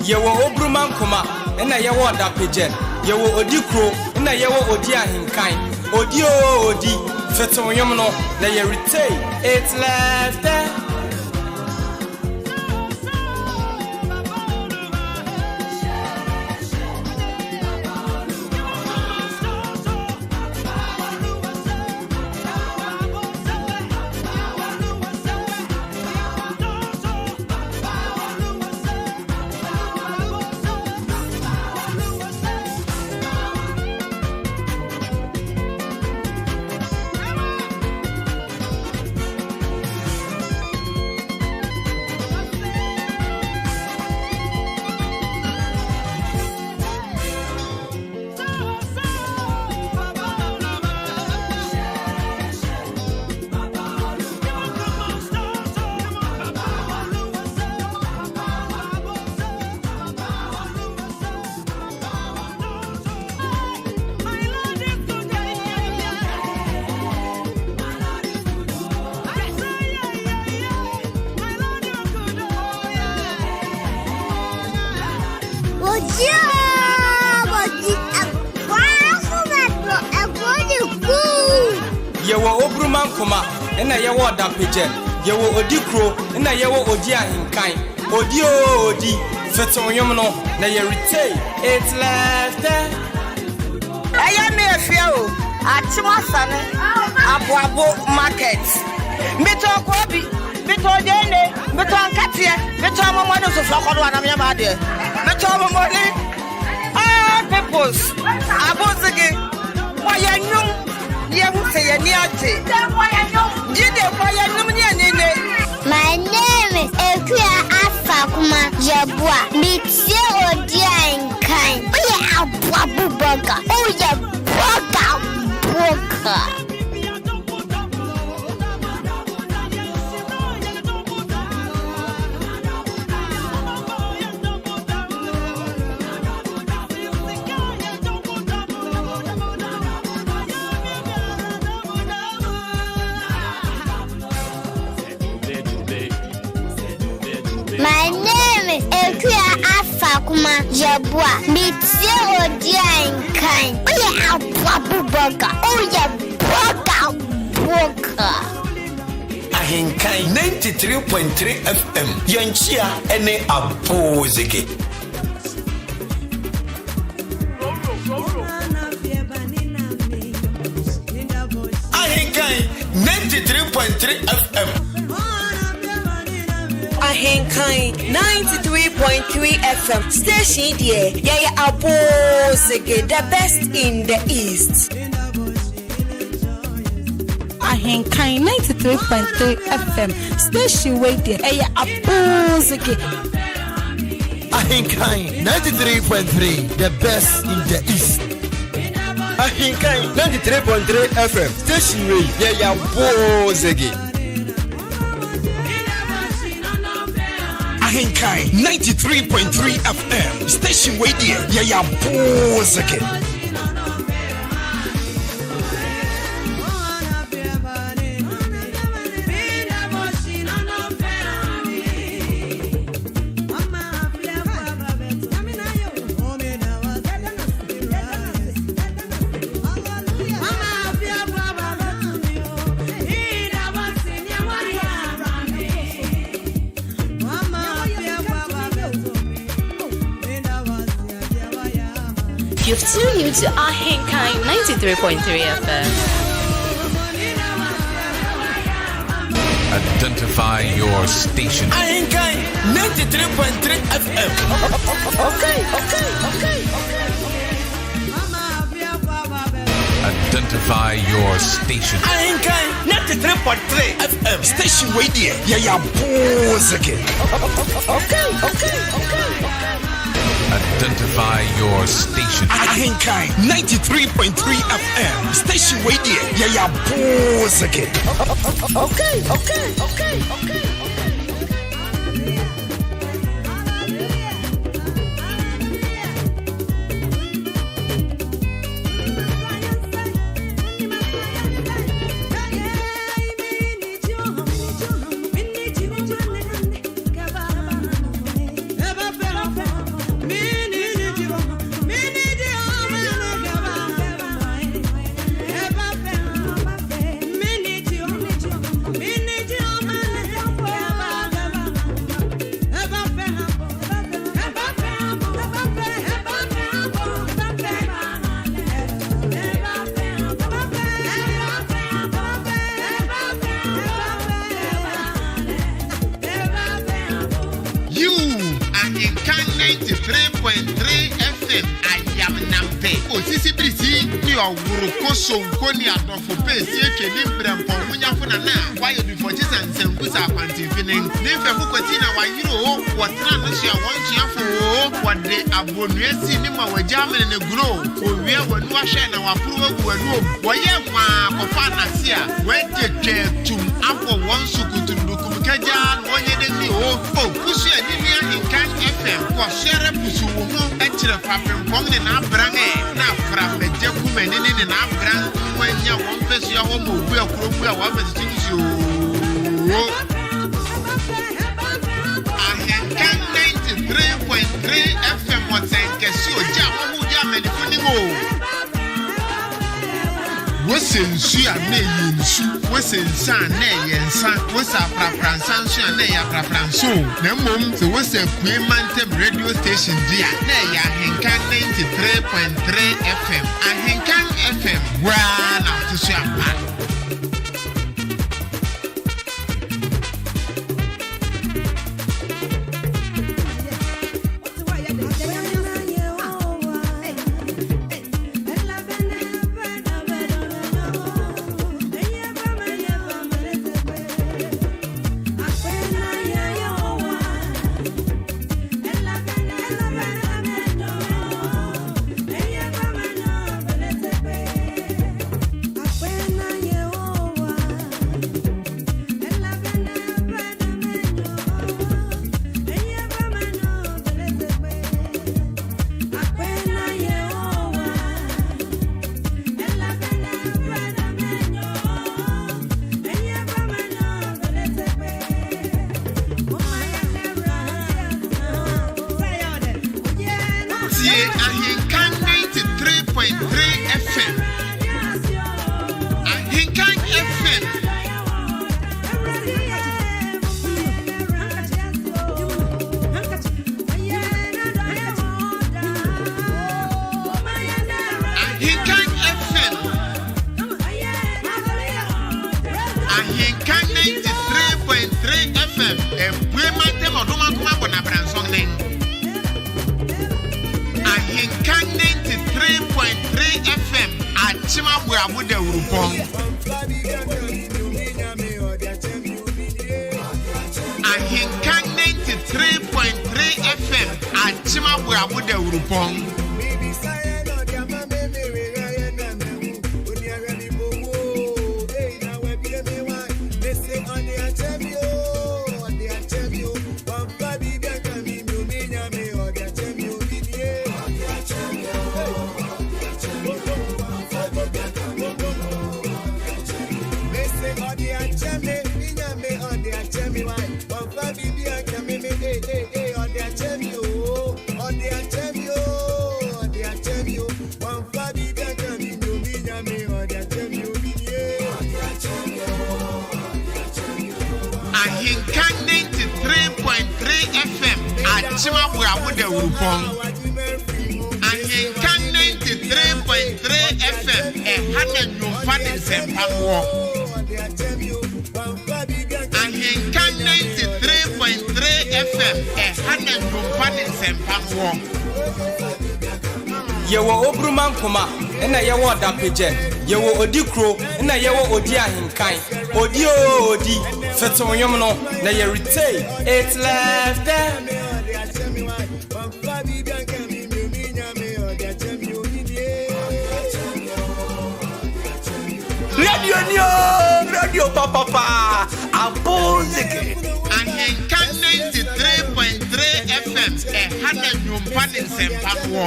Yewo Obruman Kuma, and I yawa da pigeon. Yewo Odi Crow, and I yawa Odi Ahenkan. Odi, Feton Yamno, na ye retain. It's left there. Yewo Obruman Kuma, and I yawa da pigeon. Yewo Odi Crow, and I yawa Odi Ahenkan. Odi, Feton Yamno, na ye retain. It's left there. I am a few at Timasane, Abuabo Market. Mito Kobi, Mito Dene, Mito Katia, Mito Momono to Flocon and Yamade. Mito Momoni. Ah, peoples. Abozagi. Why are you? My name is Ahenkan Kwame Yeboah. Meet Odi Ahenkan. Oh yeah, burger. My name is Ahenkan Kwame Yeboah. Meet Odi Ahenkan. Oh yeah, burger. Ahenkan 93.3 FM. Yanchia ene abozeke. Ahenkan 93.3 FM. Ahenkan 93.3 FM. Station here. Yeah, Abozege, the best in the East. Ahenkan 93.3 FM. Station radio. Yeah, Abozege. Ahenkan 93.3, the best in the East. Ahenkan 93.3 FM. Station radio. Yeah, Abozege. Ahenkan 93.3 FM. Station radio. Yeah, Abozege. You've tuned in to Ahenkan 93.3 FM. Identify your station. Ahenkan 93.3 FM. Okay. Identify your station. Ahenkan 93.3 FM. Station radio. Yeah, Abozege. Okay. Identify your station. Ahenkan 93.3 FM. Station radio. Yeah, Abozege. Okay. 93.3 FM. I am Nampe. Osisi Brisi, ni owuru koso nkoni adofo pesi ekeni mbrempo munya funa na. Why you before Jesus and Sembusa Pantifinin? Nife mukwati na wayiro, watra no shia wanchia fo, wade abonuesi ni mawajame ne grow. Owie wanu ahye na wapuru wanu. Woye ma kofa na sia, wede ketum apo wonsukutu ndukumkaja wonye deni o. Kusu ya nini Ahenkan FM kwa shere pusu wo etire papem pom ne na brange na fra meje kuma ne na brang wanya won pesu ya ho mo bu akrobu a wa besi tisi o. Ahenkan 93.3 FM motenke si oja wo ja medifoni go. Wosensu ya na yensu, wosensa na yensa, wosa prapransansu ya na ya prapranso. Na mom se wosa Mantem radio station dia na ya Ahenkan 93.3 FM. Ahenkan FM wa na tusu apa. Ahenkan 93.3 FM. Ahenkan FM. Ahenkan FM. Ahenkan 93.3 FM. Mantem oduma kuma bona bransong ning. Ahenkan 93.3 FM. Achima buabu de urupong. Ahenkan 93.3 FM. Achima buabu de urupong. Ahenkan 93.3 FM. Achima buabu de urupong. Ahenkan 93.3 FM. Hana nyumfa ne sempamwo. Ahenkan 93.3 FM. Hana nyumfa ne sempamwo. Yewo Obruman Kuma, ena yewo Dapejen, yewo Odi Kro, ena yewo Odi Ahenkan, Odi, Feton no, na ye retain, it's left there. Radio Papa, Abozeke. Ahenkan 93.3 FM. Hana nyumfa ne sempamwo.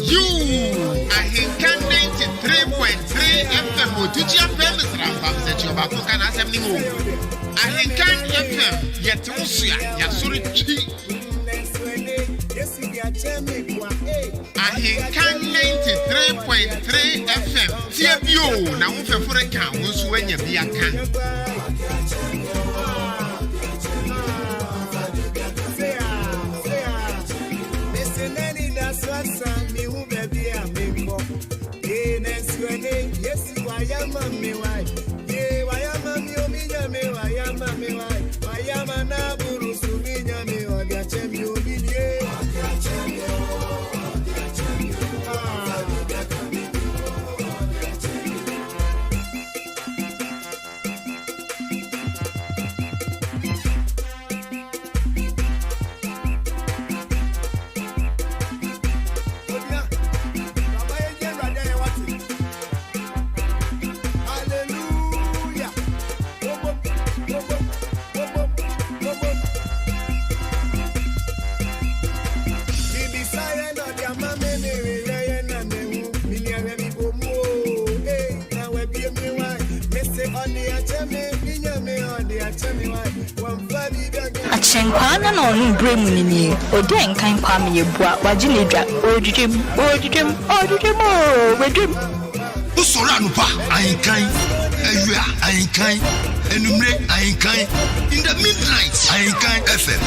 You Ahenkan 93.3 FM. Otuchi FM Srambam secho ba ko kana asem ni mo. Ahenkan FM yete usia ya suri chi. Ahenkan 93.3 FM. Tie bio na wo fefure kan wo so anya bia kan. Yes, why am I? Ahenkan na onu bremu ni Odi Ahenkan Kwame Yeboah wajinedra odidem wedem Usora nupa Ahenkan Ewia Ahenkan Enumre Ahenkan in the midnight Ahenkan FM.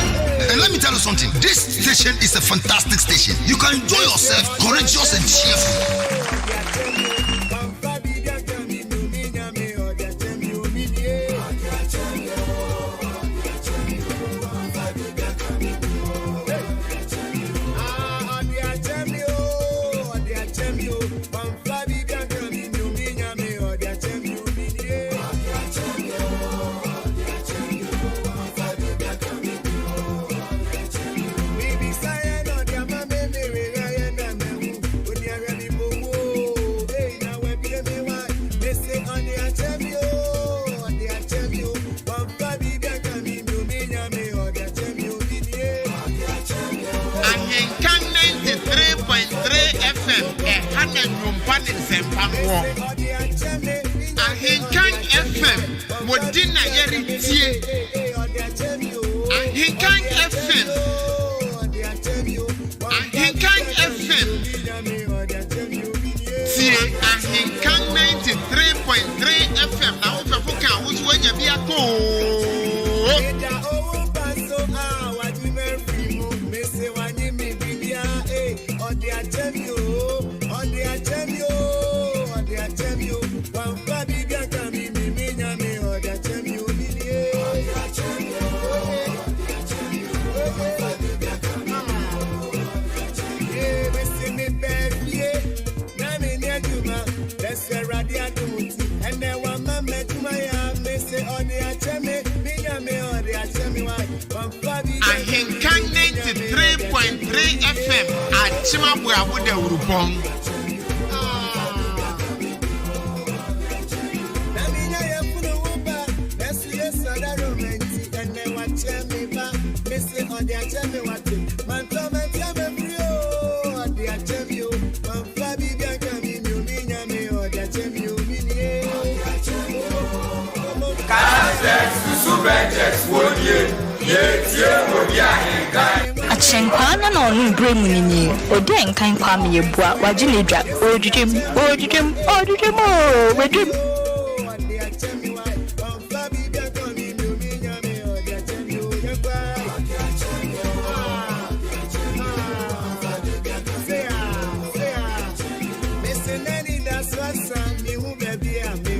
And let me tell you something, this station is a fantastic station. You can enjoy yourself, courageous and cheerful. Ahenkan FM Modina Yeritie Ahenkan FM Ahenkan FM Tie Ahenkan 93.3 FM na wo fefo kan wo so anya bia ko Ahenkan 93.3 FM Achima Buabu de Urupong. Ahenkan na onu bremu ni Odi Ahenkan Kwame Yeboah wajinedra odidem wedem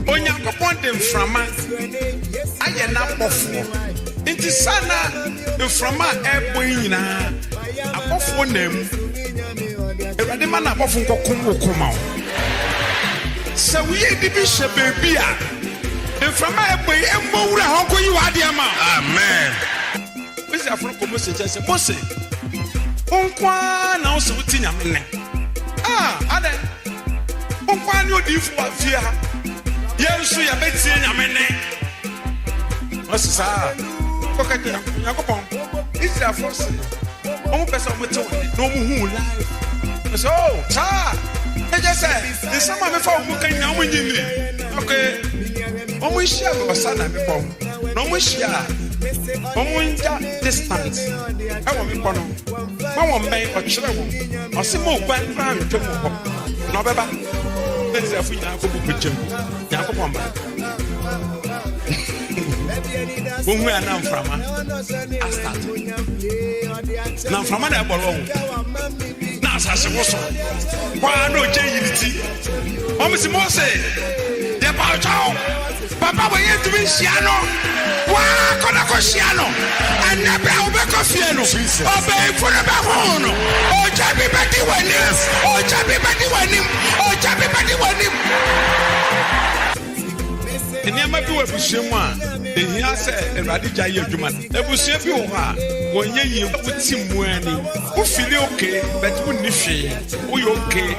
Onyankopon dem frama ayena bofo nti sana mframa ebo nyina abofo nam ewade ma na abofo nkokom wokoma sa wiye di bi hye bebi a mframa ebo emmowura honko yi wade ama amen wisi afro ko mose chese mose onkwa na o se utinya menne ade onkwa ni odifu afia Yesu ya betie nyamene osisa kokati yakopon Israel force omo pesa omo to no mu hu life so cha eje say the sama me fa omo kan na omo nyini okay omo share me wasana me pom no omo share omo nja distance awo me pono ma won ben o kire wo osimo ban fa ntwom ho no beba Israel fu nyina ko bu pechem yakopon ba Bunwe anam frama astart na frama na bolo na asase woso kwa no je yiniti o mi si mose de pa chao papa we yet bi hia no wa ko Oceano, and never Obecofiano, obey for the Bahono, or Jabby Betty Wennis, or Jabby Betty Wenim, or Jabby Betty Wenim. And never do a Bushima, and he has a Radija Yajuman, a Bushima, when you with Tim Wenny, who feel okay, but who nishi, we okay.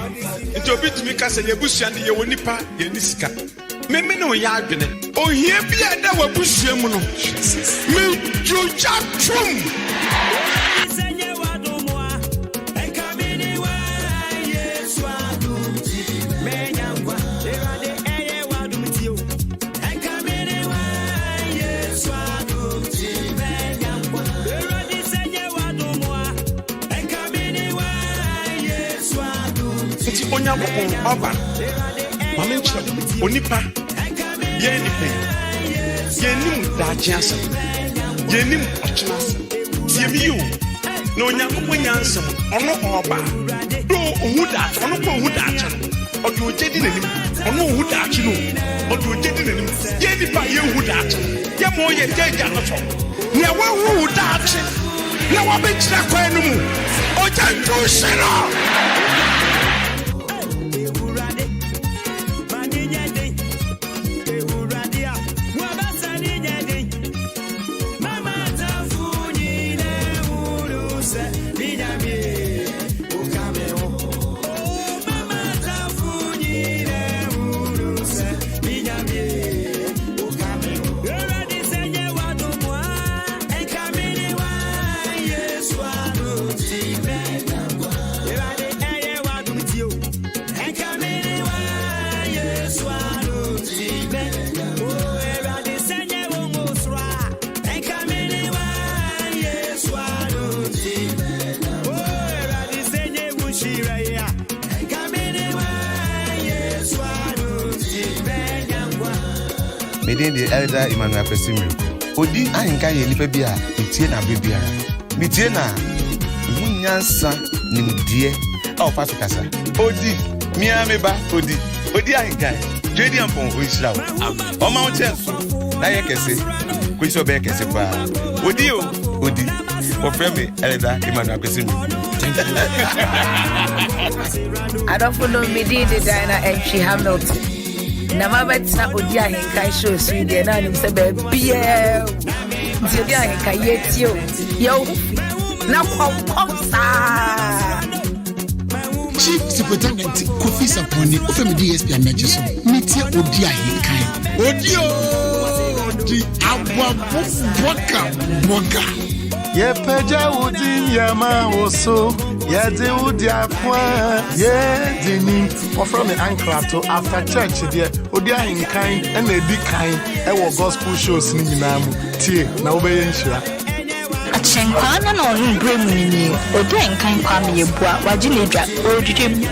Into a bit make us a Bushan, the Yonipa, Yeniska. Meme no yadwene o hia bia da wabusuam no me juja trum Iti onya bokon oba mamencha onipa Yenim dajiasa, yenim ochinasa, Siemiu, no Yankoponiansum, or no oba, no Huda, or no Huda, or you jetting him, or no Huda, or you jetting him, Yenipa, you Huda, Yamo, ye Janato, Never Huda, now I bet that Quenu, or Janto Shero. The elder Emmanuel Pesimio. Odi Ahenkan Yelipe bia, itie na bibia. Mitie na munyansa nimdie. Au paso kasa. Odi miame ba Odi. Odi Ahenkan. Jedi ampon oisra. O mountain so. Na ye kese. Ko iso be kese pa. Odi o. Odi. O frame elder Emmanuel Pesimio. Thank you. I don't follow me the diner and she Hamilton. Namabetsna Odi Ahenkan show Sweden and him say baby Odi Ahenkan yetio yo na kwamsa Chief Superintendent Kofi Saponi ofemi DSP amejiso metie Odi Ahenkan Odi boka ye peja udi yama oso ye de udi akwa ye dini offer me anchor to after church there Odi Ahenkan and edi kan e wo gospel shows ni nyina mu tie na obeye nhira Achenkwa na no nbrem ni Odi Ahenkan Kwame Yeboah wajinedra ojujem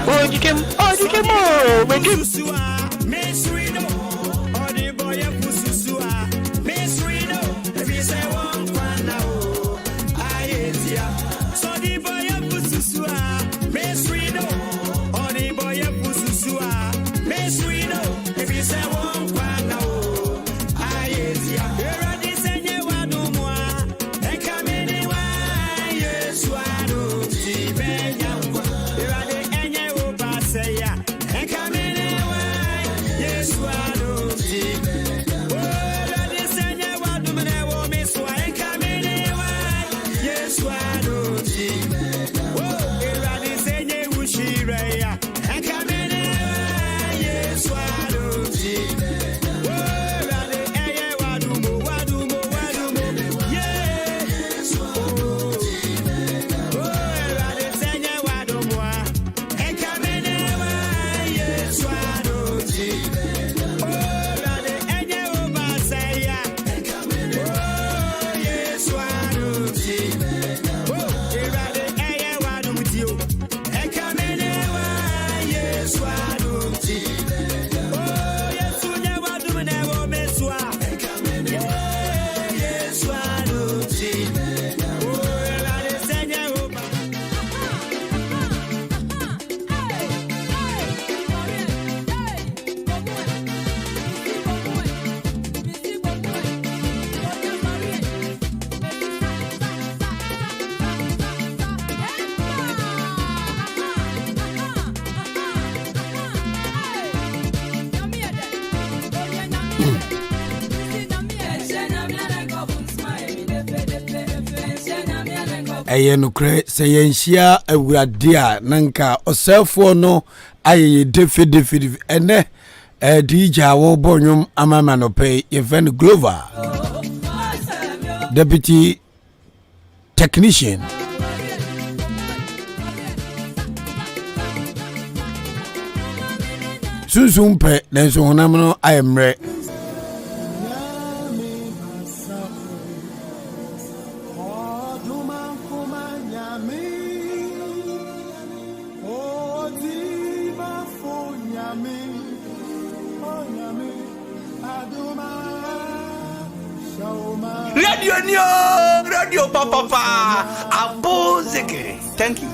ɛyɛ nokre sɛ yɛnhyia awurade a nanka ɔsɛfoɔ no ayɛ defi ɛnɛ DJ wo bonyum amama no pay event Glover deputy technician sunsun pɛ nanso honam no ayemre Radio Papa Abozeke. Thank you.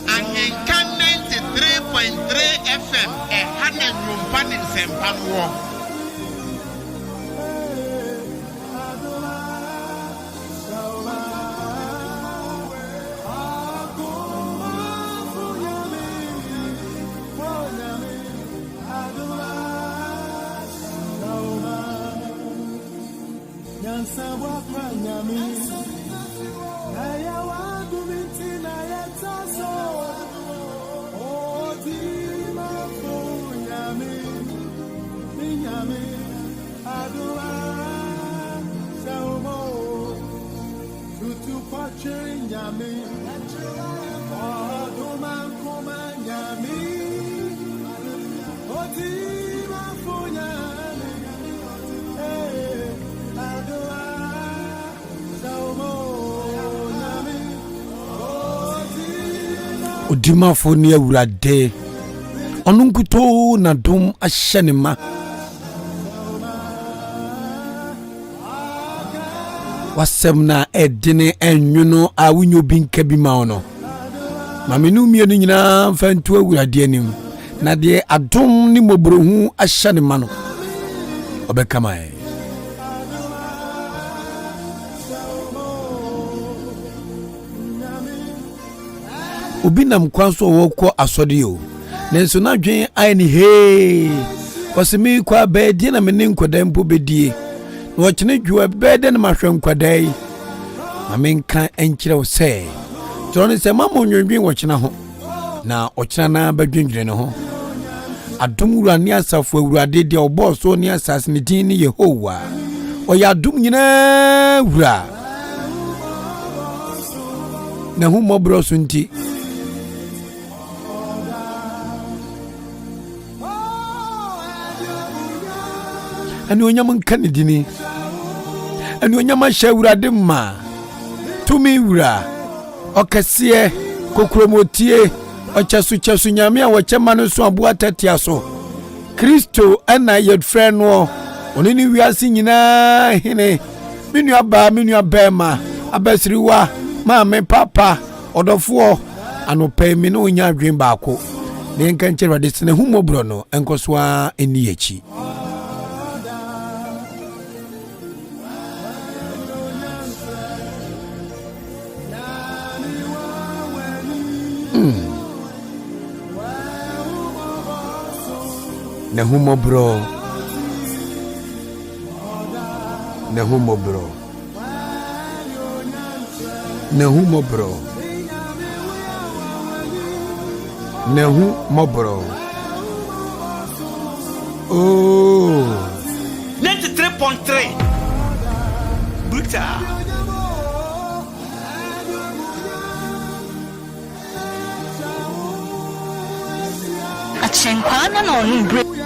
Ahenkan 93.3 FM Hanen Rumpanin Sempanwo. Odimafo ni awurade onunkuto na dom ahyenema wasem na edine enwuno awunyo binka bi ma ono mamenu mienu nyina mfantu awurade anim na de adom ni mobrohu ahyenema no obekamae obi nam kwanso woko asode o nenso na dwen ai ni he wasemi kwa bedi na mene nkoda mpo bedie na wochene dwua bedi na mahwe nkwadai mamenka enkire wo se toro se mama onwendwen wochena ho na ochena na badwendwene ne ho adom wura ni asafo awurade de obo so ni asase ne din ni Yehowa oya adom nyina wura na hu mobro so nti ani onyam kan dini ani onyam shawurade ma tumi wura okase kokromotie ochasu nyame a wochema no so aboa tatia so Kristo ana yedfre no onini wiase nyina hene minu aba ma abasiriwa maame papa odofo anope mi no nya adwen baako ne nka nkyerwade sene humobro no enkosoa eni echi Nehumobro oh 93.3 brutal Ahenkan na on break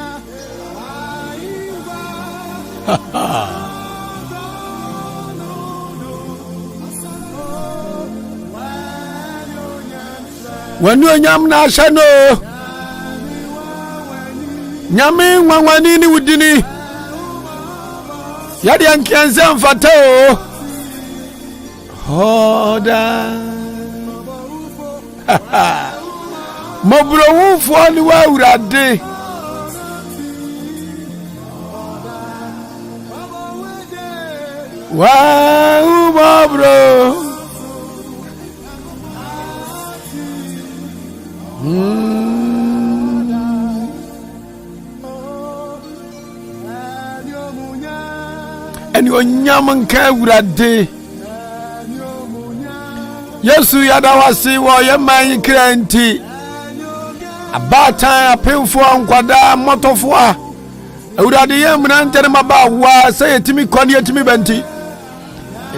wanu onyam na ahano nyame nwanwani ni wudini yadi ankianza mfata o hoda mobro wufo ni wa urade Wow, bro. And your yaman kawrade. Yesu yadawasi wa yamai krenti. Abata penfo nkwada motofo a. Awurade yam na ntere maba wa say etimi kwani etimi benti.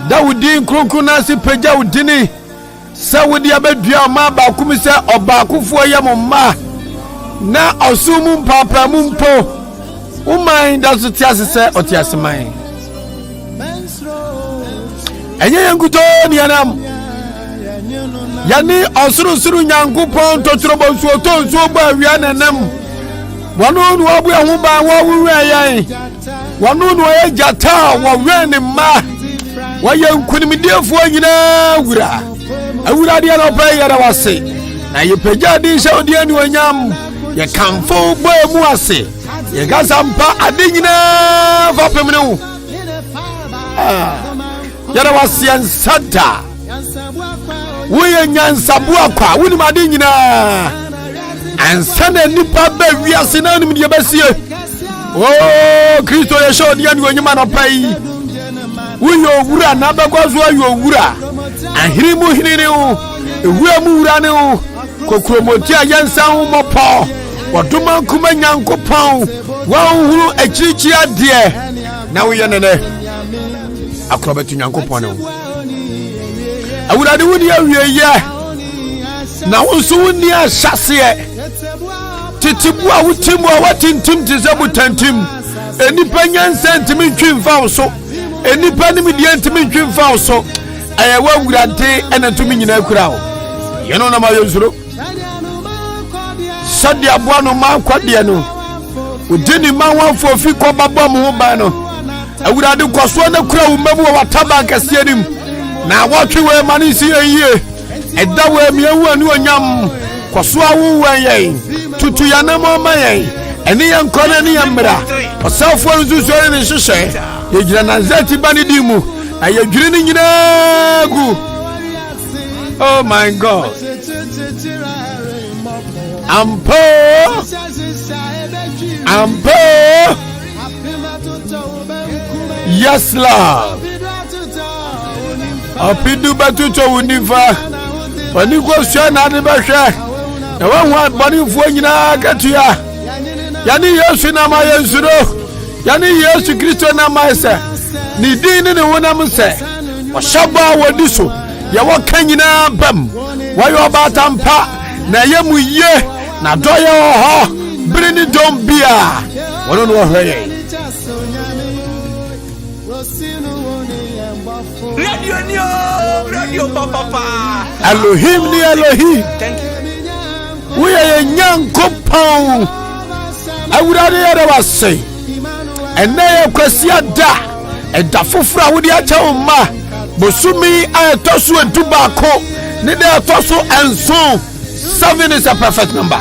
Dawudin kronkuna si peja udini. Sawudi abedua ma ba kumi se oba kufo yamma. Na osumu papa mumpo. Uman da so tiase se otiase man. Enye yankuto ni anam. Yani osuru nyankopon totrobo nsuo to nsuo ba awia nanam. Wanu nu abu ehun ba wo wuwe yan. Wanu nu ejata wo wen ni ma. Wa yankunimdefo nyina wura. Awura dia no pa yara wase. Na yepeja di sha odi ani onyam. Ye kamfo bo emu ase. Ye gasampa ade nyina fa pemne wo. Yara wase ansanta. Woye nyansabu akwa woni made nyina ansana nipa ba wiase na nim de besie oh Kristo ye show de ani onyima no pai woye owura na bagwazo ayo owura ahirimu hinene wo ewura mu wura ne wo kokromoti ayansa ho mopo woduma kuma nyankopon wa huru akirichi ade na woye nene akrobetu nyankopon ne wo awurade wudi awieye na wonso woni ahase titibu a wutimu a watintim tizabu tantim enipa nyansa ntimi ntwimfa wo so enipa nim die ntimi ntwimfa wo so ayawa awurade ena tumi nyina kura wo yeno na ma yonsuro sadi aboa no ma kwade no udini ma wanfo fi ko babom ho ban no awurade kwaso na kura wo mamu wataba kase anim na watwe we manisi eyie eda we miawu ani onyam kwaso awu wen tutu ya na mo mayen eni yan kona ni yamra osafo nzuzo ni hwehwe yegira na zati bani dimu ayedwiri ni nyina gu. Oh my God. Ampo yes love apidu batuto unifa oni ko sha na de behwe e wanwa bani fu nyina katua yani Yesu na ma Yesu yani Yesu Kristo na ma se ni din ni wonam se wo shaba wodi so ye wo kanyina bam wo yo batampa na ye mu ye na doye ho brini dombia wono no hweye Radio papa. Elohim ni Elohim. Thank you. We are nyankopon. Awurade yare wase. Ene ye kwasia da. Eda fofura wodi acha umma. Bosumi ayetosu edubako. Ne de atosu enso. 7 is a perfect number.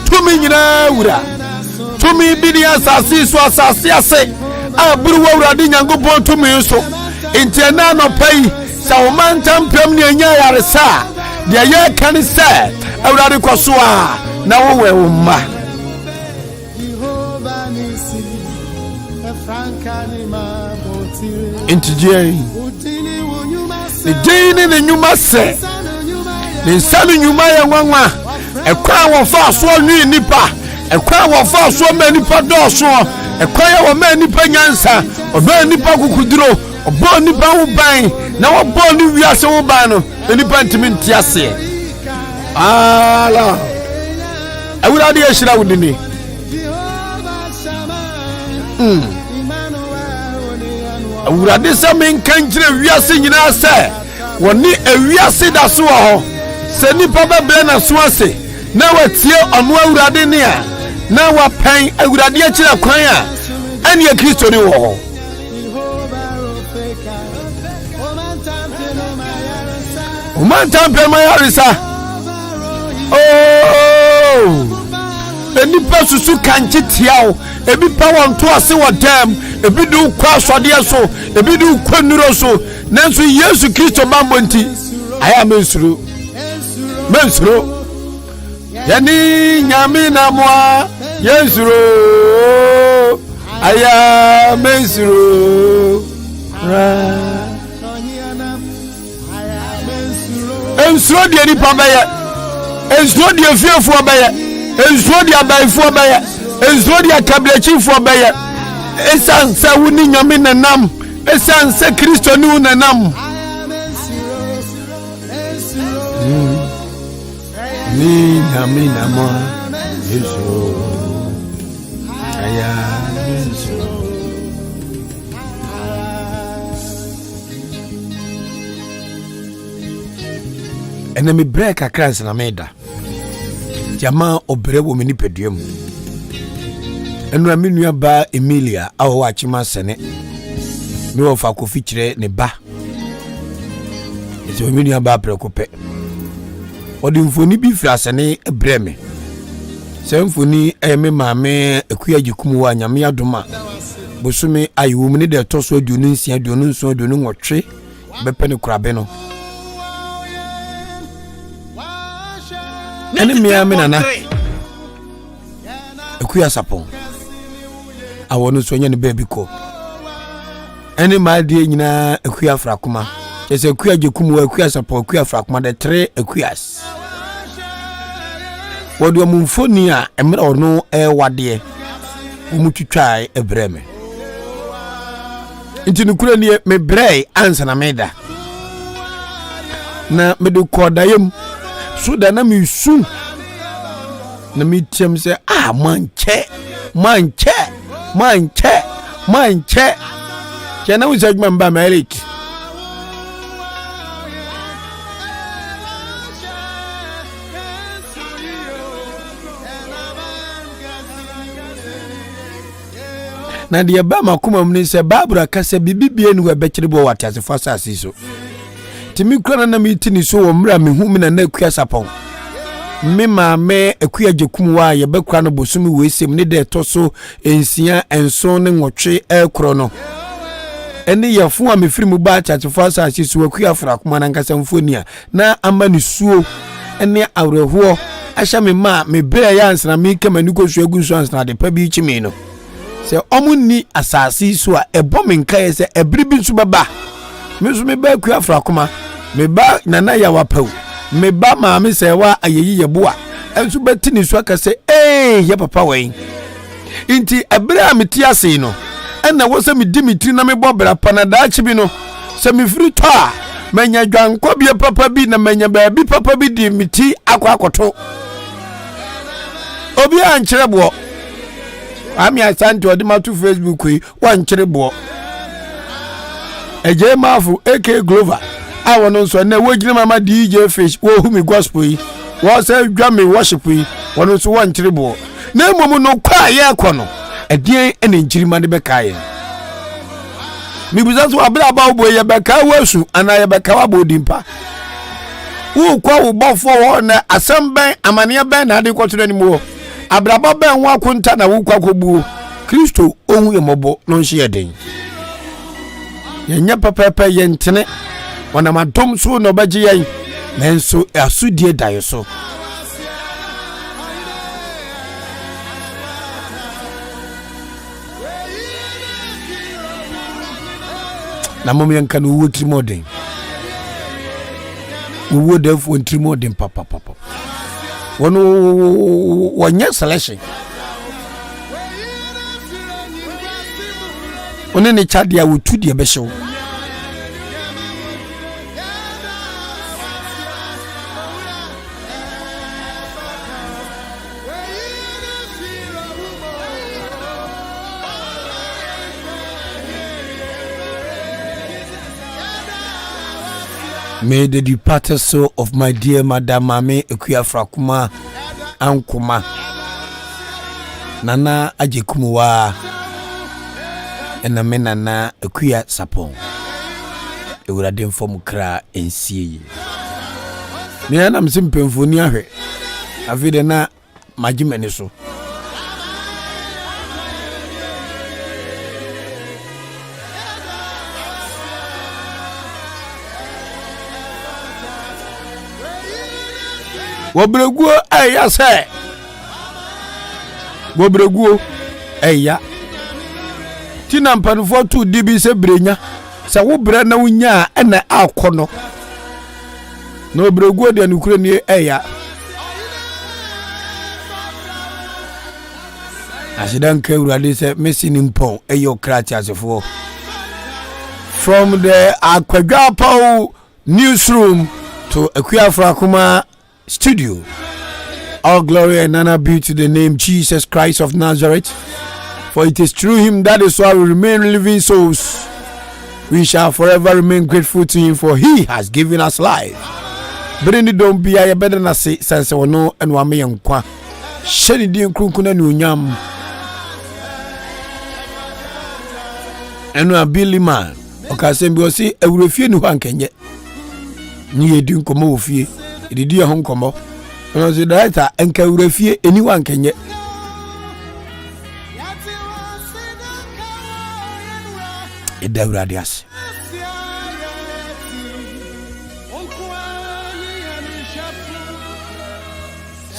Tumi nyina wura. Tumi bidi asasi so asasi ase. Aburu awurade nyankopon tumi so. Intena no pay sa omantam pem ne anya yaresa de ye kan se awurade kwaso a na wo we umma intijei the dini ne nyuma se ne sanu nyuma ye nwanwa ekwa wo fa so nwi nipa ekwa wo fa so ma nipa do so ekwa ye wo ma nipa nyansa oba nipa kukuduro obo nipa wo ban na wo bo ni wiase wo ban no nipa ntimi ntiase ala awurade yeshira wudini awurade samen kanjire wiase nyina se woni ewiase da so ho se nipa bebre na so ase na watie onu awurade ne a na wapan awurade akira kwan a ane ya Kristo ni wo ho Omantam pema yarisa. Oh. Eni pa susu kanchi tiao. Ebi pa won to ase wo dem. ebi du kwa sode so ebi du kwa nuro so nanso Yesu Kristo bambo nti aya mensuru yani nyame na moa Yesu aya mensuru ensuro de nipa baye ensuro de fiefo baye ensuro de abaifo baye ensuro de akablechifo baye esan sa wuni nyame nanam esan sa Kristo ni nanam ni nyame namo Yesu aya Yesu enemi break akranse na meda jama obre wo mini peduam enu aminu ba Emilia awo achima sene mi wo fa kofi kire ne ba ezo aminu ba prekope odi mfoni bi frasene breme se mfoni me maame ekuya gikumu wa nyame adoma bosume ayiwo mini de toso aduonu nsia aduonu nso aduonu nwotwe bepe ne kurabe no ene miame nana ekuya sapon awonu so nya ne baby ko ene maadie nyina ekuya frakuma ese ekuya gikumu wa ekuya sapon ekuya frakuma de 3 ekuyas wodo mumfoni a emra ono wade umutwitwae ebreme nti nukura ni me brei ansa na meda na medu kodayem so da na mi su na mi tiam se manche kena usajma mba Merit na de ba makoma mni se babura kasa bibibie ni webekire bo watiase fasa asiso timi kura na mi tini so wo mra me hu mi na akua sapon me maame akua gekumu wa ye bekura no bosumi weesem ne de toso ensia enso ne nwotwe ekro no ene ye fu a me firi mu ba church fasa asiso akua frakoma na nkasa mfonia na amba ni suo ene awreho ahya me ma me bere ya ansana me kama ni ko su agu so ansana de pa bi chimi no se omuni asasi so a ebo menkae se ebribi nso baba meso me ba ku afrakoma me ba nana ya wapaw me ba ma me se wa ayeyi Yeboah enso betini so aka se ye papa wen inti ebra meti ase no ena wo se me dimitri na me bobra panada chibi no se me firi to a manya dwanko bi papa bi na manya ba bi papa bi di meti akwakoto obi ankyere bo ami asante odi matu Facebook yi wan kyerebo eje mafu AK Glover awono nso na wogire mama DJ Fish wo hu mi gospel yi wo se dwa mi worship yi wono nso wan kyerebo na momu no kwa ye akono edien ene nkyirima de bekaye mi buzaso abra ba obo ye beka wasu ana ye beka wa bodimpa wo kwa wo bofo wo na asemben amane ben na de kwotoro ni mo abraba ben wa kunta na wo kwa kobuo Kristo ohun yemobo no nhye eden yenya papa yentene wana madom so no baje yen menso asudie dayo so na mom yanka no wo trimoden wo defo trimoden papa wono wonya selection one ne chadia wotu de behyew May the departed soul of my dear Madam Mame Ekuya Frakuma Ankuma Nana Ajekumuwa Ena menana Ekuya Sapon Ewurade mfom kra ensie Mina na msimpe mfoni ahwe Avide na majimeni so Wobreguo eya se. Wobreguo eya. Tina mpanufo tu dibi se brenya. Sa wo bre na wonya na akono. Na obreguo de nukure ni eya. Asidan Kewurade say Messi Nimpon eyo krati asefo. From the Akwadwapo newsroom to Akuafra Kuma studio. All glory and honor be to the name Jesus Christ of Nazareth. For it is through him that is why we remain living souls. We shall forever remain grateful to him, for he has given us life. Brindi don't be a better than say sense or no and wame yankwa. Shady din kunkuna nyam. And we Billy man. Okasembi osi ewurefie ni hwan kenye. Ni edi nkomo ofie. Edidi ho nkomo. Ono se director enka ewurefie eni hwan kenye. Edawurade ase.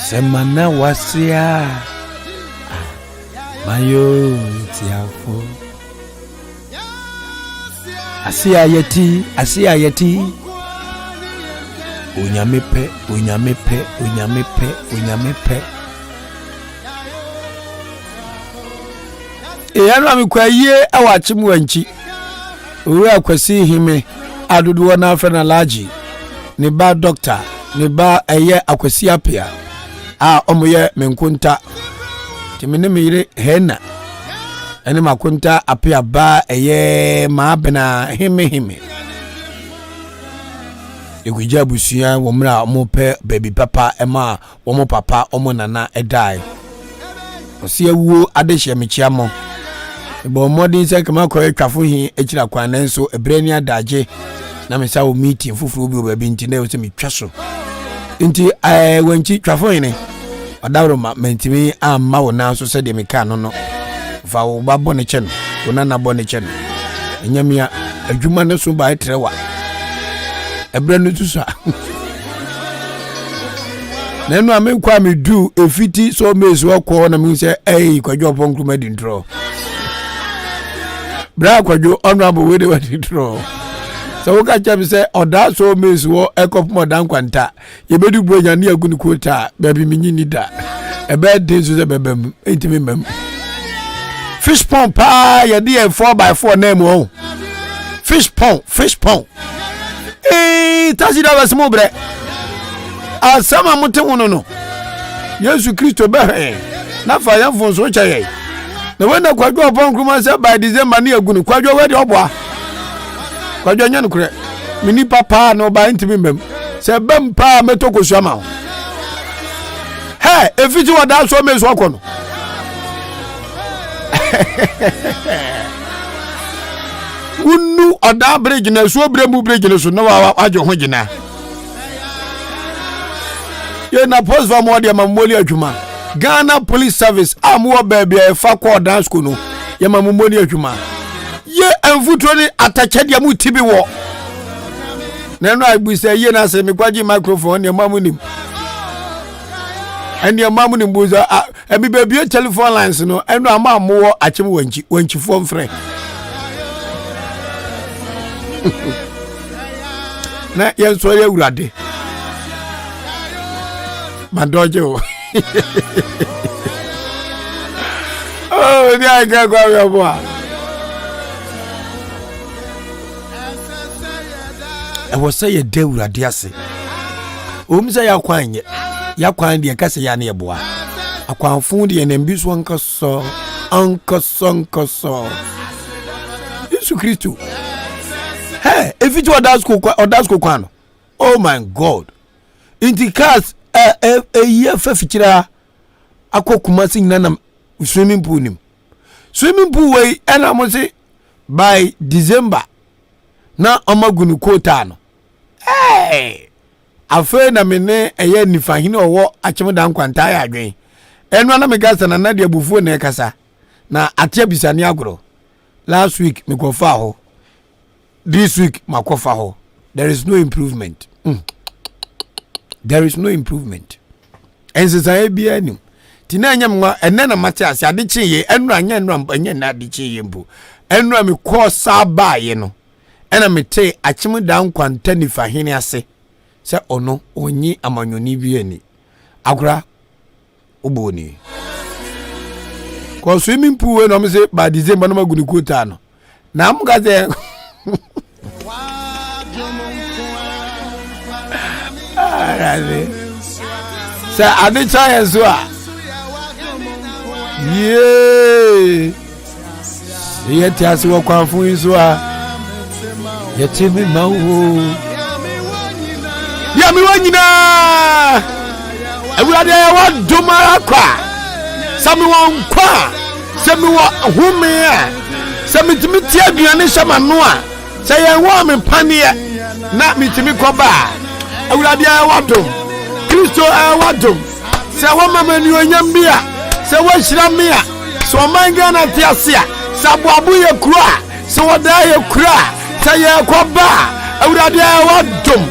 Semana wasia. Mayo tiafo. Asia yeti. Unyamepe. Eyanu amikwa yie awachimu anchi. Uri akwasi hime adudu na afena laji. Ni ba doctor, ni ba eye akwasi apia. Omoye menkunta. Timene mire hena. Ene makunta apia ba eye maabena hime. Ekuja busuya womra omope baby papa ema womo papa omo nana edai. Osia wuo adehye mechiamo. Ebo modin se kama ko twafo hi ekira kwan nanso ebreni adaje na mesa wo meeting fufuru bi obabi nti na wo se metwa so. Nti wanchi twafo hi ne. Odawro ma mentimi amma wo na so se de meka no. Fa wo babo ne che no. Wona na bo ne che no. Enyamia adwuma ne so ba etrewa. Ebrenu tusa. Nenu amenkwa me du efiti so mezu akọ na mi se kwadwo pon kruma di ntro. Bra kwadwo honorable we de wadi ntro. So wo ka cham se oda so mezu wo ekop modan kwanta. Ye bedu buanya ne agunu kwota baby minyini da. Ebe de so se bebem entimi mem. Fish pond pa ye de 4x4 name wo. Fish pond. Tasi da basmo bre. Asama mute wono no. Yesu Kristo be na fa yan fon so chaye. Na wena kwadwo opon kruma se by December na agunu kwadwo we de oboa. Kwadwo nya no kure. Mini papa no ba ntimi mem. Se bem pa metoko ama. Hey, efiti wada so meso akono. Unu oda bridge na so bremu bridge na so na wa ajo ho gina. Ye na post for mo de mamoli adwuma. Ghana Police Service amwo baby e fa ko dance school no. Ye mamoli adwuma. Ye enfuto ni atache de mu tibi wo. Na no agbu se ye na se me kwaji microphone ne mamunim. And your mamu ni mbuza ebi baby telephone lines no eno ama mo achim wanchi fo mfre. Na yenso ye urade madojo. Oh, Odi Ahenkan Kwame Yeboah. I was say a day urade ase. Umza ya kwan de kase ya na Yeboah. Akwan fun de na mbiso ankoso. Yesu Kristo. Hey, if it was that kwano. Oh my God. In the cast a year fefichira akokumasi nana swimming pool nim. Swimming pool way and I say by December na amagunu quota no. Hey, afa na mene eye nifa hine owo achemu dan kwanta ya adwen. Enu na me gasa na na de abufuo na ekasa na atia bisani agoro. Last week me go fa ho. This week makofa ho. There is no improvement. There is no improvement. ensesaye bia ni tina nyamwa enne na mate ase ade chiye enura anya enura na ade chiye mbu enura me ko saba ye no ena mete achim dan kwanta ni fahene ase se ono onyi amanyoni bia ni agura oboni ko swimming pool we no me say by December no maguni quota no na am ga ze sa ade cha so a ye ti ase wo kwanfo yi so a ye ti mi ma wo ya mi wanyina ewurade ya wa domara kwa sami won kwa sami wo home a sami timi ti aduane shama no a se ye wo me pane na mitimi koba ewurade ya wa dom Kristo ya wa dom se wo mamani onyam bia se wo hira me a so manga na ti ase a sabo abu ye kura se wo da ye kura se ye koba ewurade ya wa dom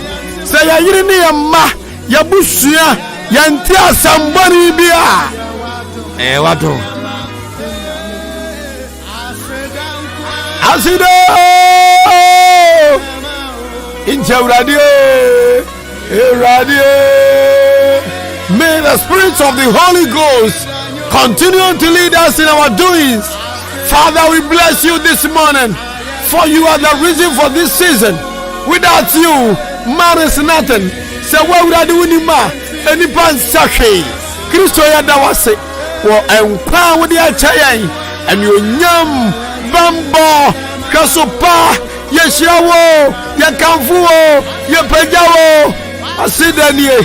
se ye yiri ne ye ma ya busua ya nti asambani bia wato asido inja radio. May the Spirit of the Holy Ghost continue to lead us in our doings. Father, we bless you this morning, for you are the reason for this season. Without you, man is nothing. So what would I do in ma? Any pan sake. Kristo ya dawase. Wo enkwa wo dia chayan. And you nyam bambo kasopa yeshiawo yakamfuo yepejawo asidanie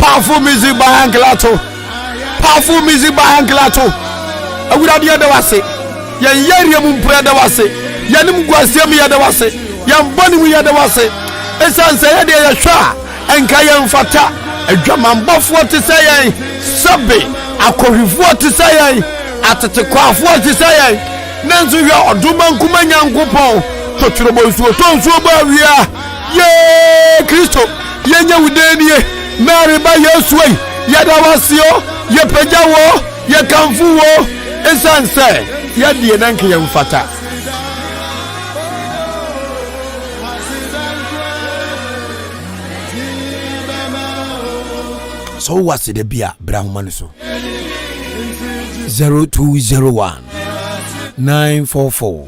powerful music by Anklato. Powerful music by Anklato. Awura dia dawase. Yan yariya mumpura dawase. Yanim gwasiam ya dawase. Yan boni mu ya dawase. Esanse ya dia ya hwa enka yan fata. Adwamambofo te sayen sabe akohwifo te sayen atetekwafo te sayen nanzo hwa oduma nkuma nyankopon totrobo suo tonsuo ba wia ye Kristo yenya wudenie Mary ba Yesuai yadawasio yepejawo yekamfuwo esanse yadie nanke yamfata so what's the beer Brahman so 0201 944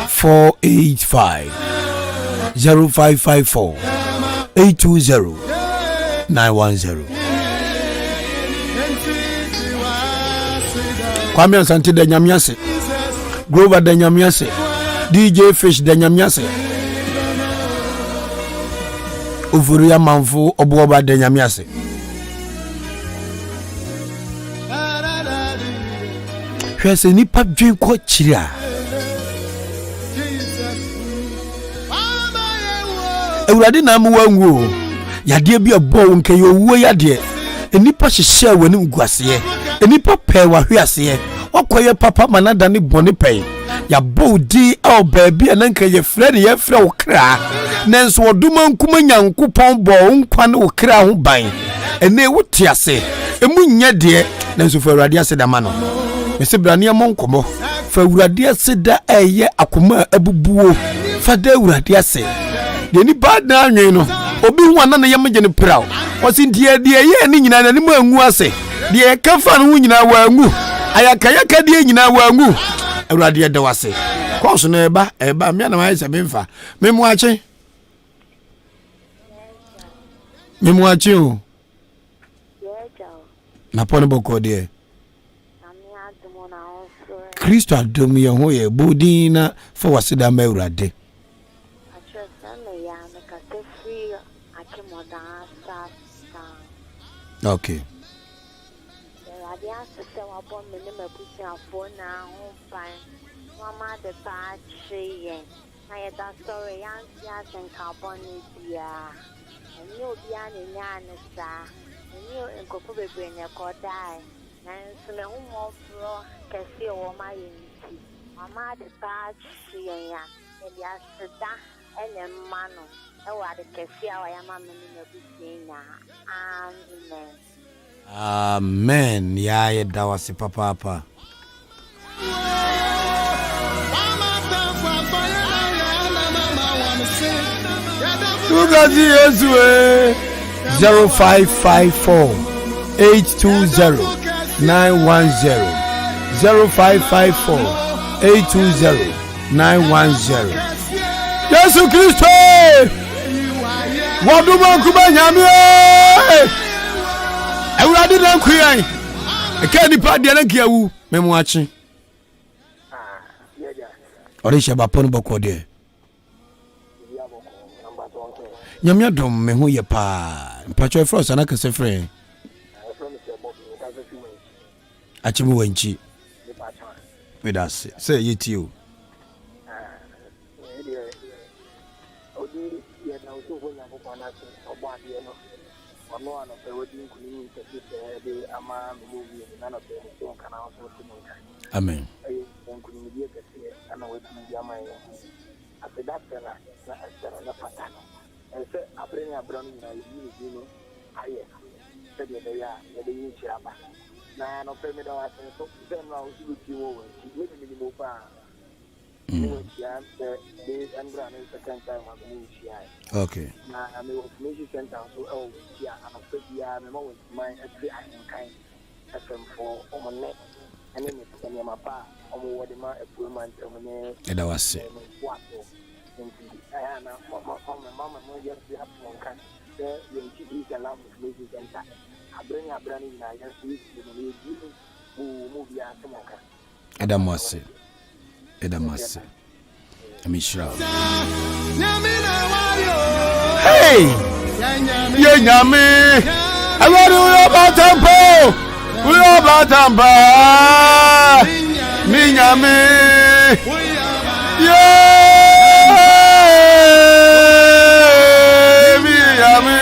485 0554 820 910 Kwame Asante de Nyamiase Grover de Nyamiase DJ Fish de Nyamiase Uvuria Manfu Obuoba de Nyamiase Hwese nipa dwen ko chiria Ewurade na mu wanwu yade bi obo nke ye owuo yade enipa hyehye wani nguase enipa pe wa hwiase okoye papa manada ne bone pe ya bodi o baabi ananka ye frɛ ye frɛ wo kra nanso oduma nkuma nyankopɔn bo nkwa ne wo kra ho ban ene wote ase emu nya de nanso fa Awurade ase da ma no mese brane amonkomo fa Awurade ase da eye akoma abubuo fa da Awurade ase de ni bad na anwen no obi hu ana na yemje ne praw osi die ye ni nyina na ni mu angu ase de ka fa no nyina wa angu ayaka de nyina wa angu Awurade da wase koso na eba me na ma yesa bemfa memu ache o na pone boko de Kristo adom ye ho ye bodina fa waseda ma Awurade okay Mama the bad tree I that story Ahenkan Kwame Yeboah and you be an yanisa and you and go probably bring a call die and so the home bro can see all my unity Mama the bad tree and the asida ɛna mma no ɛwɔ ade kɛse a wɔyɛ ama me ne n'abusua nyinaa. Amen. Ya yɛda wase papa. Tugazi Yesu 0554 820 910 0554 820 910 Yesu Kristo waduma kuba nyame Ewurade na nkuyan eka nipa de na nkiawu memu achi ori sheba pon boko de nyame adom me ho ye pa mpacho efro sana kase frɛ achimu wanchi me da se yeti o Amen. Okay. That was it. Edamase. Amishra. Hey! Ye nyame! Awari uyo batampo! Uyo batampa! Mi nyame! Yeah! Mi nyame!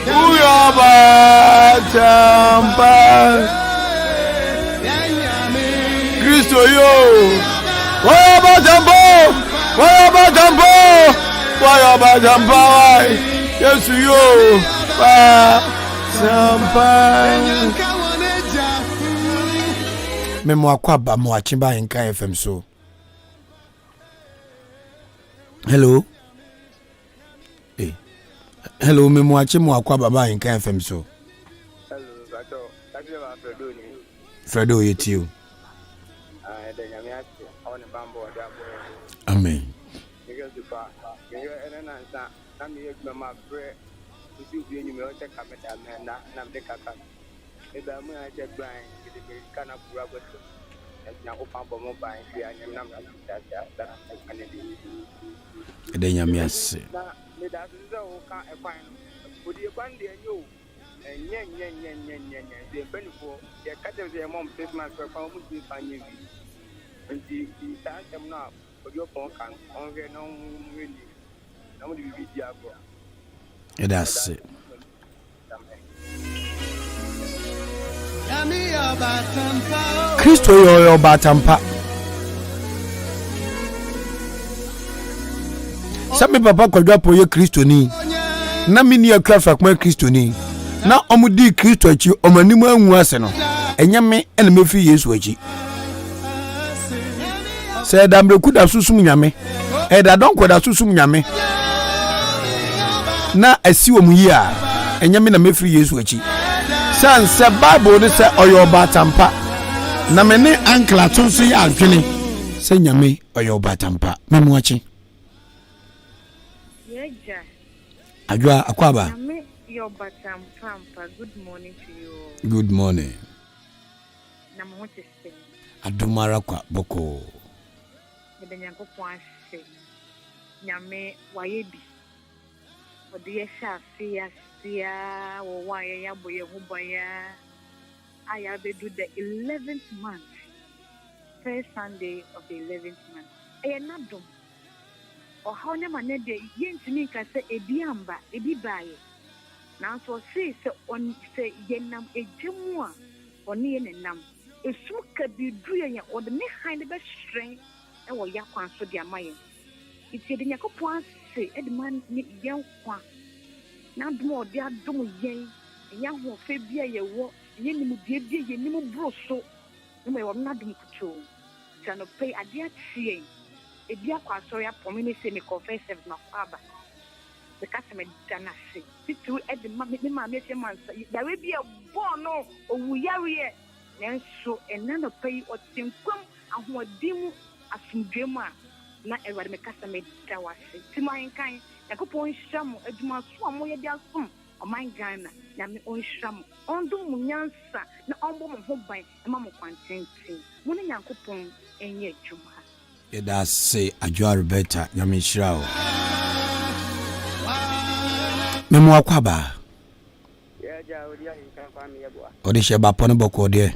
Uyo batampa! Kristo yo! Waya batampo! Yesu yo! Batampa! Memo akwaba mo achimba Ahenkan FM so. Hello. Hello memo achimo akwaba ba Ahenkan FM so. Hello, Bato. Fredo yetio. Amen. That's it. Kristo yo batampa. Sami papa kwadwa po ye Kristo ni. Na mini akwafa kwa Kristo ni. Na omudi Kristo achi omanimu anwu ase no. Enyame ene mefi Yesu achi. Se dambre kuda susum nyame. Da don kwada susum nyame. Na asiwo mu yi a enyame na mefi Yesu achi. San se Bible ni se oyo batampa. Na mene ankla tonso ya adwene. Se nyame oyo batampa. Memu achi. Yeja. Ajwa akwaba. Nyame yo batampa. Good morning to you. Good morning. Na mo tese. Adumara kwa boko. Ebe nyanko kwanse. Nyame wayebi. Odi sha sia wo waye ya boye hubaya. I do the 11th month. First Sunday of the 11th month. Nadum. Or how na manede yentimi ka se ediamba edibaye. Na so say on say yenam ejemu a oni ye nenam. Esu ka bidru ya o de me hand be strength e wo yakwan so de amaye. It's a Yakopon say, Edman young one. Now more dear dom yen, a young one fabia ye walk, yen dear ye nimo broso. No may not do control. Shall not pay a dear seeing. A dear quasoya prominence me confess of my father. The customer dana say, sit to at the mammy, man, there will be a bono or we are here. Then so and none of pay or think come and who are dim as from Jema. Not ever the customer dawasi. To my kind, a couple of sham, a dumas swam where they are from, or my Ghana, Yami on sham, on do Munyansa, no album of hope by a mamma content. One young coupon and yet Juma. It does say a jar better, Yami Shrao. Memoir Kwaba. Yeah, Odi Ahenkan Kwame Yeboah. Odi Sheba Ponaboko dear.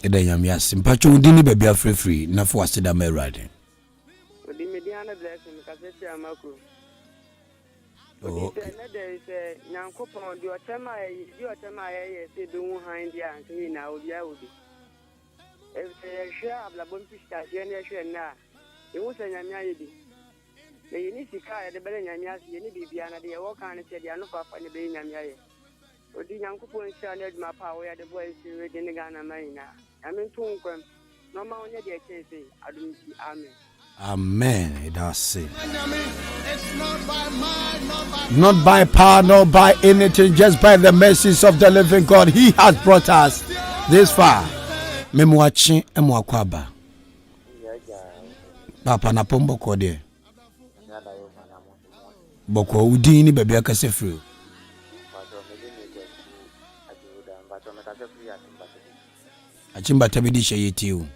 Ede yamia simpacho udini baby free na fo asida merade. Odi mediana blessing kaseti amaku. Odi na there is nyankopon di otema ye se do hu han dia anke na obi a obi. E se share ablabon pista je na hwe na. E wo se nyamia ye bi. Le yini sika ya de bele nyamia se yini bibia na de ye wo kan se de anu papa ne be nyamia ye. Odi nyankopon sha na aduma pa wo ya de boy si we de Ghana manina. Amen to nkwam. No ma onye de chese adumti amen. Amen. That's it. Not by power, not by anything, just by the mercies of the living God. He has brought us this far. Memuachi emwakwaba. Papa na pombo kode. Boko udini bebe akasefru. Achimba tabidi sheyetiu.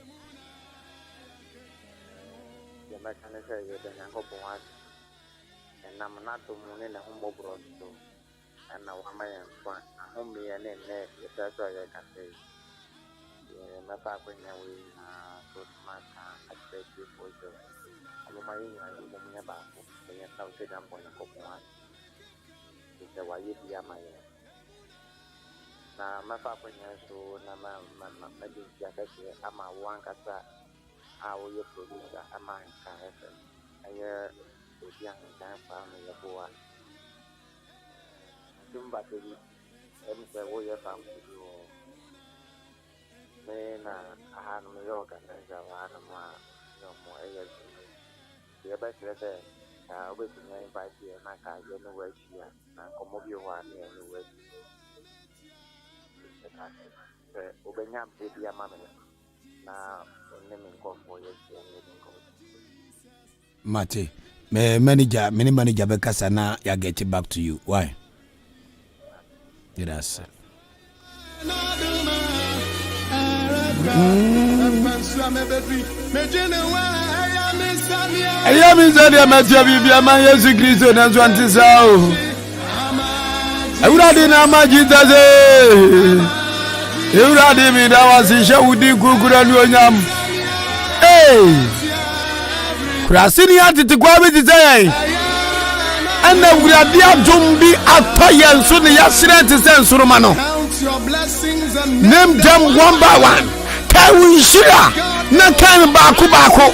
Na mafapo nyeso na madinja kase ama wankasa awo producer ama Ahenkan FM aye Odi Ahenkan Kwame Yeboah tumba tedi emse wo ye fam studio me na ahanu me organize wana ma no mo aye ye ba sele obetunya invite ye na ka je no wachia na komobi wa ne no wachi ubenya baby ya mama na onemi nkofo yesi Mate, many manager bekasa na ya get it back to you. Why? Yes. Ayami zadia matia bibia man Yesu Kristo na zwanti sao. Awurade na ma Jesus Awurade mi da wasi shawudi kukura ni onyam. Kurasini atiti kwa bi tsaye. Ana awurade adumbi atoye nso ne yasire tse nsoroma no. Name them one by one. Kai winshira na kan baako.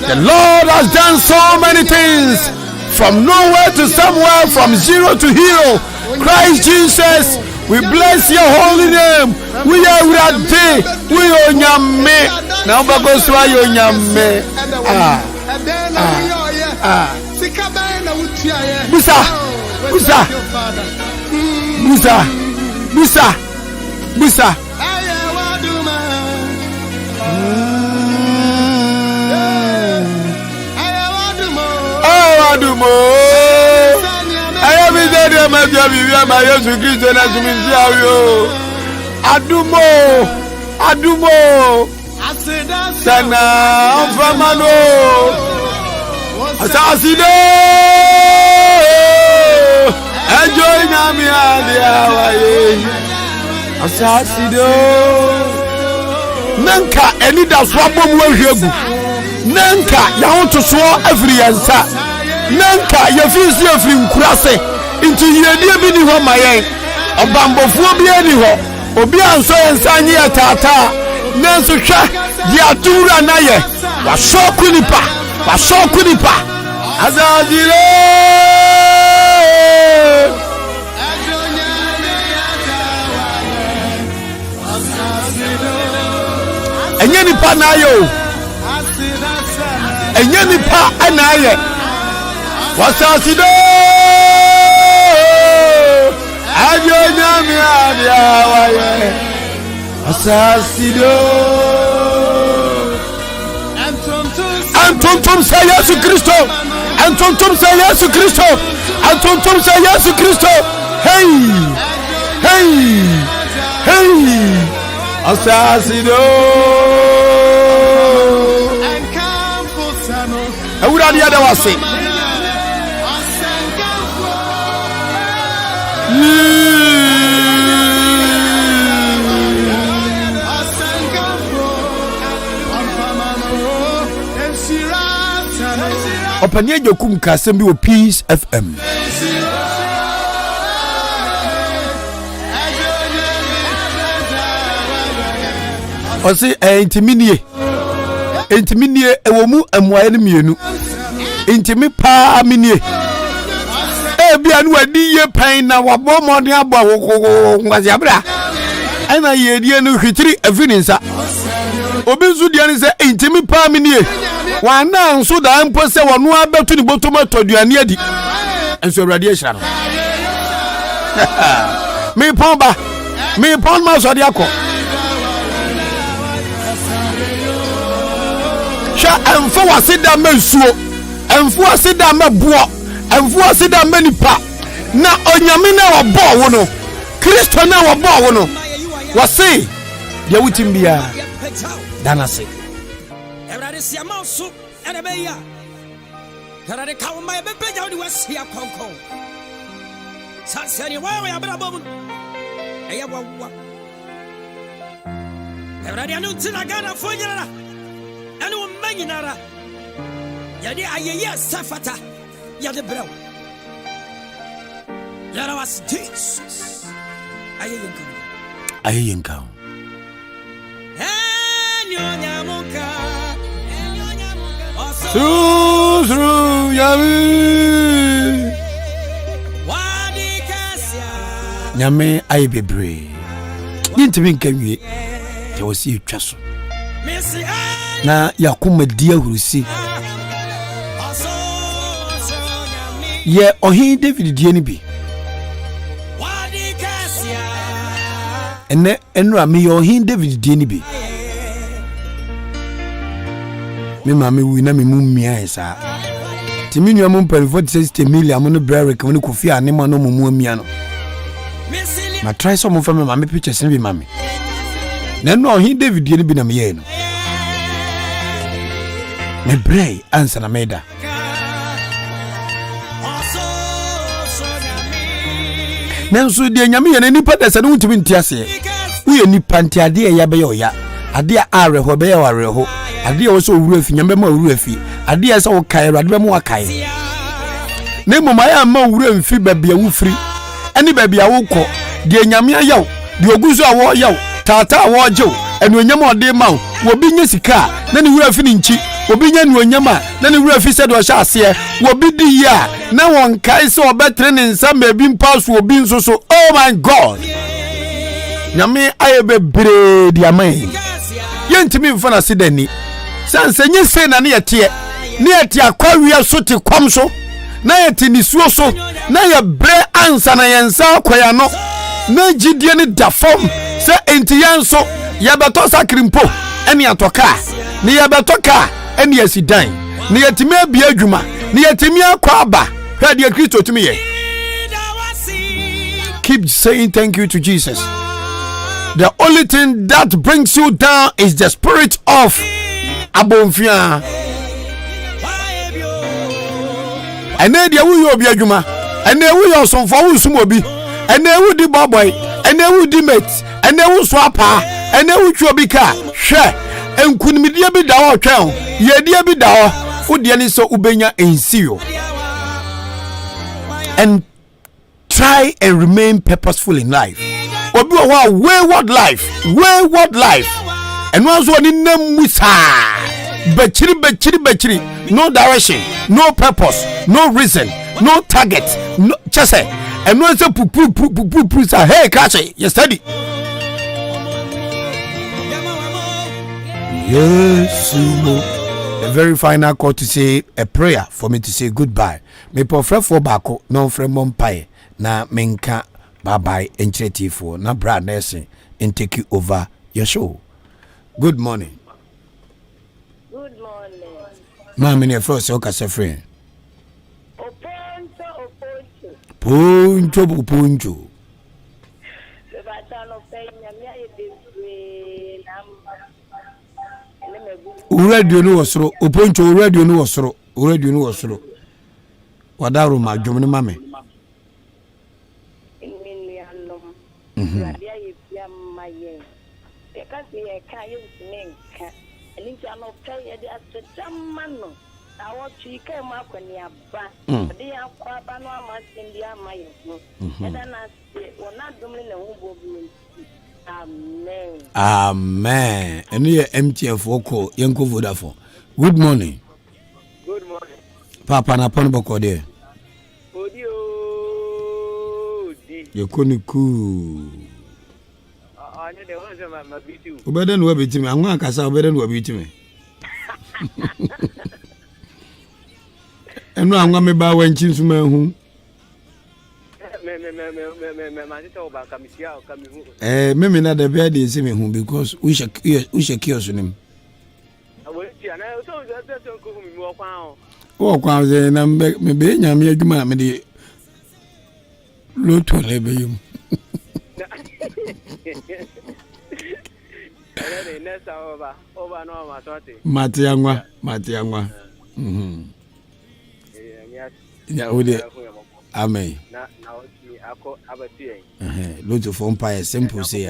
The Lord has done so many things. From nowhere to somewhere, from zero to hero. Christ Jesus, we bless your holy name. We are ready. We are nyame. Now bagoswa yo nyame. Busa. Adumo ayami zede mafia bibia ma Yesu Kristo na suminzi ayo adumo sana ofamano asasido enjoy nyami adia waye asasido nanka eni da so abom wahwegu nanka yahoto so every yansa nanka yefisi efri nkurase into yedie bi ni ho mayen obambofuo bi ani ho obi anso yensa nye tata nanso hwɛ di adura na yɛ wasɔko nipa azazire enye nipa na yɛ o enye nipa na yɛ wasasido Anyonyami adiawaye asasido Antontum sa Yesu Kristo Antontum sa Yesu Kristo Antontum sa Yesu Kristo Hey asasido Awurade ya da wase Opanye jokum kasem bi o Peace FM Osi intiminie ewo mu amuaye ne mienu intimi pa minie bia no adi ye pan na wabɔ mɔden abɔ ngwasiabra ana ye die no hwitiri afininsa obi nso die ne sɛ intimi pa minie wana nso da mpo sɛ wɔno abeto ne botoma toduane adi enso awurade ahyira no me pon ma so de akɔ sha emfo wasida mansuo emfo wasida mabuo emfo wasida manipa na onyame na wabɔ wo no Kristo na wabɔ wo no wase de wutim bia danase Everybody see a mouse and a beya. Everybody come my baby down the west here, Conco. Sansani, why we are above? Everybody knew Tinagana for you. And one manginara. Yadi Aya Safata, Yadi Bro. Yara was Jesus. Ahenkan. Through Yami Nyame aye bebre Yintimi nkanwie te wasi etwa so na yakoma dia hurusi ye ohin David die ni bi ene enra me ye ohin David die ni bi me mama wi na me mumia esa timi nua mo mpari 46 million mo no brare ka mo kofi anema no mo amia no ma try so mo fa me mama pictures ni bi mama na no hin David ye ni bi na me ye no me bray answer na meda nanso de nyame ye na nipa da se no ntimi ntiase wo ye nipa ntiade ya be yo ya ade a areho be ya wareho ade wo so wuru afi nyambe ma wuru afi ade ya so wo kai rade be mo akai ne mama ya ma wuru afi babia wo firi ani babia wo kɔ de nyame ayaw de oguzo awo yaw tata awo jew enu nyama ode ma wo bi nya sika na ne wuru afi ni nchi wo bi nya enu nyama na ne wuru afi se do hya ase wo bi di ya na won kai se obetre ne nsa ma bi mpaso obi nso so oh my god nyame aye bebre di amai yentimi mfana sidani sanse nye se na ne yete akwaria so te kwam so na yete nisuo so na ye bre ansa na yensa akwaya no na gidie ne da fom se enti yenso ye beto sakrimpo ene atoka ne ye betoka ene asidan ne yetimi abia adwuma ne yetimi akwa aba hwade ya Kristo tumi ye. Keep saying thank you to Jesus. The only thing that brings you down is the spirit of abonfia. Ene dia wu yo bi adwuma, ene wu yo sonfo wu sum obi, ene wu di boboy, ene wu di mate, ene wu so apa, ene wu twa bi ka, hwe, enkunimidie bi da wo twen, yedie bi da wo, wo de ni so ubenya ensio. And try and remain purposeful in life. Obi wa wayward life eno aso ni nam sa bechiri no direction, no purpose, no reason, no target, no chese eno aso pupu sa hey kache you study yes a very final call to say a prayer for me to say goodbye. Me pofre for bako no frem monpai na menka bye bye encheti for na bra nursing and take you over your show. Good morning. Good morning. Mama ne first o kase friend. Oponcho. Poncho. Radio no wasro oponcho radio no wasro wadaro ma dwomne mame radio yefia maye e ka se e ka ye nka eni ti ano pa ye de asetsama no awo chi ka ma kwani aba de akwa ba no amasin dia maye no e da na se wona domle na hu bobu. Amen. Amen. And here MTF Oko Yanko Vodafone. Good morning. Good morning. Papa na pon boko de. Odi. Yekoniku. Anya de won se ma bitu. Obeden we bitimi, anwa akasa obeden we bitimi. Enu anwa me ba wanchi nsuma hu. Mimi na the bed is me home because we should kill him. Oh, Kwame, number maybe Yami Juma me Loto Lebim. Matiangwa. Yeah, amen. Lots of umpire simple say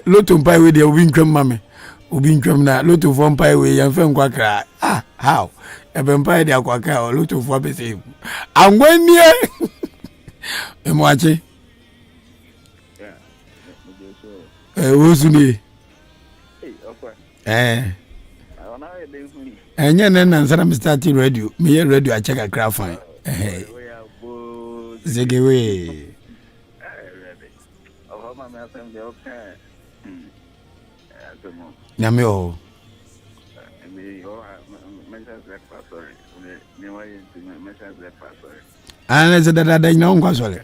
lot of umpire with the Ubinquam mammy. Ubinquam na lot of umpire with your friend Quacker. How? A vampire de Quacker or lot of what say. And when near I'm watching. Who's me? And then I'm starting radio. Me radio I check a crowd fine. Zegewe. Namio. And as that I know was all.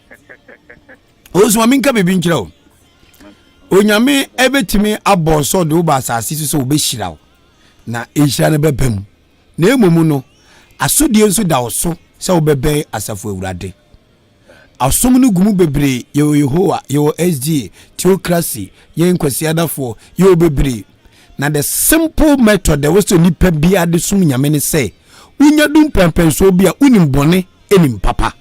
Also, I mean, can be being killed. Onyame ebetimi abo so do ba asase so be hiraw na ehira ne bebam na emomu no asodie nso da oso se obebe asafo awurade asom no gumu bebre ye Yehowa ye SG theocracy ye nkwasi adafo ye bebre na the simple method that was to nipa bia de sum nyame ne say unya dum pempenso bia unim bone enim papa.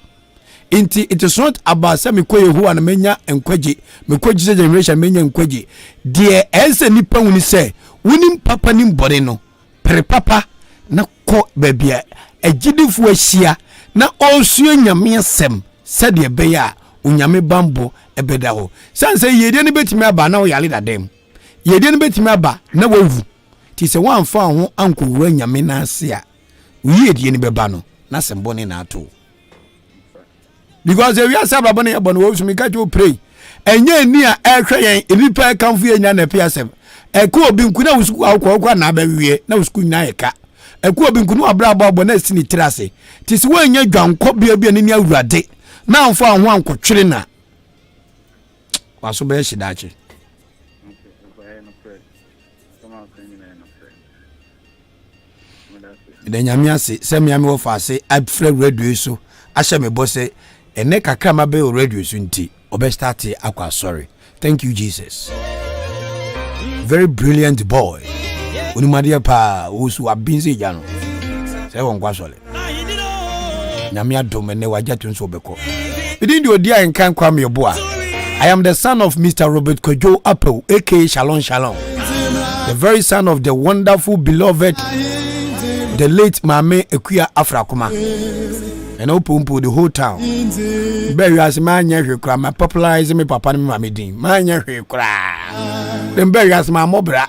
Inti it is not about say me ko Yehowa na menya enkwaje me ko Jesus generation menya enkwaje de ense nipa woni say wonim papa nim bore no pre papa na ko babia agidifu ahia na onsuo nyame asem se de be ya unyame bambo ebeda ho sanse yede ne betimi aba na wo yale dadem yede ne betimi aba na wawu ti se wanfa ho anko wura nyame na ase a uyede ne beba no na sembone na ato. Because if you are sababone abon wo sumi ka to pray enye ni a ehwe yen enipa kanfu enya na piasem eko obi nkuna wusuku akwa na abawie na wusuku nyina yeka eko obi nkunu abra abo na sini tirase tisi wo enya dwanko bia ni awurade na amfo anho ankotwere na waso be shidache de nyame ase se miame wo fa ase afre radio so ahye me bose ene kakra ma be radio so nti obe start akwa sorry. Thank you Jesus. Very brilliant boy. Unimadia pa usu abinzi jano. Se won kwa sole. Nyame adom ene wajatu nso obeko. Within the Odi Ahenkan Kwame Yeboah. I am the son of Mr. Robert Kojo Apple, aka Shalom Shalom. The very son of the wonderful beloved the late Mame Ekuya Afrakuma. and open the whole town. Bury as my cry, my popularize me papa and mammy dean. My cry. Then bury as my mobra.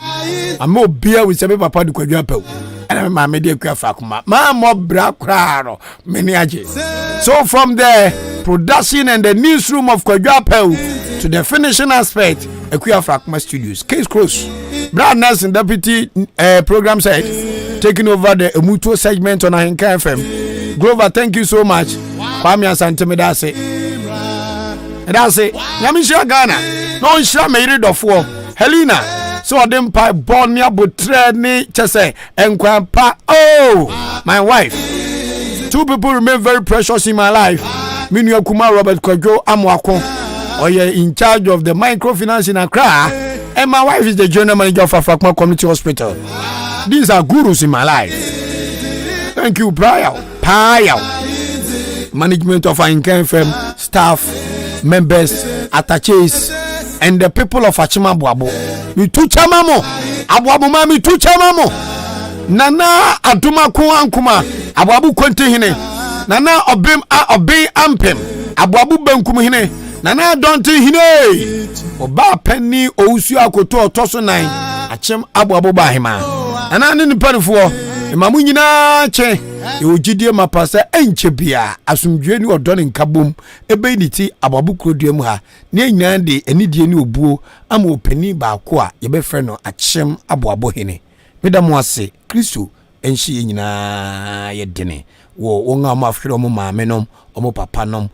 I'm more beer with some papa to quadruple. And my media crafakuma. My mobra craro. Many ages. So from the production and the newsroom of quadruple to the finishing aspect, Equia Fragma Studios. Case close. Brad Nelson, Deputy Program Side, taking over the Mutual segment on Ahenkan FM. Grover, thank you so much. Kwame Asante that's it. That's it. Yamisha Ghana. No shall made it of war. Helena. So them pipe Bonia Butreni Chese and Kwampa. Oh, my wife. Two people remain very precious in my life. Minyo Kuma Robert Kojo Amwako. Or you're in charge of the microfinance in Accra, and my wife is the general manager of Afrakma Community Hospital. These are gurus in my life. Thank you, Paya. Management of Ahenkan FM, staff, members, attaches, and the people of Achima Buabo. Mi tucha mamo, Abuabu mami tucha mamo. Nana Aduma Kuankuma, Abuabu Kwente hine. Nana Obim Obey Ampem, Abuabu Benkum hine. Nana don't hine oba penny ousu akoto otoso nan achem aboabo ba hema nana ne nipanfo emamu nyina che e ogidie mapasa enche bia asumdwe ni odo ne nkabom ebe niti aboabo kroduam ha ne nyina de enidie ni obuo ama opani ba ko a ye be frɛ no achem aboabo hene medamo ase Kristo enhye nyina ye dene wo wonga ma afhwe mo maame nom omo papa nom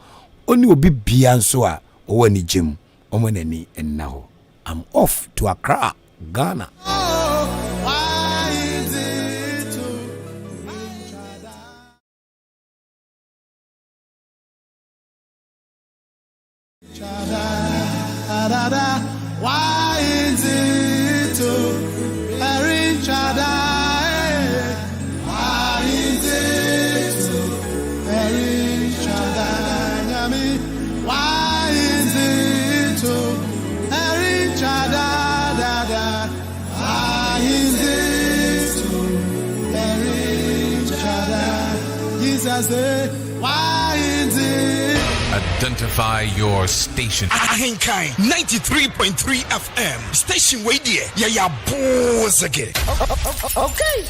oni obi bia nso a owani gym omonani ennaho. I'm off to Accra, Ghana. Why is it to reach why is it? Identify your station. Ahenkan 93.3 FM. Station way there. Yeah, boss again. Okay.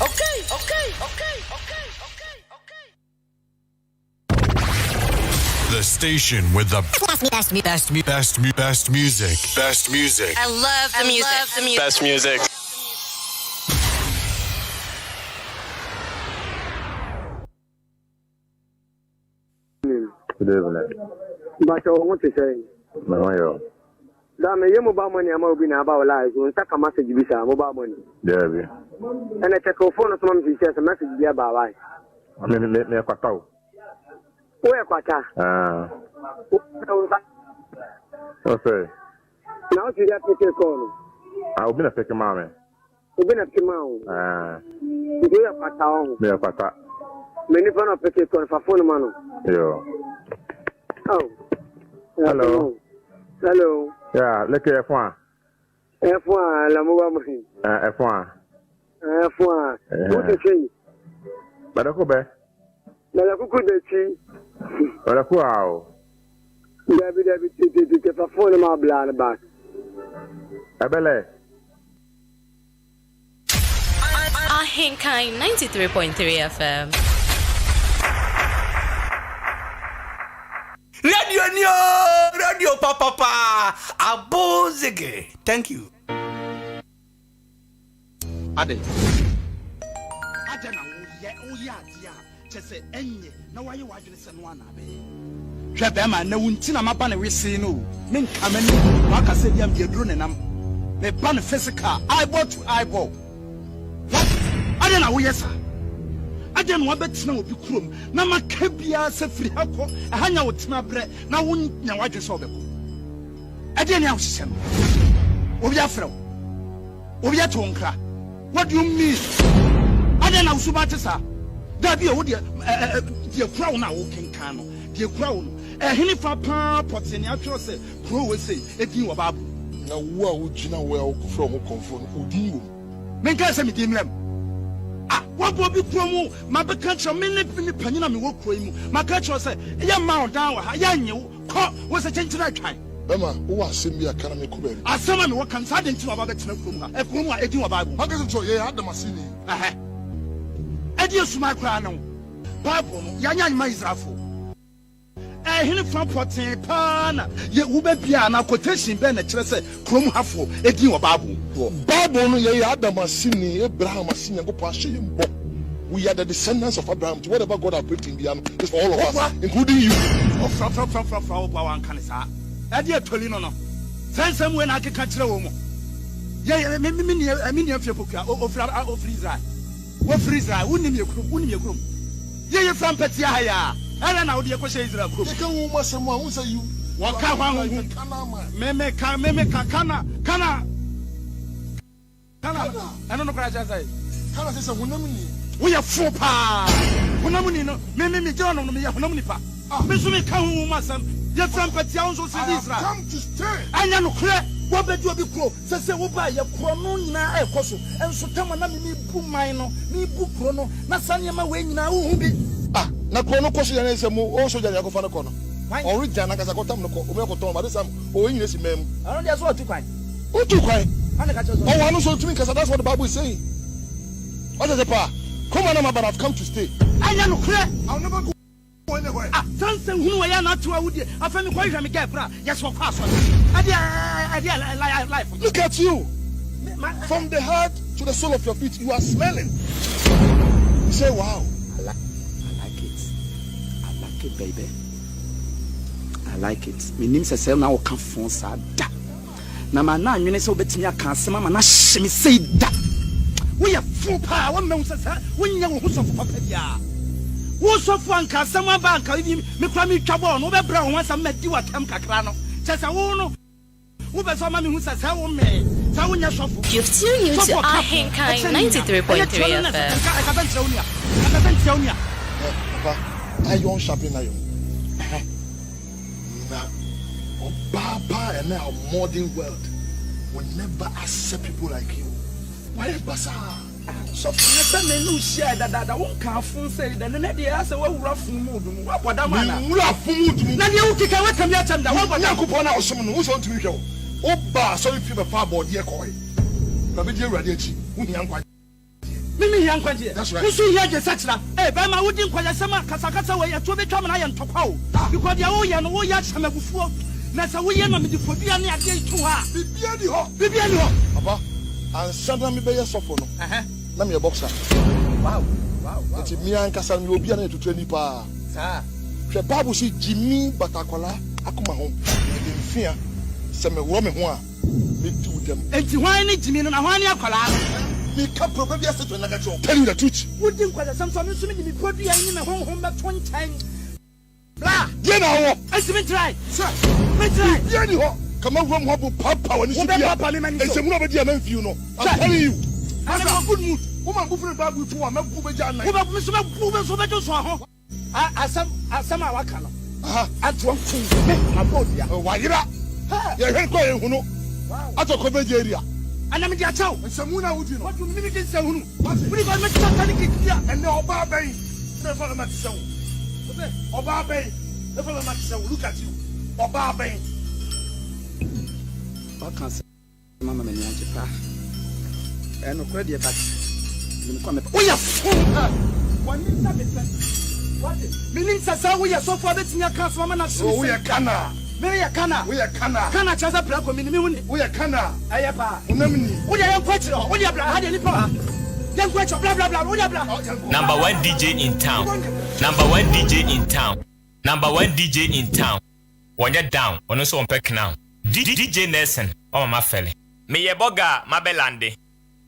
The station with the best music. Best music. I love the music. Best music. Good evening. But I want to say, Mayo. That may mobile money I'm moving about life. When take a message with mobile money. Yeah, and I take a phone of someone who says a message about life. I mean, let me a quato. Where quata? Okay. Now you have to take on. I'll be a second mammy. You've been a female. You do a quata. Me a quata. Many fun of picket for phone man. Yo. Oh. Hello. Hello. Yeah, look at F1. F1, la mobile money. F1. F1. What is it? But I go back. But I could be. But I go out. David, the phone my blood back. I believe. Ahenkan 93.3 FM. Radio papa abozege. Thank you. Ade na wo ya dia chese enye na waye wadwene se no ana be hwe be ma na wunti na maba na wese no me nkamani waka se diam de duro ne nam me ban physical eyeball to eyeball. Ade na wo yesa ade no wabetina obi kurom na maka bia se firi hako ahanya wotena bre na wonya wadwe so obeko ade ne ahosese no obi afrew obi atonkra. What do you mean? I don't know Subatesa. That be a wood, dear crown now, King Cano, dear crown. A henny for pots in the actual say, Crow will say, if you about. Now, well, would you know where from confront who do you? Make us a medium. What will be promo? My catcher, many penina me work for him. My catcher said, young mount down, young you, was a change to that time. Bema, who was seen me a caname kuberi. As someone who can suddenly to about the Kuma, a Kuma, a Bible. How does it show you had the Massini? Adios, my crown. Papa, young Maizrafo. Hini from Portin Pana, ye ube piana quotation Benetresse, Crum Hafo, Edi or Babu. Babu, ye had the Massini, Abraham Massini, and go past him. We are the descendants of Abraham. To whatever God has put in the arm is for all of us, including you. Oh, from Power and Canisa. Adia Tolino. Send someone I can catch the woman. Yeah, I mean, your people of Freezer. What Freezer? Wouldn't you groom? Yeah, from Petia. I don't know the question is a group. You can't want someone who say you. What can one Meme Kana. I don't know what I say. Kana says a woman. We are four pa. Wonamunino, Meme John on me, Honomipa. Missumi Kamu, your friend Petians also says, come to stay. I know clear. What bet you be pro? Says, will buy your Cromona, a cosso, and so come on me, Pumino, me Bucrono, Nasanya, my way now. Na kono kosi yana ese mu o soja ya ko fa na kono o ri jana kasa ko tam no ko o me ko ton ba de sam o yin esi mem I don't so tu kwan ana ka cho so o wanu so tumi kasa that's what the Bible is saying. What is the power? Come on, but I've come to stay. I know clear. I'll never go anywhere. Something who I am not to would I found quite a get bra yes for pass life. Look at you from the heart to the sole of your feet. You are smelling. You say wow. Baby, I like it. My name says now come from Sada. Now my name is so betting I can't say Mamma Shimmy say that. We are full power. One man says, when you who's of Papaya. Who's of one can someone bank, me Kwame Yeboah, no brown once I met you at Camcacrano. Just a woman who was a man who says, how may. You've tuned into Ahenkan 93.3 FM. I can't tell you. Iron shopping iron. Now, Baba and our modern world will never accept people like you. Why is Basa? So, you share that won't come from say that the next year, so rough mood. What that man? Rough mood. Now you can welcome your time. What you could point out someone who's on to me. Oh, Ba, sorry for the far board, dear Coy. Navidia Radici, who young quite. Mimi young quite. That's right. You see here, the Saxon. Eh, Bama wouldn't quite a summer, Casacasa way to be come and I am top out. Because the old and all yard summer before. That's a way I'm the Fabian day to her. Bibiani, Papa, and Sandra me by a sophomore. Let me a boxer. Wow. It's me and Cassan will be able to train you. Sir, the Bible says Jimmy Batakola, Akuma home. In fear, some woman who are me to them. And why need Jimmy and Ahania Kola? Me can't probably say to another job. Tell you the truth. Would you quite some sort of me put the in a home back 20 times? Blah, you know, I see me try, sir. Me try, you know. Come on, Papa, when you see Papa, and some of the men, you know. I'm telling you. I'm a good mood. Woman, who put back with you, I'm a good man. Who have Mr. Movers over to Swaho? I some Wakano. I drunk my body. Why you are? You're going to know. I took over the area. And I'm a chow, and some woman would you know. What you mean is so? What do you got to here? And no Barbie, never much so. Or Barbie, never much so. Look at you. Or Barbie. What can say, Mamma Miniature? And no credit back. We are full. One minute. What? Meaning, we are so far that in your class, Mamma. So we are Cana. We are Cana. We are Cana. Cana Chaza Black women. We are Cana. Ayapa. We are quite. We are had any power. Then quite blah blah blah. We are blah. Number one DJ in town. Number one DJ in town. Number one DJ in town. When you're down, on also on peck now. DJ Nelson, oh my fella. Me Yeboah, my belande.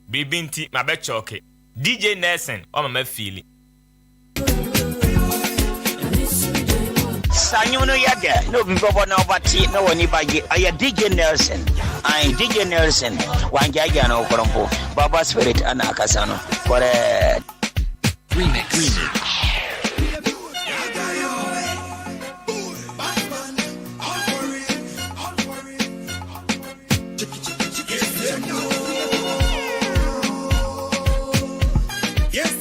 Bibinti, my bechoke. DJ Nelson, oh my feeling. Sanyuno yaga, no people no bati, no one by I DJ Nelson. I DJ Nelson, one jaga no crumpo, Baba Spirit and Akasano. Correct. Remix. Yes,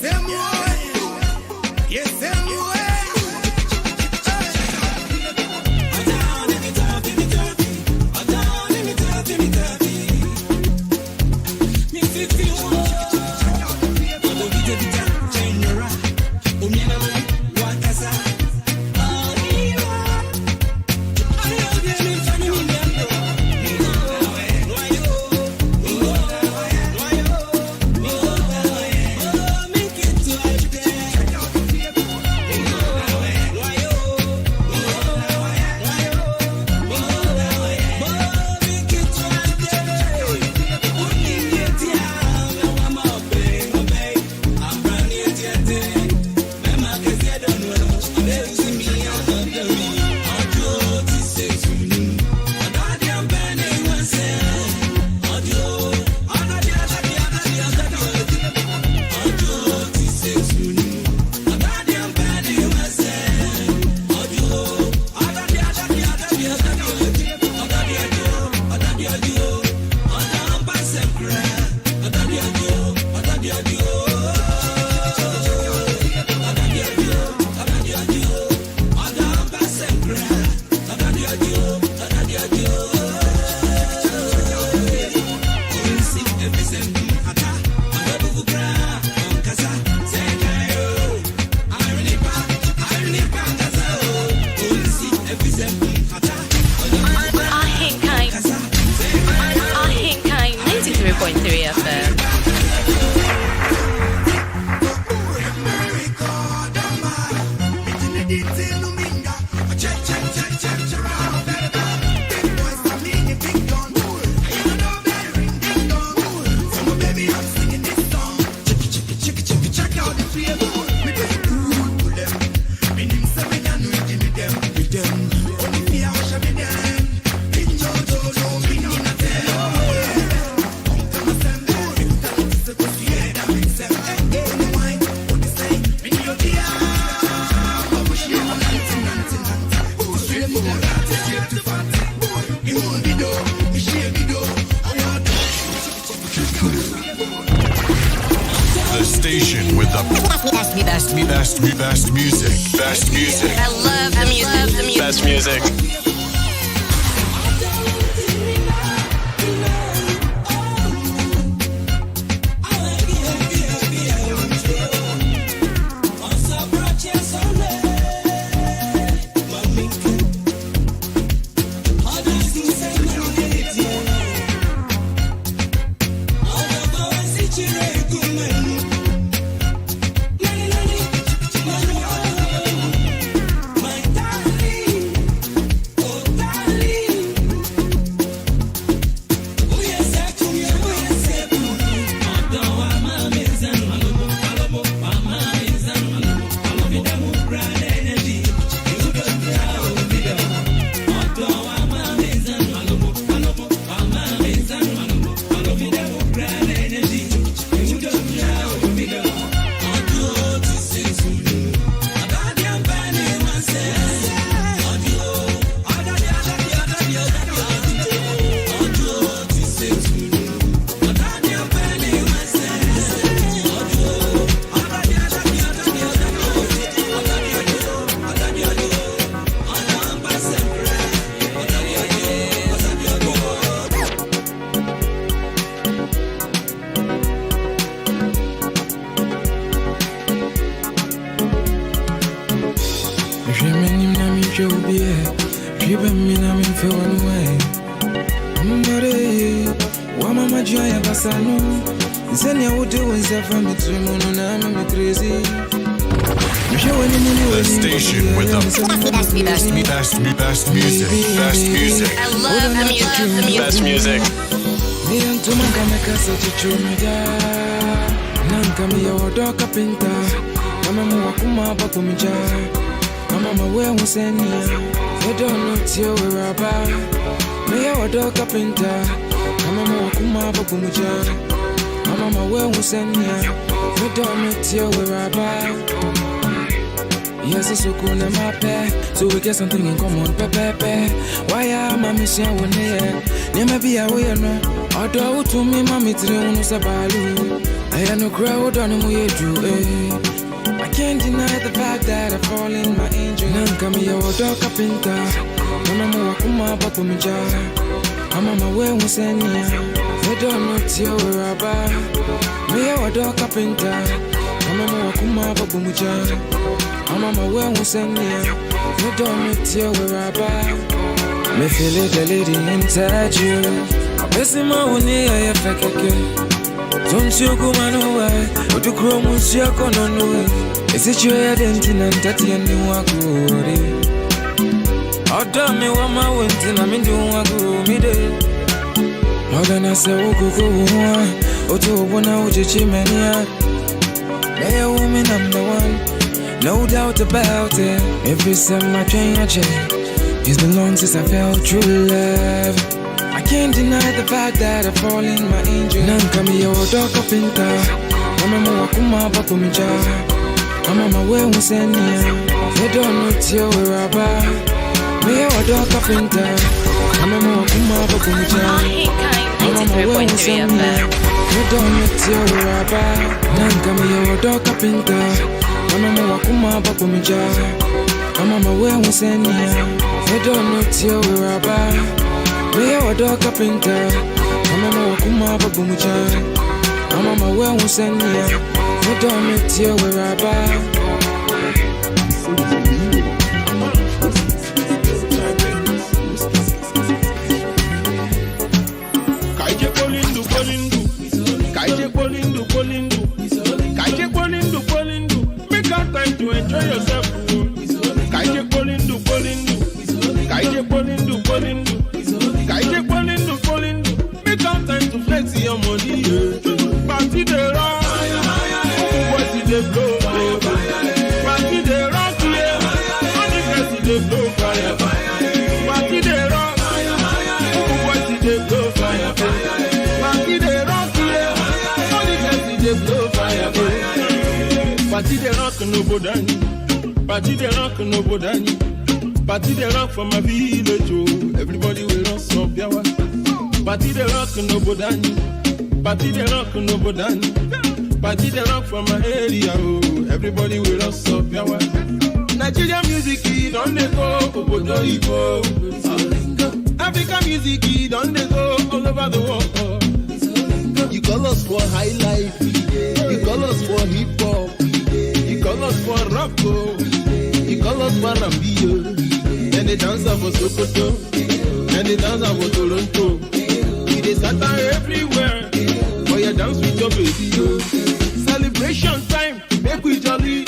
Station with the best music. Best music. I love the music. Best music. The station with the best music. Best music. I love the music. Best music. Yes, it's so cool in my pair. So we get something in common, pepe. Why am I missing one here? Never be away, no. Although to me, mammy, three sabalu. I had no crowd on him, we drew, I can't deny the fact that I fall in my angel. Nanka me your dog carpenter. Mama wakuma papumja. I'm on my way, we send ya. They don't know till we're about. Me your dog carpenter. Mama wakuma papumja. I'm on my way, we send ya. You don't meet till we're about. Me feel it, the lady inside you. I'm missing my one year, I don't you go man away? But the chrome was your corner. Is it your identity and tatty and you are good? Oh, damn me, what my winter, I'm in doing me day. More than I say, oh, go, oh, to one out, Chimania. They are woman number one. No doubt about it. Every time I train, it's been long since I felt true love. I can't deny the fact that I fall in my angel. Nanka me your dog carpenter. Mama wakuma papumja. I'm on my way, we send ya. They don't know till we're about. Me your dog carpenter. I'm on my wakuma papumja. I'm on my way, we send ya. They don't know till we're about. Nanka me your dog carpenter. Mama wakuma papumja. I'm on my way, we send ya. They don't know till we're about. Me your dog carpenter. Mama wakuma papumja. I'm on my way, we send ya. They don't know till we're about. Kaije polindu. Make out time to enjoy yourself. Party they rock here. All the girls they blow fire. Party they rock. Boys they blow fire. Party they rock here. All the girls they blow fire. Party they rock no bodani. Party they rock no bodani. Party they rock for my village. Oh, everybody will rock so biawa. Party they rock no bodani. Party they rock no bodani. Party they rock for my area. Oh, everybody will rock so biawa. Nigerian music don't they go obodo ibo. African music don't they go all over the world. You call us for high life, you call us for hip hop, you call us for rock, you call us for Rambio. And they dance for Sokoto, and they dance for Toronto. They scatter everywhere, for your dance with your baby. Celebration time, make we jolly.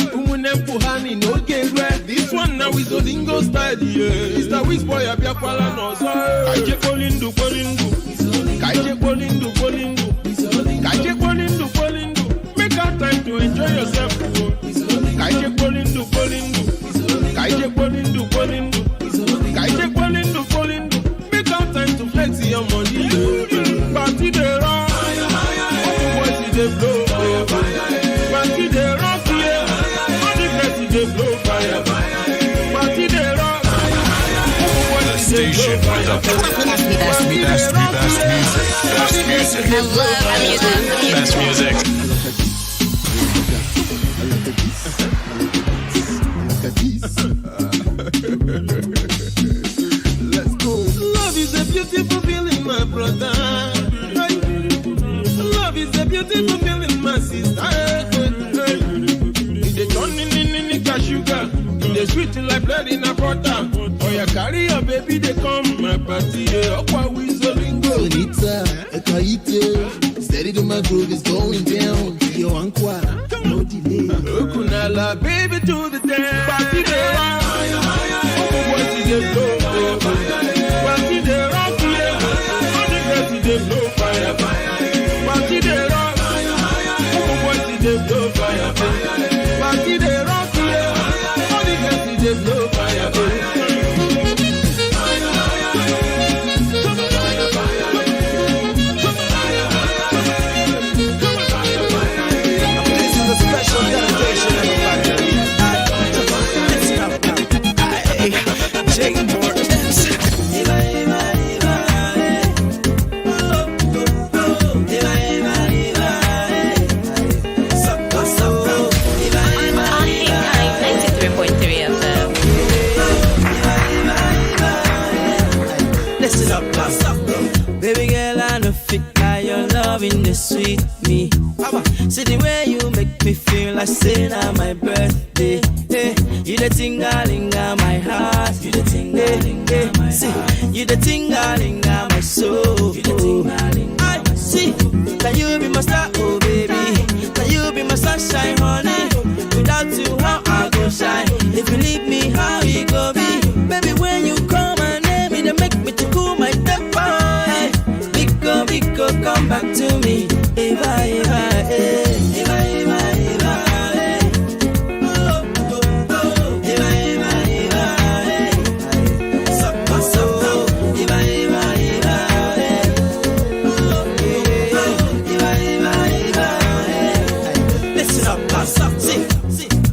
Puhani no get wet. This one now is Odingo style, yeah. It's the Wiz boy Abiakwala no so. Kaije Polindu Polindu, Kaije Polindu Polindu, Kaije Polindu Polindu. Make our time to enjoy yourself. Kaije Polindu Polindu, Kaije Polindu Polindu, Kaije Polindu Polindu. Make our time to flex your money. Party the rock, boys they blow. Party the rock, yeah. They blow fire. Party they rock. The station with the best music. Best music. I love Best music. Let's go. Love is a beautiful feeling, my brother. Love is a beautiful feeling, my sister. They turn in sugar, they sweet like blood in a butter. Oh, you carry your baby, they come my party. Okwa Wizolingo. Bonita, Ekaite, steady to my groove is going down. Yo, Ankwa, no delay. Okunala, baby, to the dance. Party they rock, boys they blow. Party they rock, all the girls they blow fire. Party they rock, boys they blow fire. Party they rock. They blow fire, this is a special dedication, Baby girl, I know fit now your loving the sweet me. See the way you make me feel, I say now my birthday. Hey, you the tingalinga my heart, you the tingalinga my heart. You the tingalinga my soul. You the tingalinga my see. Can you be my star, oh baby? Can you be my sunshine, honey? Without you, how I go shine? If you leave me, how you go be? Baby, when you call my name, it make me to cool my temper. Biko, come back to me. Eva, Eva, eh. Eva, Eva, Eva, eh. Eva, Eva, Eva, eh. Sapa, sapa. Eva, Eva, Eva, eh. Eva, Eva, Eva, eh. Listen up, see.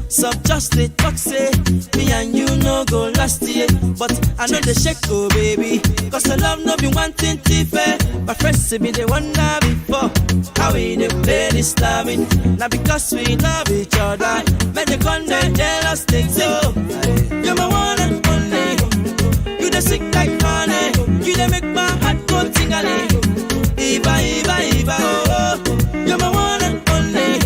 Some just they talk say me and you no go last year, but I know the shake go baby, cause the love no be one thing to fair. My friends say me they wonder before how we they play this loving. Now because we love each other, make the content tell us things so. You're my one and only. You the sick like honey. You the make my heart go tingling. Eva, Eva, Eva, oh. You're my one and only.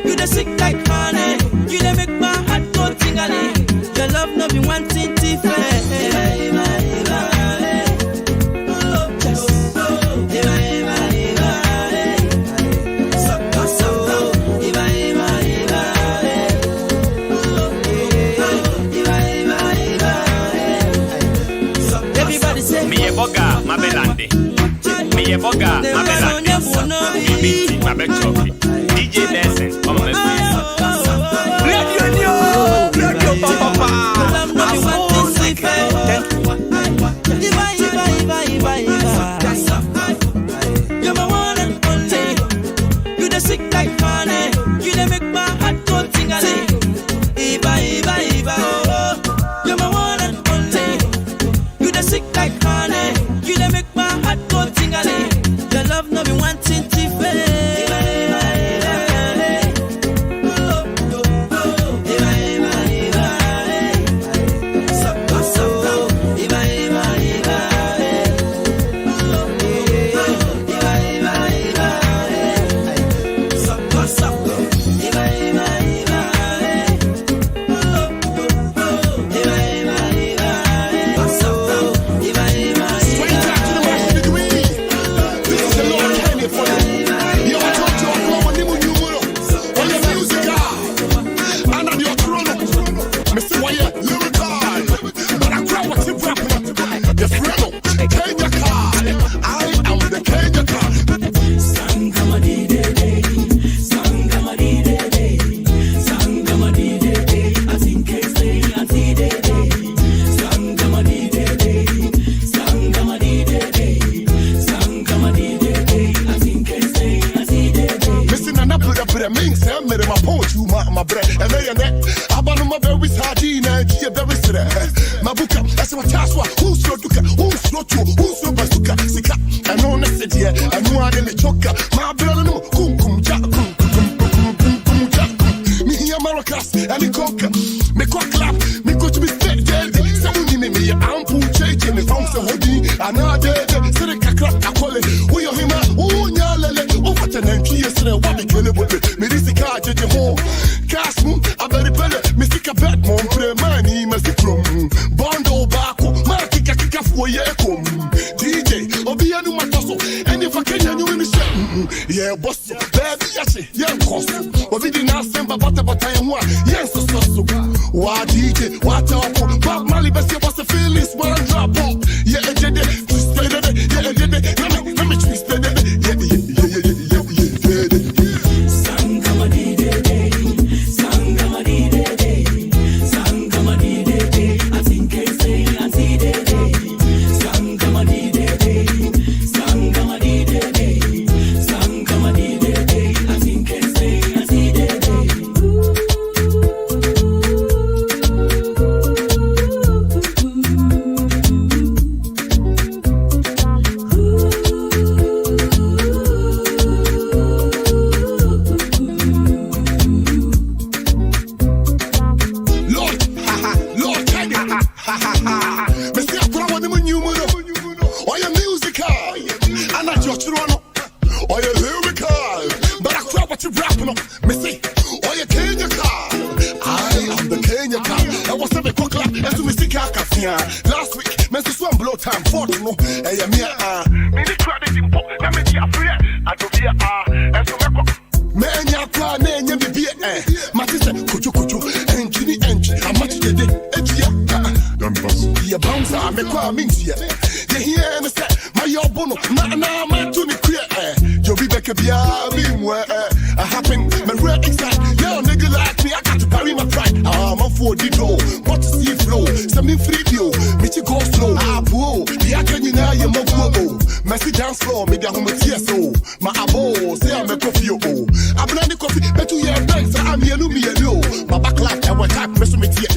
You the sick like honey. You the make my heart go tingling. Your love no be one thing to fair. Eva, Eva, Eva, eh. Eva, Eva, Eva, eh. Sapa, sapa. Eva, Eva, Eva, eh. Eva, Eva, Eva, eh. Everybody say me Yeboah, my belande. Me Yeboah, my belande. Me BT, my bechoki. DJ Nelson, come on, let's Abanuma very sardina, Gia very sere. Mabuka, that's what Taswa, who's your duka, who's your two, who's your bazooka, Sika, and no necessity, and no one in the choker. My brother, no, kum jack, me here, Maracas, and the cocker. Me quack clap, me go to be fed, someone in me, I'm put changing the fountain of hoodie, another Seneca crap, I call it, who you him, who nyalele, over 10 and 3 years, and what they kill it with me, this is car, judge home. Cast moon, I better better, Mr. Bad Mom, play money, Mr. Crum, Bondo Baco, Marky Kaka for Yakum, DJ, Obia no Matoso, and if I can, you in the shop, yeah, boss, baby, yeah, cost, or we didn't ask them about I am one, yes, so. Why DJ, what talk, Bob Mali, best was the feelings, one drop up, yeah, let me twist Last week, Mr. Swan blow time, 40 no, hey, me credit in pop, let me be a free, I do be and so man, ya cry, name, you be Matisse, Kuchu, engine, how much did it? Don't bust. You bounce, I make what I mean here. You hear me say, my yobono, na, man, to the queer, you'll be back a beer, where I happen, my real excited, yo, nigga like me, I got to bury my pride. I'm a 4D door, but to see flow, something free view, me to go slow. Boo, the Akenyan, you're my boo. Messy dance floor, me down with TSO. My abo, say I'm a coffee, I'm not the coffee, but you hear banks, I'm here, me, my back light, I will tap, Mr. Metia,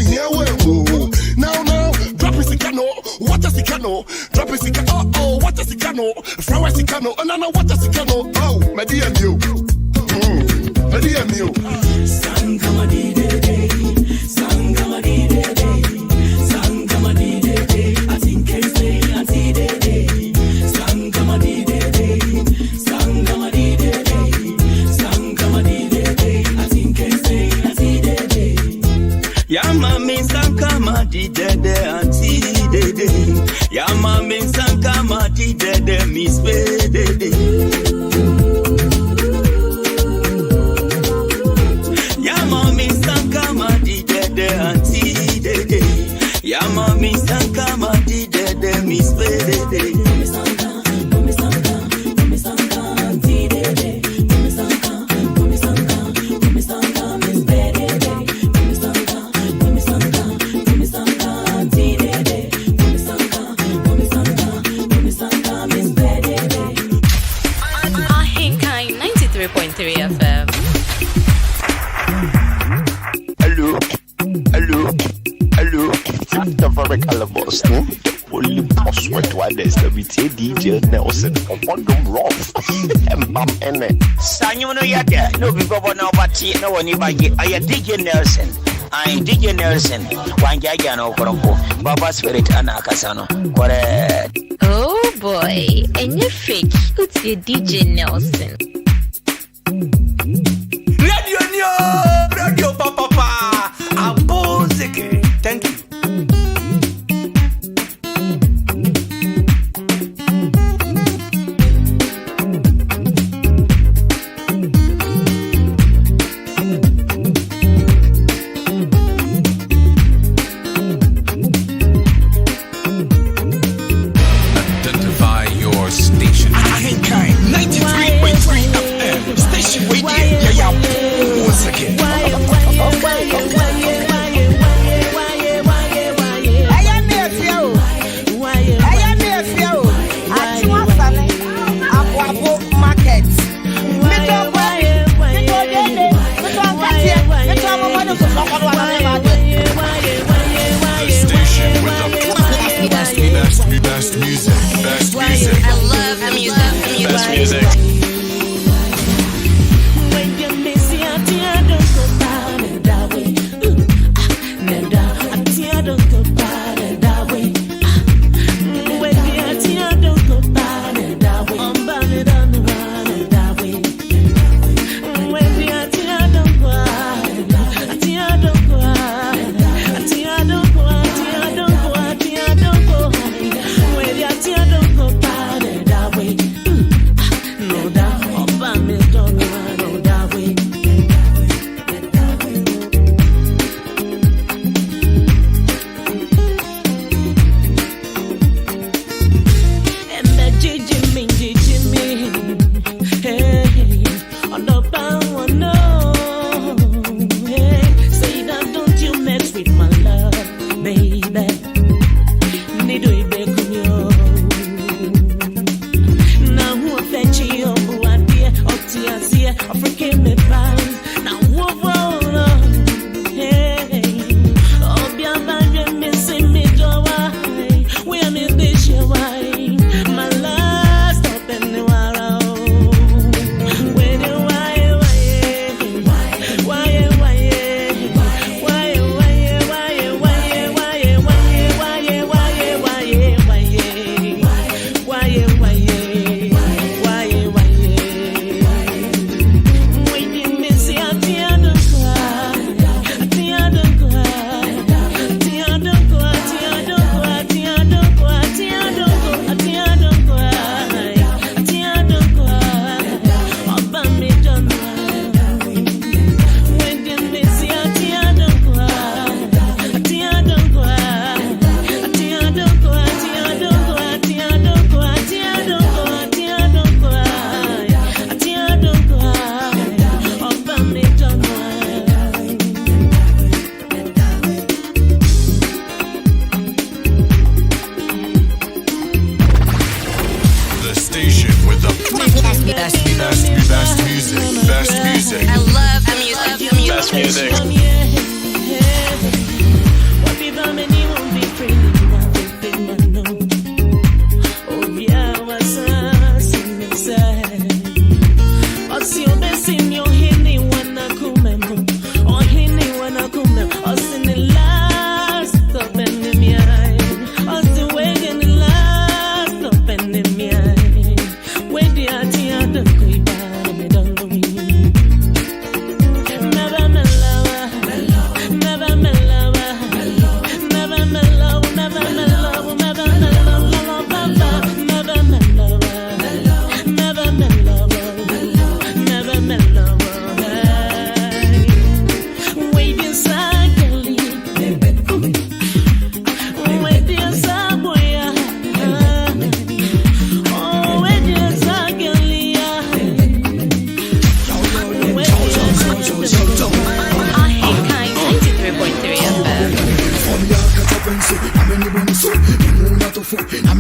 here we go. Now, drop it, Sicano, what does Sicano? Drop it, Sicano, oh, what does Sicano? Flower Sicano, and I know what does Sicano, oh, my dear you. My dear you. Sangamadi day, Sangamadi day, Sangamadi day, I think I say, I see day, Sangamadi day, Sangamadi day, Sangamadi day, I think I say, I see day. Yamami Sangamadi day, auntie day, Yamami Sangamadi day, Miss Day. Yamami Sankama dide Miss Bedede. Ahenkan 93.3 FM. Hello. The very calaboose, no? Only boss went while there's the DJ Nelson. On the rough. Sanyo yet, no people know but no one by I DJ Nelson. I DJ Nelson. One Gagano Korompo, Baba Spirit Anakasano. Correct. Oh boy, and you're fake. Who's your DJ Nelson? Radio Papa, I'm Bozeke. Thank you. Identify your station. Ahenkan 93.3 FM. Station radio. Yeah. Once again.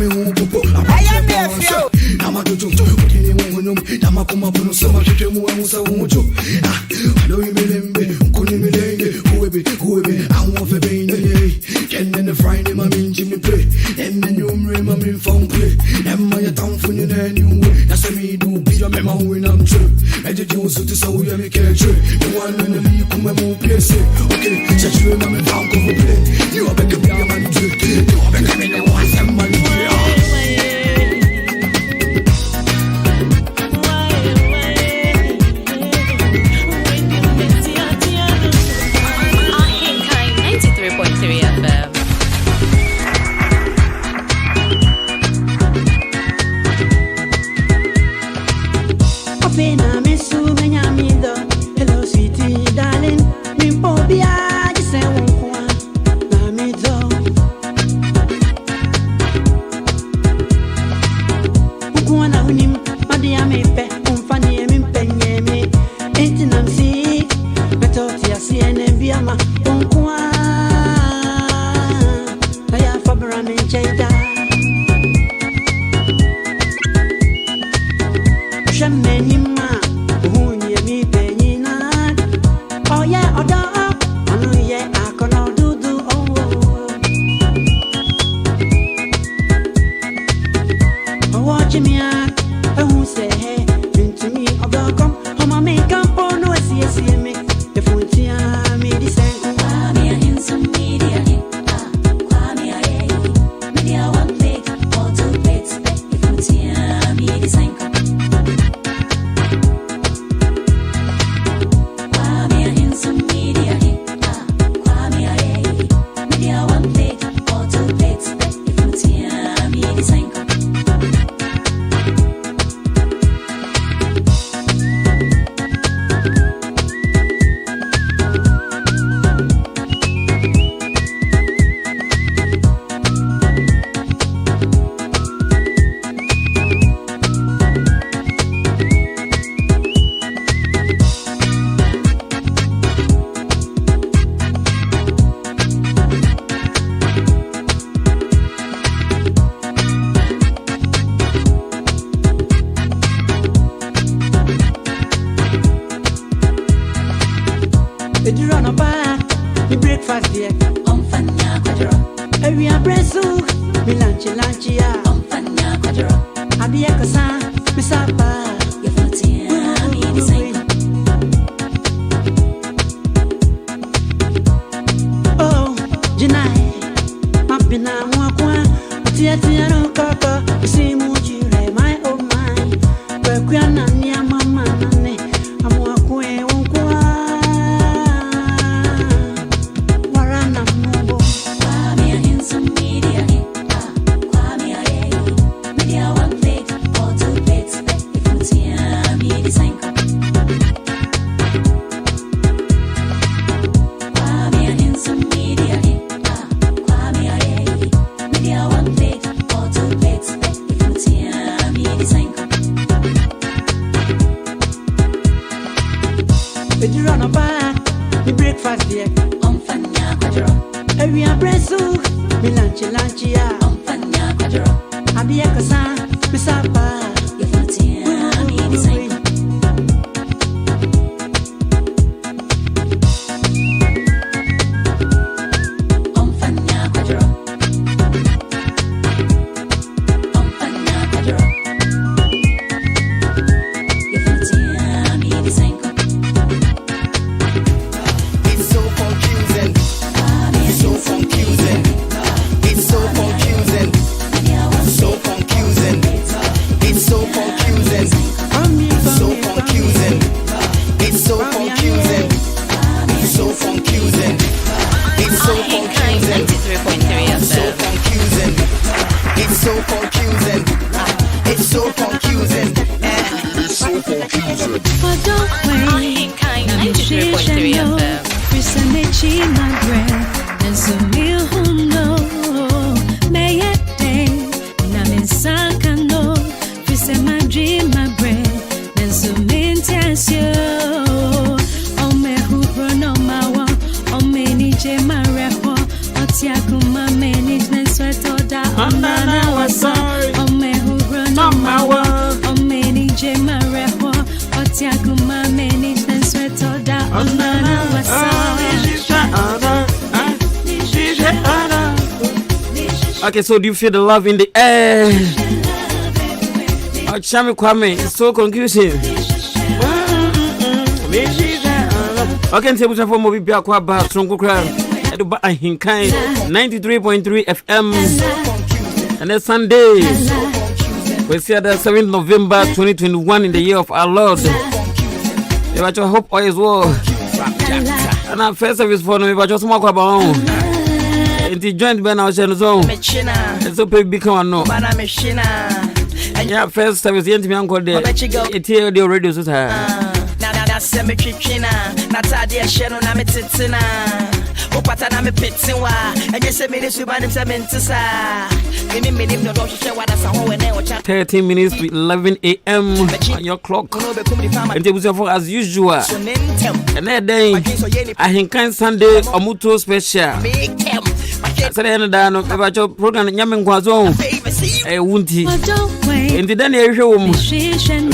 me who popo. I am there. Nama do ukini mungu nama kuma puno sama shite mu amusa umucho. Ado imelembe ukuni milenge huebe amu febene. Ken in the Friday my min Jimmy play. And then you my min phone play. And my town for you anyway. That's what me do be a memo when I'm true. I did you so to so you make it true. The one in the me come and place it. Okay, just you my phone go play. You are better be a man too. You are better be the one some money. Management sweat order, I'm not Okay, so do you feel the love in the air? Ahenkan Kwame, it's so confusing. Okay, so we have more people about strong crowd. Ahenkan 93.3 FM. And then Sunday, we see the 7th November 2021 in the year of our Lord. I hope all is well. And our first service for me, but just more about and the joint band our channel zone. And so people become no. Yeah, first service the me uncle there. It's here the radio so na cemetery china na tadia sheno na metitina opata na me petiwa enye se me su ba nim se mentisa me no do hwe wada sa ho we na o cha 13 minutes to 11 a.m. on your clock. And it was as usual. And then Ahenkan Sunday Omuto special. So the end of the program Nyamin Kwazo Wunti. And then you show me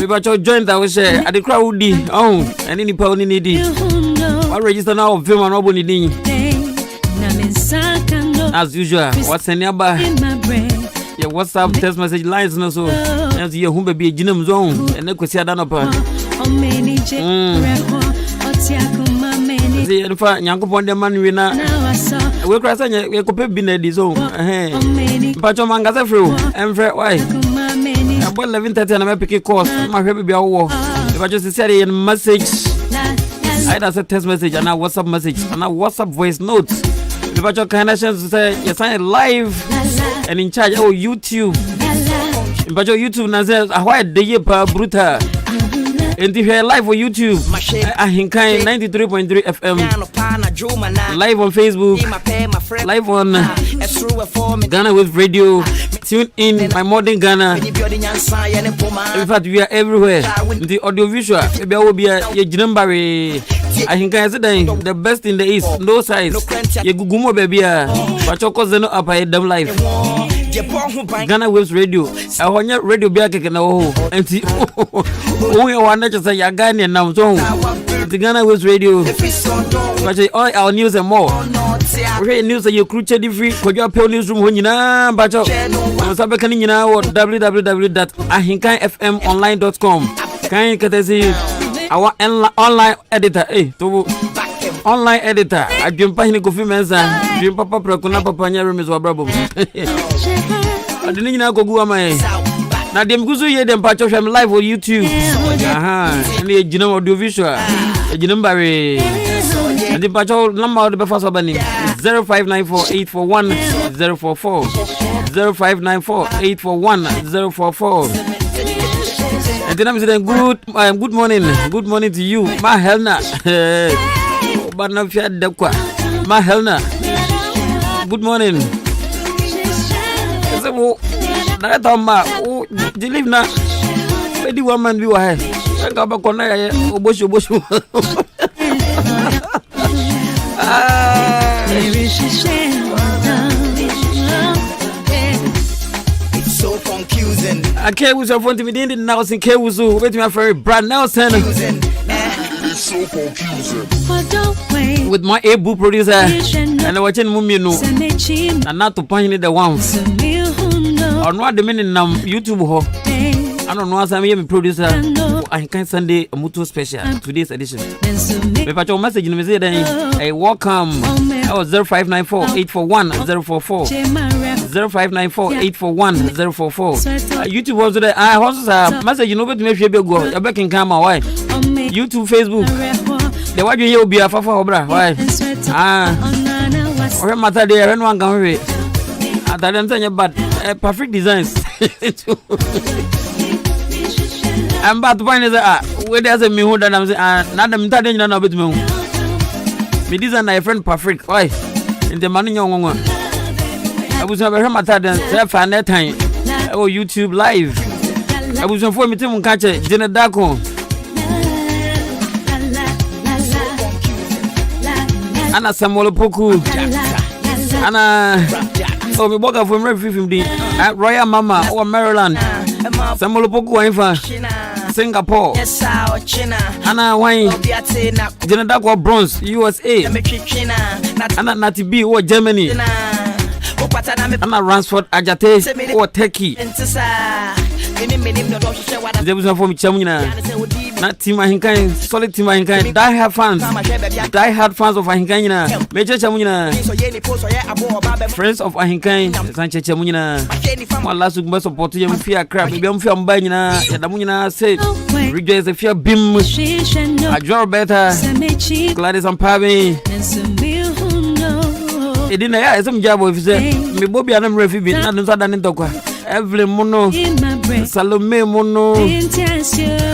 about your joint that was at the crowd. Oh, and any power needy. I register now of film and nobody. As usual, what's in your bar? Your WhatsApp text message lines no so. As your home be a genome zone and then could see a done upon. See, in fact, Yanko Ponda man winner. We cross and we could be in the zone. But your mangas are through. And for why? About 11:30 and I'm picking course. My baby be a war. If I just said a message, I that's a text message and a WhatsApp message and a WhatsApp voice note. If I just connections say you sign live and in charge of YouTube. If I just YouTube now says why the year per brutal. And if you're live on YouTube, Ahenkan 93.3 FM, live on Facebook, live on Ghana with Radio, tune in my modern Ghana. In fact, we are everywhere. The audiovisual, maybe I will be a Jinambari. Ahenkan is the best in the East, no size. You gumo baby, but your cousin up I them live. Ghana Waves Radio. I want your radio be a cake and oh, and see, we want to say a Ghanaian now. So, the Ghana Waves Radio, but all our news and more. We news that you crucially free for your pale newsroom when you know, but Sabakan, you know, www.ahenkanfmonline.com. Can you see our online editor? Online editor, I jump in coffee mesa, jump papa procuna papa nyarum is wabrabo. I didn't know go my. Now them go so them patch of live on YouTube. And the Genome audiovisual, the Genome and the patch number of the first opening 0594-841-044 0594-841-044. And then I'm saying good morning to you, my Helena. But no fear the qua. My Helena. Good morning. That ma you live now. Lady woman we were here. I got back on bush. It's so confusing. I can't use your phone to me in now in Kewuzu. Wait my friend Brad Nelson. So confusing. With my Abu producer and watching Mumino and not to point the ones. Or not the minute YouTube ho. I don't know as I'm a producer. Ahenkan Sunday Mutu special today's edition. If I your message in the hey, welcome. I was 0594-841-044 0594-841-044. YouTube also there. I also message you know but make sure you go. You're back in camera. Why? YouTube, Facebook. The what you hear will be a fafa obra. Why? Or matter there when one can read. At the end of but perfect designs. I'm about to find is where there's a me who that I'm saying not the mentality you know bit me. Me design my friend perfect. Why? In the money young one. I was never matter then find that time. Oh YouTube live. I was for me to catch it. Jenna Dako. Ana Samuel Poku. Ana oh me boga from Rev 15 Royal Mama or Maryland. Samuel Poku wife. Singapore. Yes, I'll China. Anna Wine. Jenadako Bronze, USA. Anna Nati B or Germany. Anna Ransford Ajate or Turkey. There was no form of Chamina. Not Team Ahenkan, solid Team Ahenkan, die hard fans of Ahenkan, Major Chamuna, friends of Ahenkan, Sanchez Chamuna, one last week must support you, fear crap, maybe I'm feeling Banina, Yadamuna said, rejoice if you're beam, I draw better, Gladys and Pavi. It didn't have some job if you say, me Bobby and I'm refugee, not in Tokwa. Every mono, Salome mono. I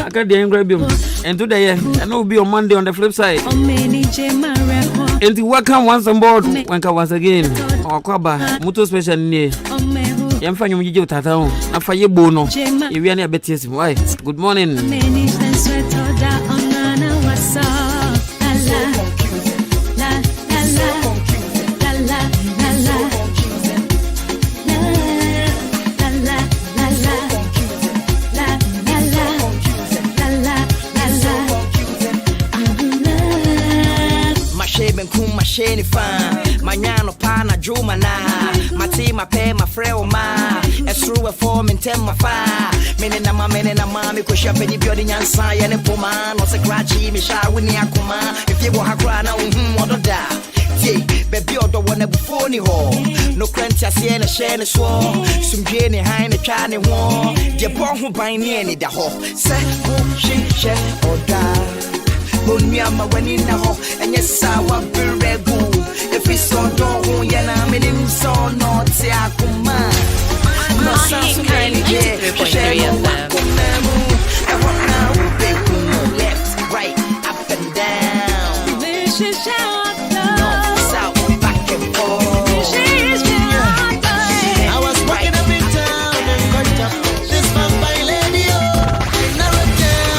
got the engrabium. And today, I know will be on Monday on the flip side. And to welcome once on board, once again. Or Kwaba, Muto special near. I'm finding you Tata, after your bono. If you are near Betty's wife. Good morning. Shani fan, Manano Pana Jumana, Matima pay my freo ma, a through a form in Tema fa, Menina Mammy, because you're penny building and sign and a poman, or a scratchy, Misha Winiakuma, if you were a grana, what a da. Baby, or the one that before ni ho. No crunch, I see any shane swore. Some jenny high in a China war. The bomb who buy any the ho. Say, oh, she, or die. Munyama when in the hole, and yes, I want to regu. If it's so don't, yana, meaning so not Siakuma. No sounds of any day, I want now, left, right, up and down. North, south, back and forth. I was walking up in town and got up. This man by lady,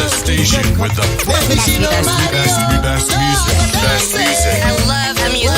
The station with the best music. I love the music.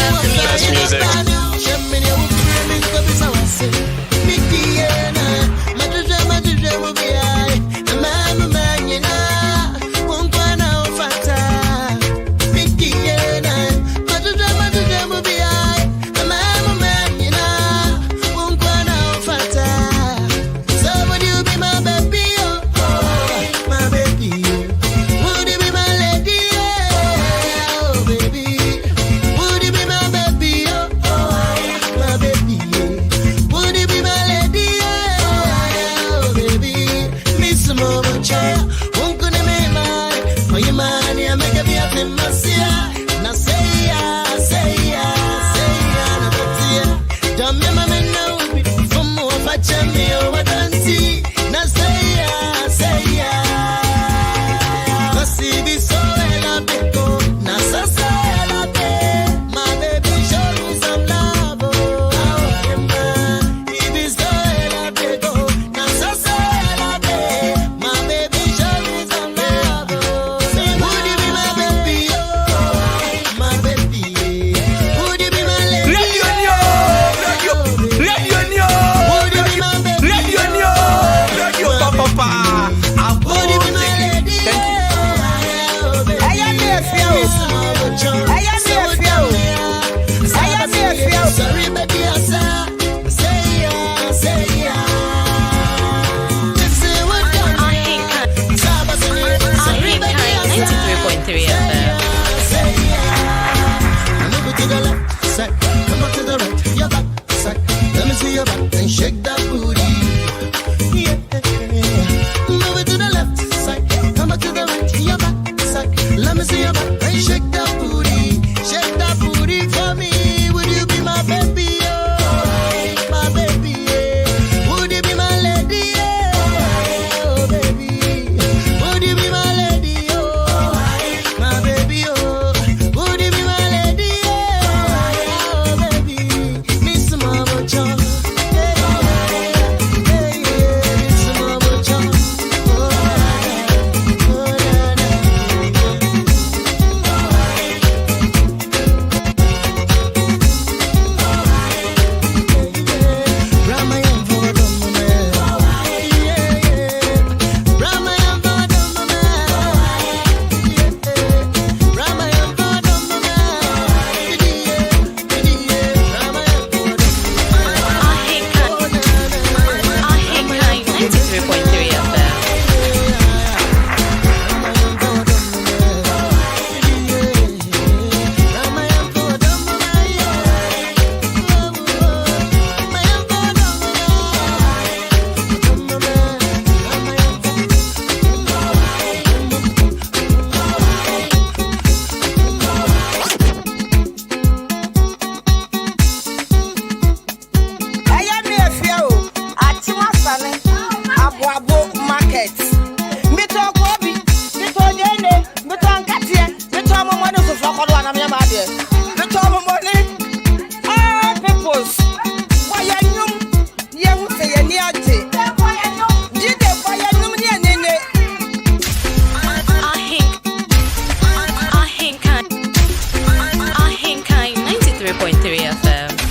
FM.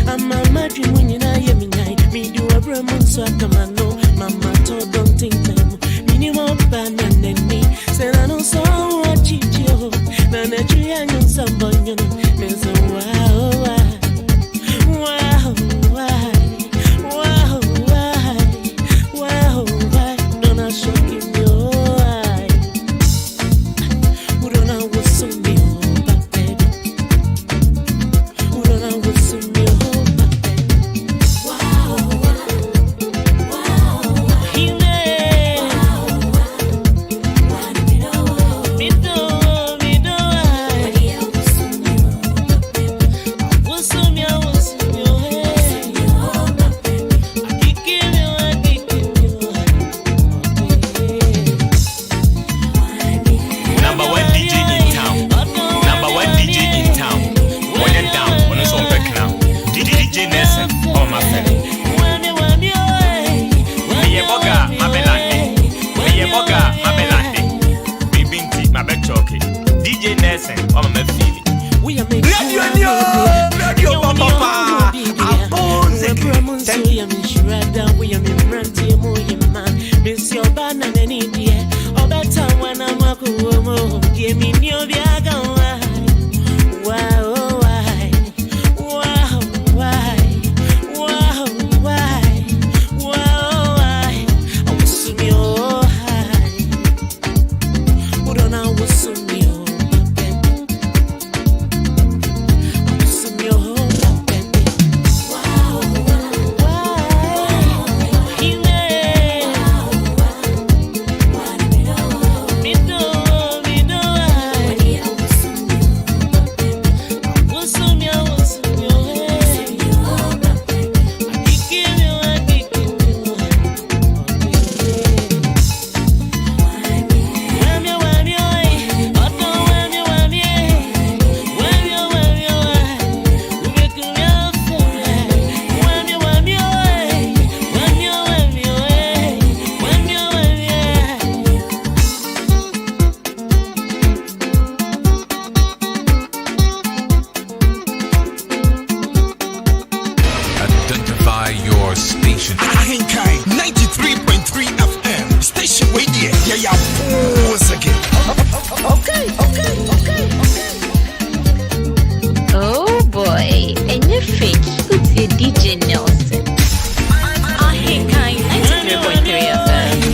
I'm a magic when you know you me do a Brahman so I come and know Mama told don't think them minimum ban and me said I know so what you do then a tree and somebody you know there's a wow don't I show you your eye who don't know what's so me back baby who don't know what's so me your station. Ahenkan 93.3 FM. Station radio. Yeah, pause again. Okay. Oh boy, and you're fake. Who's your DJ Nelson? Ahenkan 93.3 FM.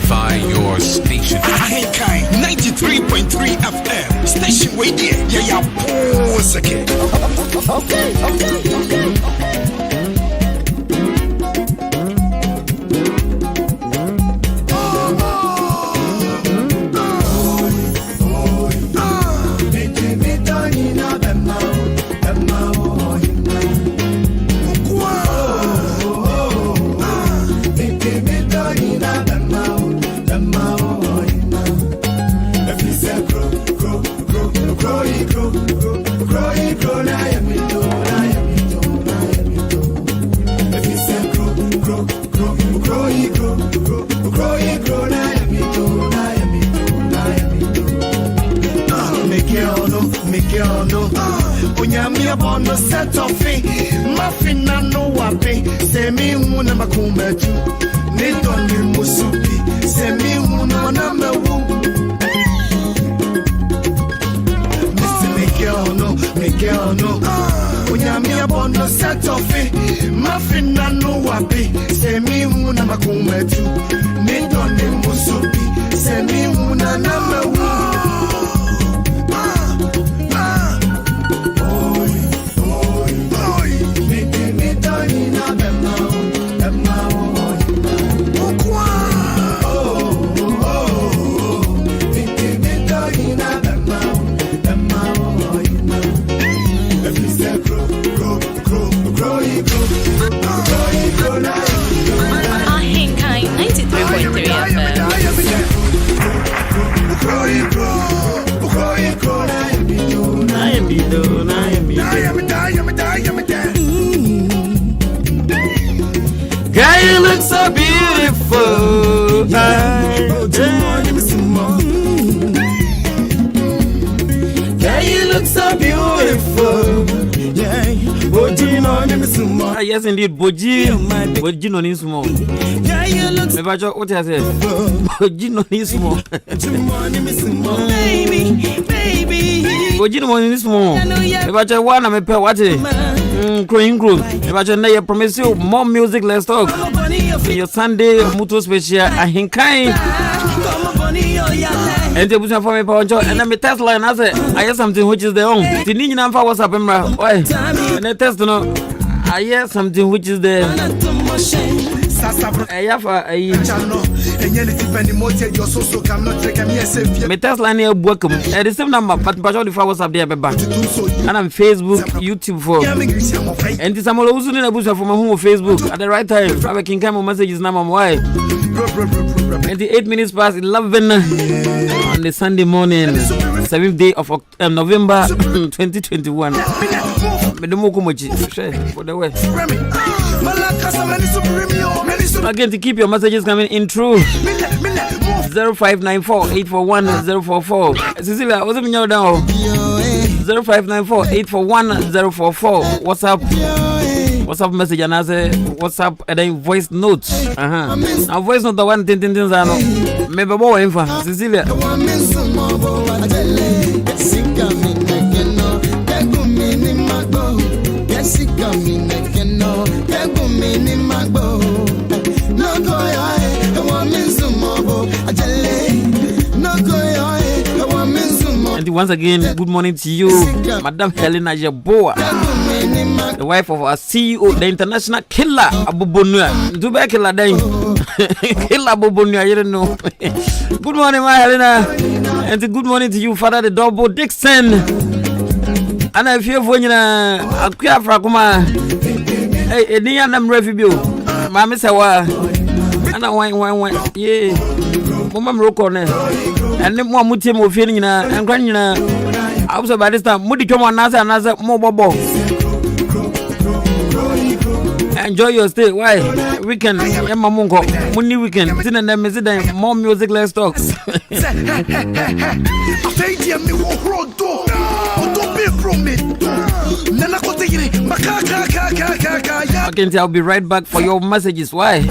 identify your station. Ahenkan 93.3 FM. Station radio. Yeah, pause again. Okay. Set off it, muffin no wape, semi una makumetu, Nidoni Musupi, semi una number one. Mr. Miguel no, Unyamia bono set off it, muffin no wape, semi una makumetu, Nidoni Musupi, semi una number one. Girl, you look so beautiful. Girl, you look so beautiful. Yes, indeed, Boji no need small. Yeah, you look so beautiful. What I say? Boji no need small. Baby. Boji no need small. If I just want to pay what Growing group. If I just promise you more music, let's talk. Your Sunday Mutu special Ahenkan. And the business for me power and I'm a test line. I say I hear something which is the own. The Nina for what's up, why? And I test no. I hear something which is the I have a test line here. Welcome. At the same number, but the flowers up there, back. And I'm Facebook, YouTube for. And this I'm also in a bush from my home Facebook at the right time. I can come on messages now. Why? 28 minutes past 11 on the Sunday morning, 7th day of November 2021. For the way. Again, to keep your messages coming in through 0594-841-044. Cecilia, what's up in your down? 0594-841-044. What's up message and I say what's up and then voice note. Now voice note the one thing maybe more info. Cecilia. And once again, good morning to you, Madam Helena Yeboah, the wife of our CEO, the international killer Abubonua. Do back killer day. Killer Abubonua, you don't know. Good morning, my Helena. And good morning to you, Father the Double Dixon. And I feel for you now, Akuma. Hey, Nian, I'm refugee. Mamma Sawa. And I wine. Yeah. Mama Rokone. And then one mutim of feeling and granny. I was about this time. Moody come on, another more bobo. Enjoy your stay. Why? Weekend. Emma Mungo. Money weekend. More music, let's talk. Okay, I'll be right back for your messages. Why?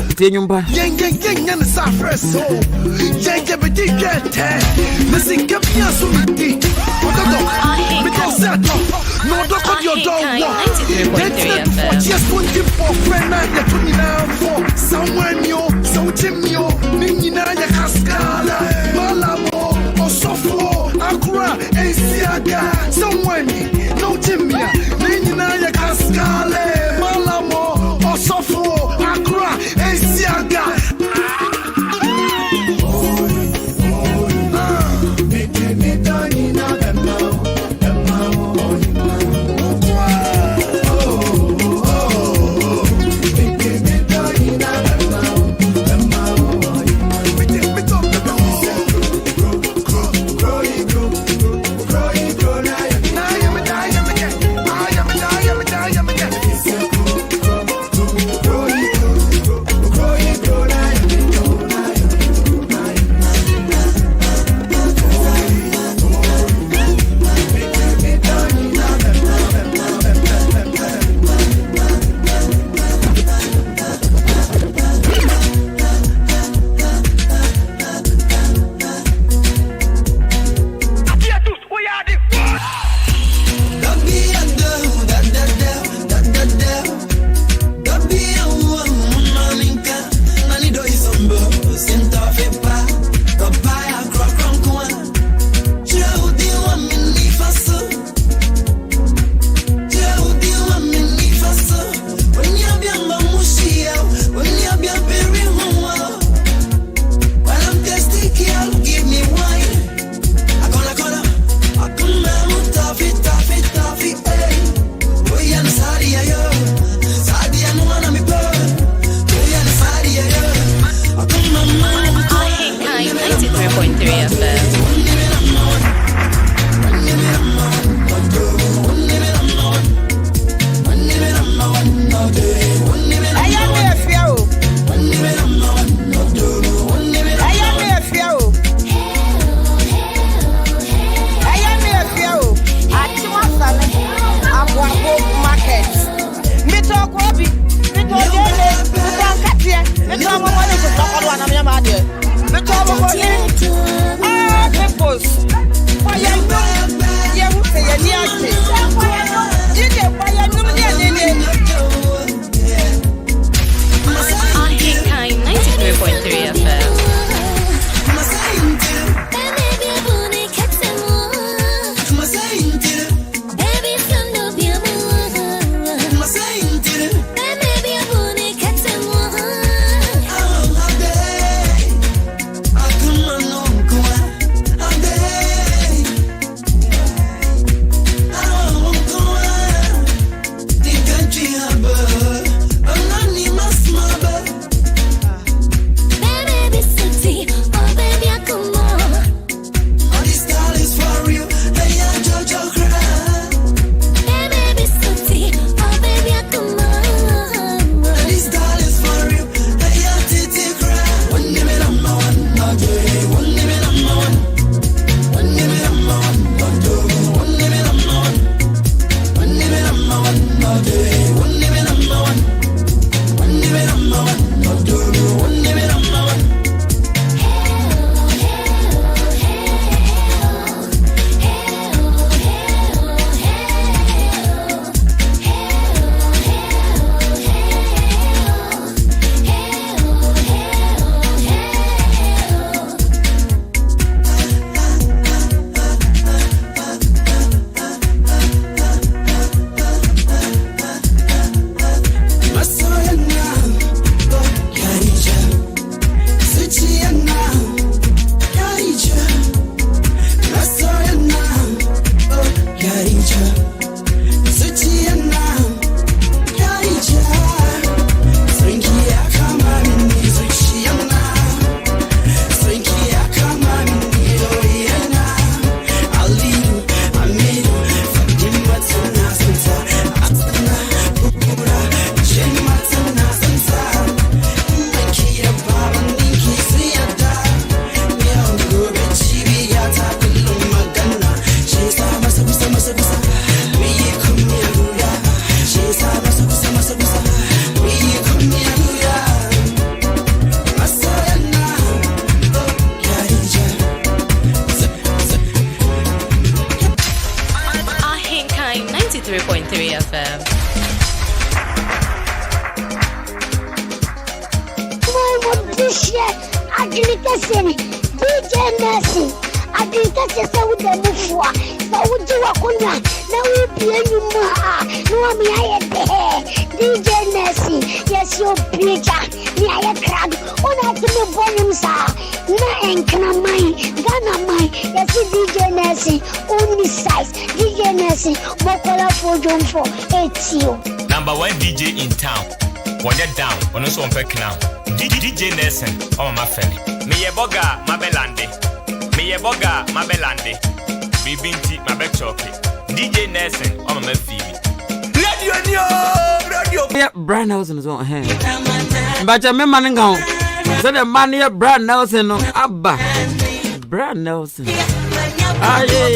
FM. DJ Nelson, agriculture sa with the mufwa, sa with you wakuna, na we be anymore. No, me I DJ Nelson, yes, you preacher, me I crowd, on at the volume, sir. Na enkana mine, Ghana mine, yes, DJ Nelson, only size, DJ Nelson, Mokola for John for 8 Number 1 DJ in town. When you're down, when you so back now. DJ Nelson, oh my friend. Me Yeboah, my belande. Me Yeboah, my belande. Bibinti, my back chocolate. DJ Nelson, oh my feeling. Radio. Yeah, Brian Nelson is on hand. But I remember man go. So the man here, Brian Nelson, no Abba. Brian Nelson. Ah yeah.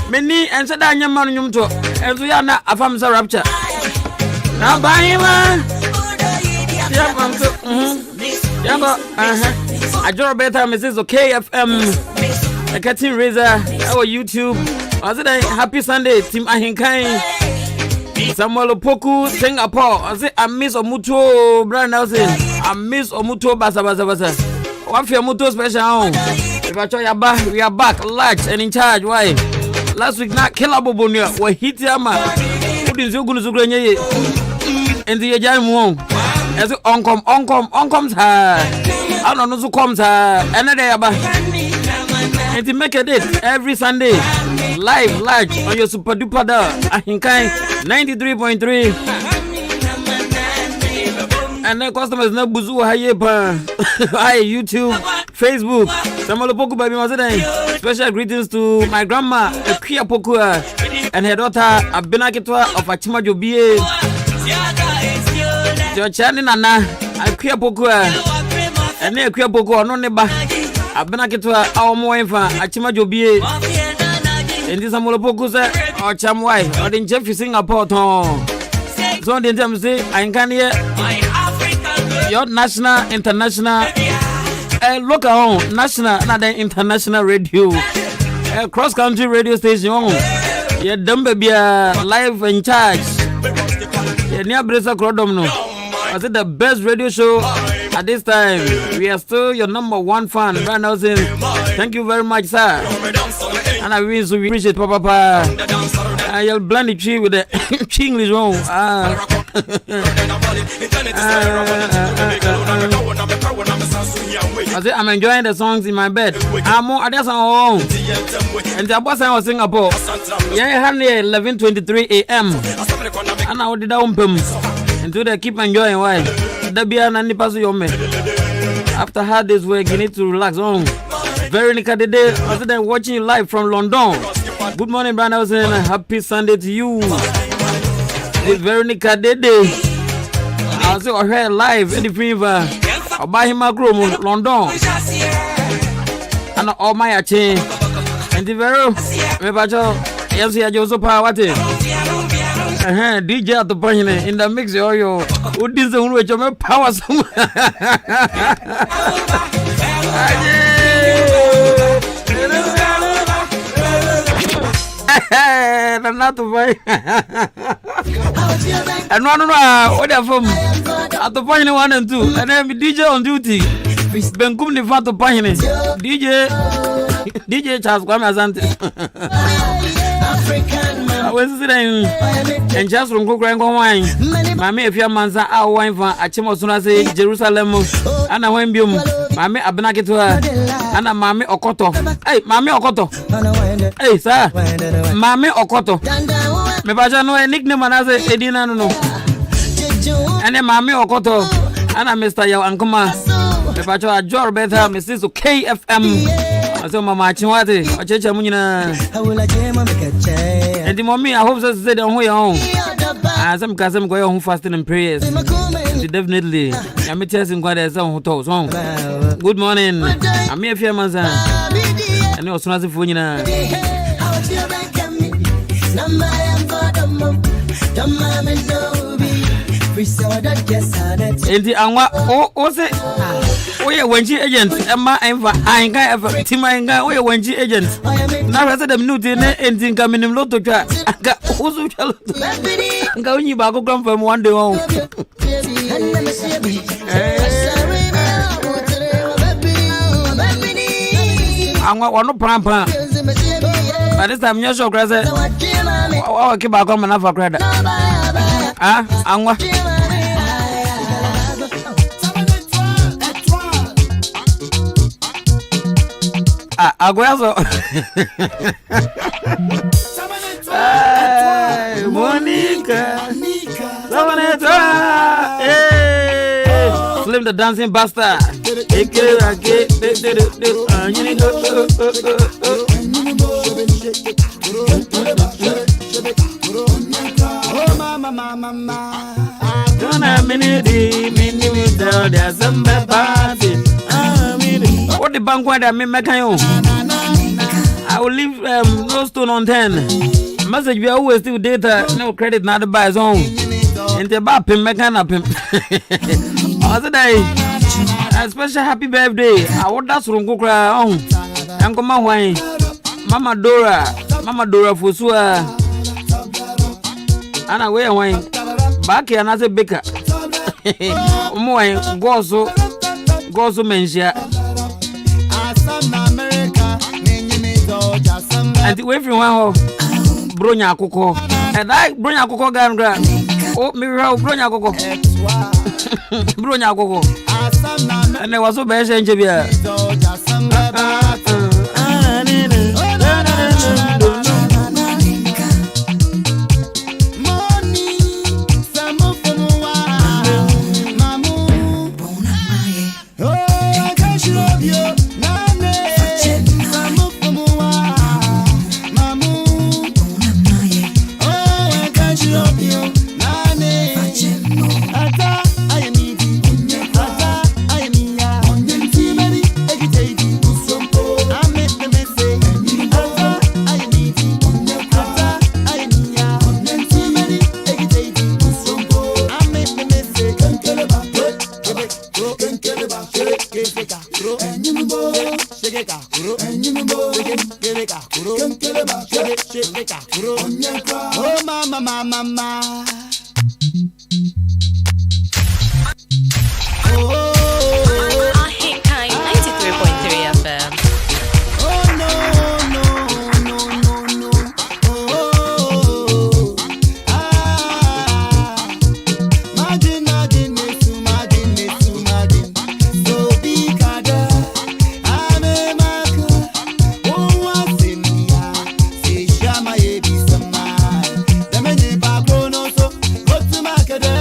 Many and said, I am man, you to as we are not a family rapture. Now, by him, I draw better, Mrs. KFM, a cutting razor, our YouTube. Was it a happy Sunday, Team Ahenkan? Samuel Poku, Singapore. I say, I miss Omuto, Brian Nelson. I miss Omuto, Basa. What's your Muto special? If I try your back, we are back, large and in charge. Why? Last week, not Killabo Bonia, we hit Yama. Who is you going to Zugranye? And the Ajay Moon. As on her. I don't know who comes her. Another Abba. And to make a date every Sunday. Live, large on your super duper Ahenkan 93.3. And the customers know Buzu Hayepa. Hi, YouTube, Facebook. Samuel Poku Baby Mazade. Special greetings to my grandma, Kia Pokua, and her daughter, Abenakitwa of Achima Jobie. Your channel, Nana, Kia Pokua, and near Kia Pokua, no neighbor. Abenakitwa, our Moefa, Achima Jobie. And this Samuel Poku, or Chamwai, or in Jeffrey Singapore. So, the time say, I can hear your national, international. Look around national, not the international radio, cross country radio station. Yeah, dumb baby, live in charge. Yeah, near Bresa Crodomno. I said the best radio show at this time. We are still your number one fan, Brian Nelson. Thank you very much, sir. And I really appreciate Papa. You'll blend the tree with the English one. I say I'm enjoying the songs in my bed. I'm more at home. And the boss I was Singapore. Yeah, 11:23 a.m. And I did that until they keep enjoying. Why? The beer and the pass your man. After hard day's work, you need to relax on. Veronica today, I said I'm watching you live from London. Good morning, Brian Nelson. Happy Sunday to you. It's Veronica today. I say I heard live in the fever. I buy him a room in London. And all my chain. And the Vero, yes, I just power. DJ at the point in the mix. Yo, what is the one which I'm power? I'm not to buy. And one what are from at the point 1 and 2. And I'm DJ on duty. Ben Kumni Fato Pahine. DJ Charles Kwame Asante. I was sitting and just from Cook wine. Mammy, if your man's our wine for Achimosuna say Jerusalem. And I went bium. Mammy Abenakitwa. And a Mammy Okoto. Hey, Mammy Okoto. Hey, sir. Mammy Okoto. Me baja no nickname and I say Edina no. And then Mammy Okoto. And I Mr. Yawankuma. Me baja a job better, Mrs. KFM. I said, Mama Chiwati, I change a munina. And the mommy, I hope that said on your own. As I'm going home fasting and prayers. Definitely, I'm telling God as some toes home. Good morning. I'm here for Mazan. I know it's not the phone. Enti anwa o se oye wanji agent emma enva Ahenkan FM tima enga oye wanji agent na rasa dem nuti ne enti nka minim loto twa aka uzu twa loto nka unyi ba ko gram fam one day on anwa wano prampa Barista mnyosho krase wa kiba kwa manafa kreda anwa aguazo Monica Slim the dancing bastard what the bank where me I will leave no stone on 10. Message we always do data, no credit, not to buy his own. And the bap him mechanic him. A special happy birthday. I want that from Kukra on. Uncle Mawai, Mama Dora Fusua. Anna way wine. Back here, another baker. Moy, Gozo Mensia. And wait for one Bronya Coco. And I Bronya Coco Gandra. Oh, Mira Bronya Coco. Bronya Coco. And there was so bad and Jabia. Oh mama Ahenkan 93.3 FM. Oh no so be kada ame maka say shama ebi sama damene ba kono so go to makada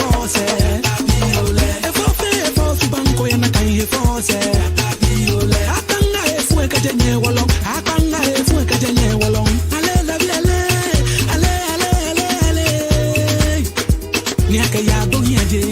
force. Force banco ya na kai force. Akanga efu ekajenye wolong. Akanga efu ekajenye wolong. Ale la biale. Ale. Niaka ya do hiaje.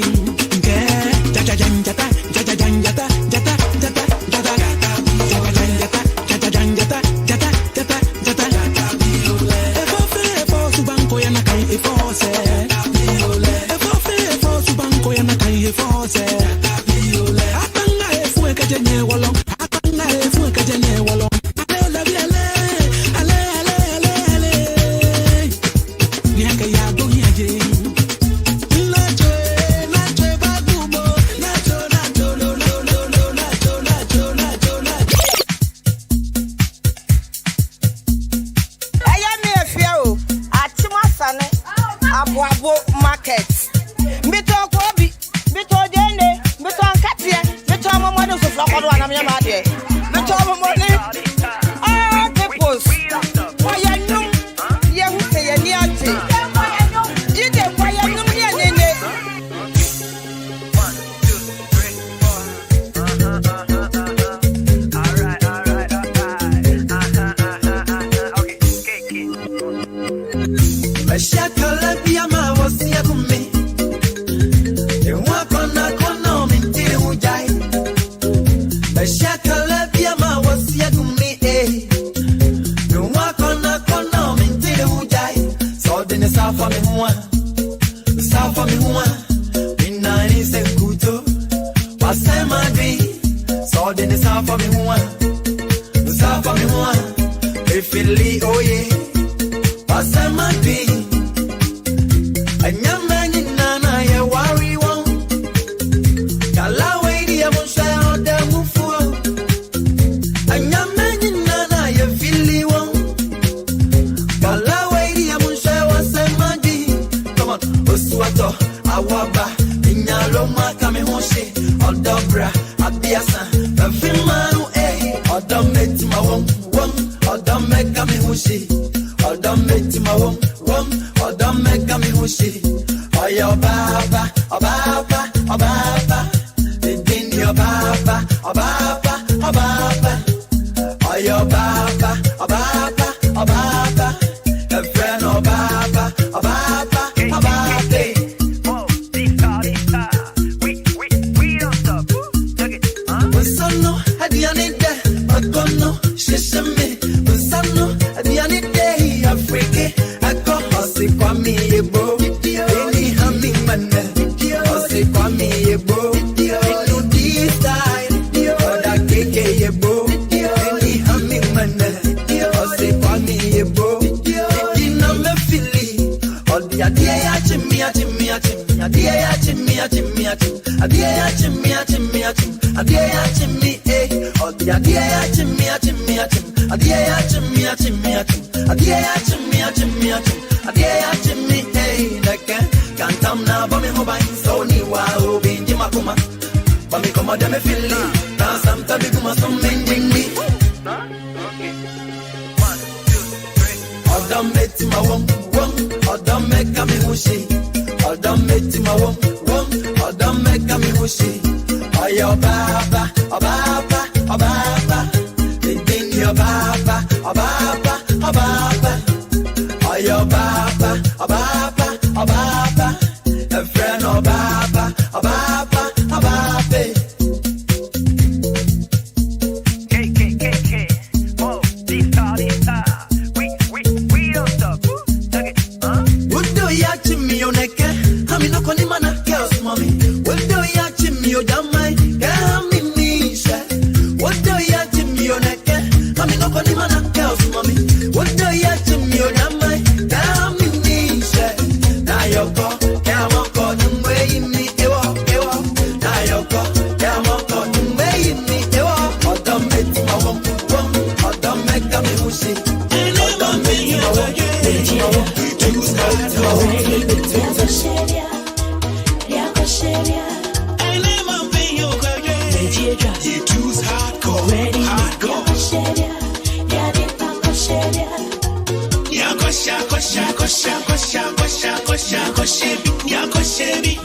Yako shebi,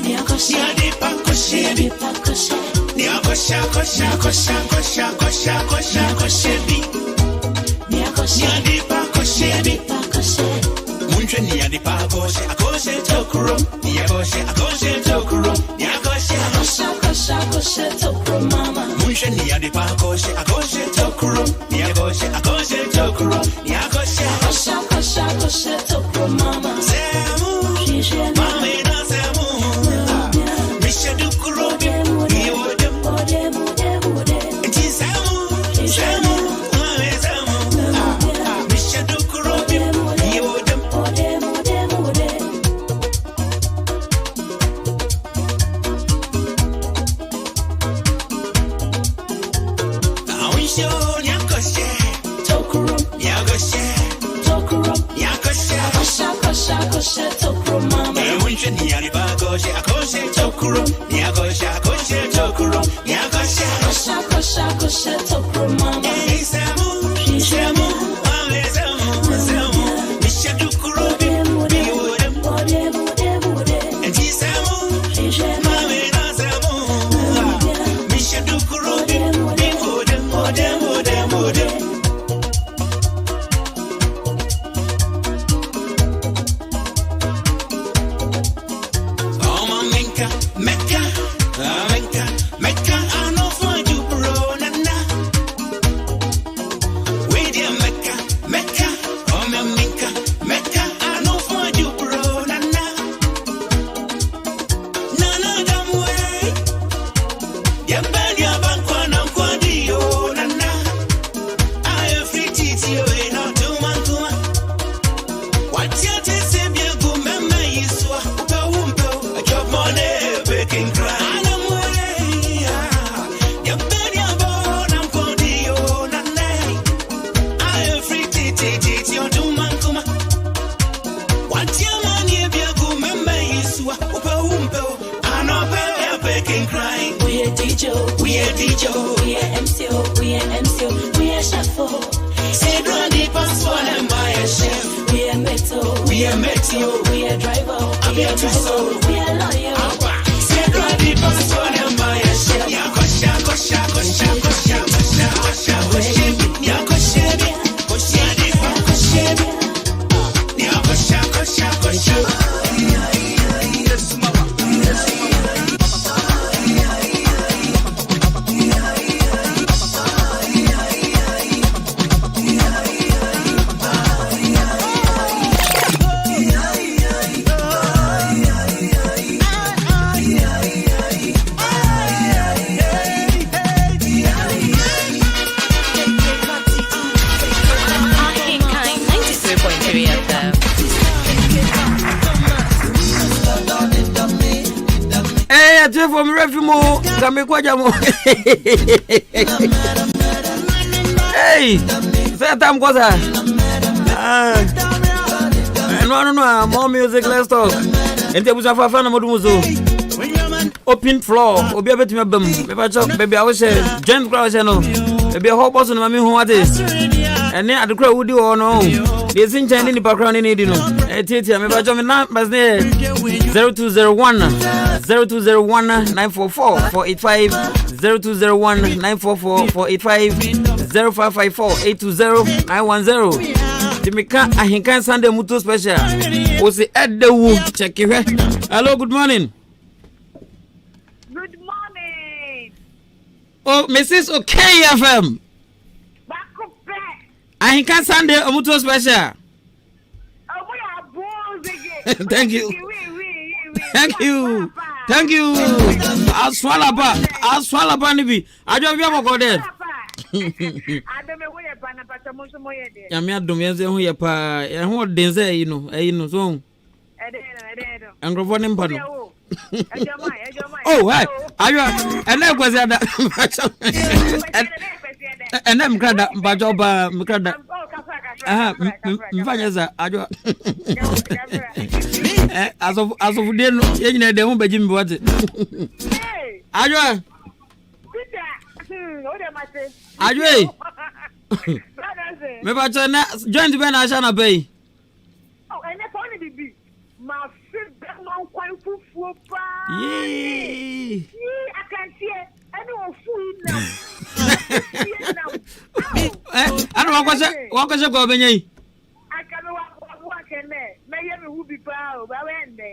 From Refimo, Kamekwaja. Hey, that time was no, more music, let's talk. And there was a fan of Moduzo. Open floor, Obiabet Mabum, baby, I was a gent crowd channel. Maybe a whole person of me who what is. And then the crowd would do or no. There's in China in the background in Edino. Maybe I join numbers there 0201 0201 944 485 0201 944 485 0554 820 910. Timika Ahenkan Sunday Mutu Special. Was the at the wood. Check it. Hello, good morning. Good morning. Oh, Mrs. Okay FM. Ahenkan Sunday Mutu Special. Thank you. Thank you. Thank you. I'll swallow nibi. I don't have go there. Yamia domeze hu yepa. E hu denze you know so. Angrofo nimpa no. Oh, hey. Ayo, ene kwese da. Ene mkrada mbajoba mkrada. Mfanya za ajo. As of day no yenyina de hu beji mbwate. Ajo. Ajo. Me ba chana joint be na shana pay. Oh, ene phone bibi. Ma fit be man kwan fufuo pa. Yee. I can see any of food I don't want to go Benny.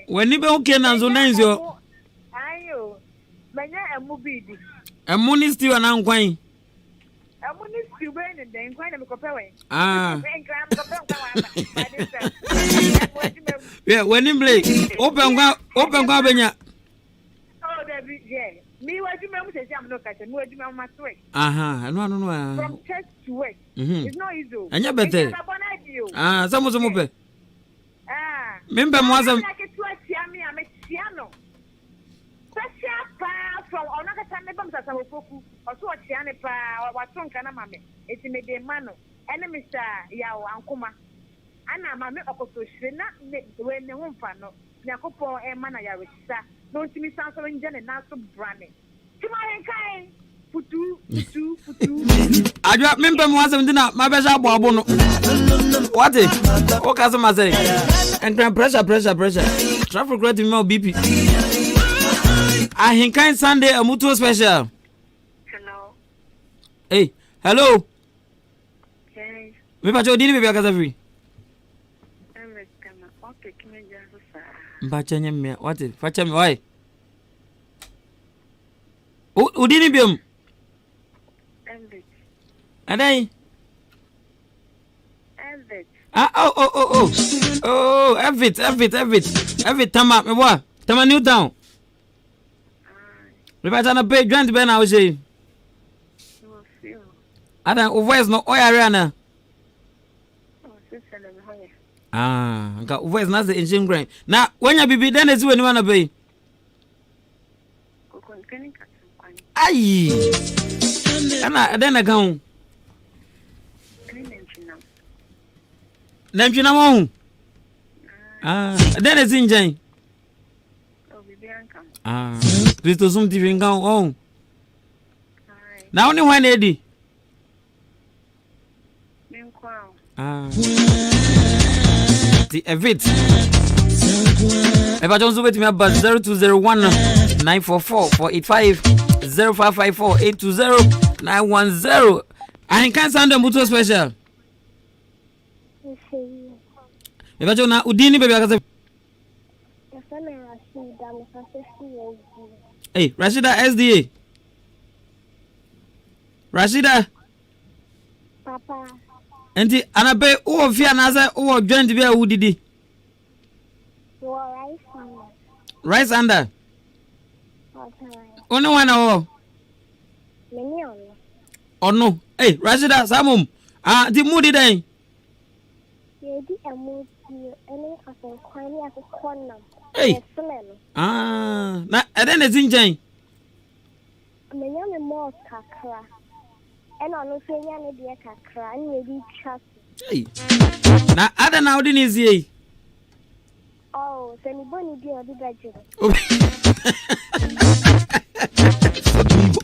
When you don't can answer Nanzo, a moon is still an unquine. Yeah, when in Blake, open Gabenia. Oh, yeah. Me, what you remember says I'm not catching, what you remember my way. No. From church to work. It's not easy. And you're better. Some was a moped. Remember, was a piano. From another time, the bumps as a foku, or so a chiane pa, or what song can a mammy. It's in the mano. And Mr. Yao Ankuma. Anna, mammy, or so should not make when the home fan. Nakopo and Manaya, which don't see me sound so in general, not so branding. Come on, kind. Putu. I don't remember my best abono. What it? What customer say? And pressure. Traffic rating more BP. Ahenkan Sunday a mutual special. Hello. Hey, hello. Hey. Me pacho dini bebe akazafi. Mbachanye me what it? Facha me why? Udini biom. Adai. Oh, Evit, tama me boy. Tama New Town. We better na pay joint ben I say. Ada voice no oyariana. Nka voice na the engine grind. Na wanya bibi den ezi we ni wana pay. Ai. Ana den ga hu. Nemchina mo. Den ezi njen. Kristo sum TV nga on. Na oni wan edi. The Evit. Eba Johnson with me about 0201 944 485 0554 820 910. Ahenkan Sunday mutual special. Eba John na udini bebe akase. Hey, Rashida SDA. Rashida. Papa. Enti anabe uwo fia na say uwo joint bia udidi. Rice under. Ono wana wo. Meni ono. Hey, Rashida Samum. Di mudi den. Yedi amu ene Ahenkan Kwame akokona. Hey. Na eden ezinjen. Menya me mo kakra. Ena no fenya ne de kakra, ne di chat. Hey. Na ada na odi nizie. Oh, se ni boni di odi baje.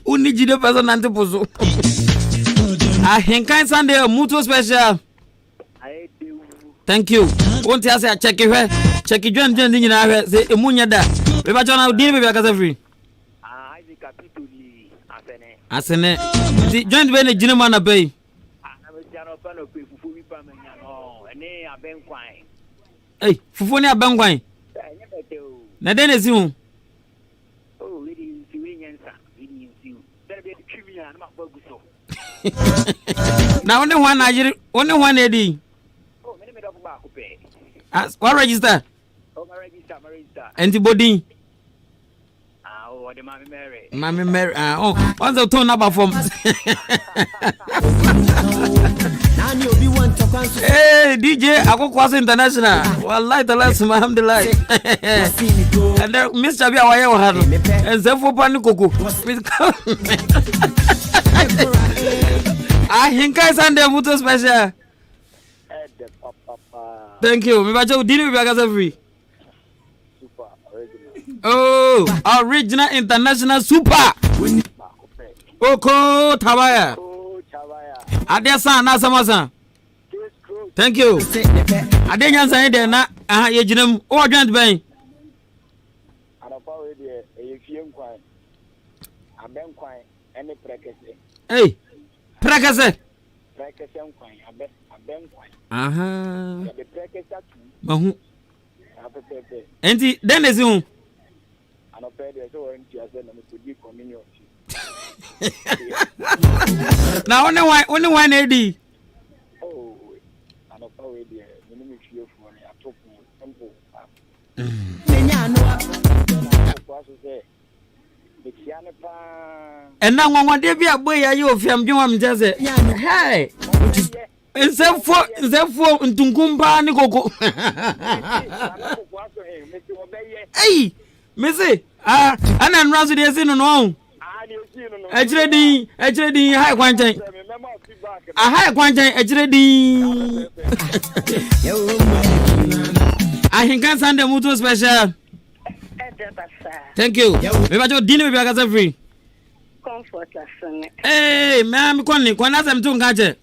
Uni jide person nante pozo. Ahenkan Sunday mutual special. Thank you. Won't you say check it? Check it join ni na hwe say emunya da. We ba jona odi be akasa free. Izi capital ni asene. Di join be na jina ma na pay. Na me jana pa no pe fufu bi pa menya no. Ene Abenkwan. Hey, fufu ni Abenkwan. Enye bete o. Na den esi hu. Oh, we di si we nyansa. We di si. There be twimi na ma fa guso. Na one one Nigeria, one one edi. Oh, me do ba ko pe. What register? Oh, my register. Antibody. Oh, the Mary. What's the tone number from? Hey, DJ Akokwas International. Wallahi talas alhamdulillah. And there Mr. Bia waye wa hado. And zefo pani koko. Ahenkan Sunday mutual special. Thank you. Me bacho dini be akasa free. Oh, original international super. Oko Tabaya. Adesa na samasa. Thank you. Adenya say there na ye jinam o joint ben. Anapawe de e fie nkwan. Abenkwan Any prekese. Hey, prekese. Prekese nkwan, aben nkwan. Aha. The prekese tu. Mahu. Apepepe. Enti, den is you. Ano pede so won tia se na me kodi communion. Na only one AD. Oh, ano pa we dey, me me fie fu na atopu tempo. Menya no. Kwa so se. Be tia ne pa. And now one day be a boy you fiam dwom jase. Hey. Nzefo ntunkumba ni koko. Hey, Missy. Ana nrazu de sinu no. Ejire din high kwanchen. High kwanchen ejire din. Ahenkan Sunday mutu special. Thank you. We bajo dini we biagaza free. Comfort asane. Hey, ma'am kwani kwana sam tu ngache.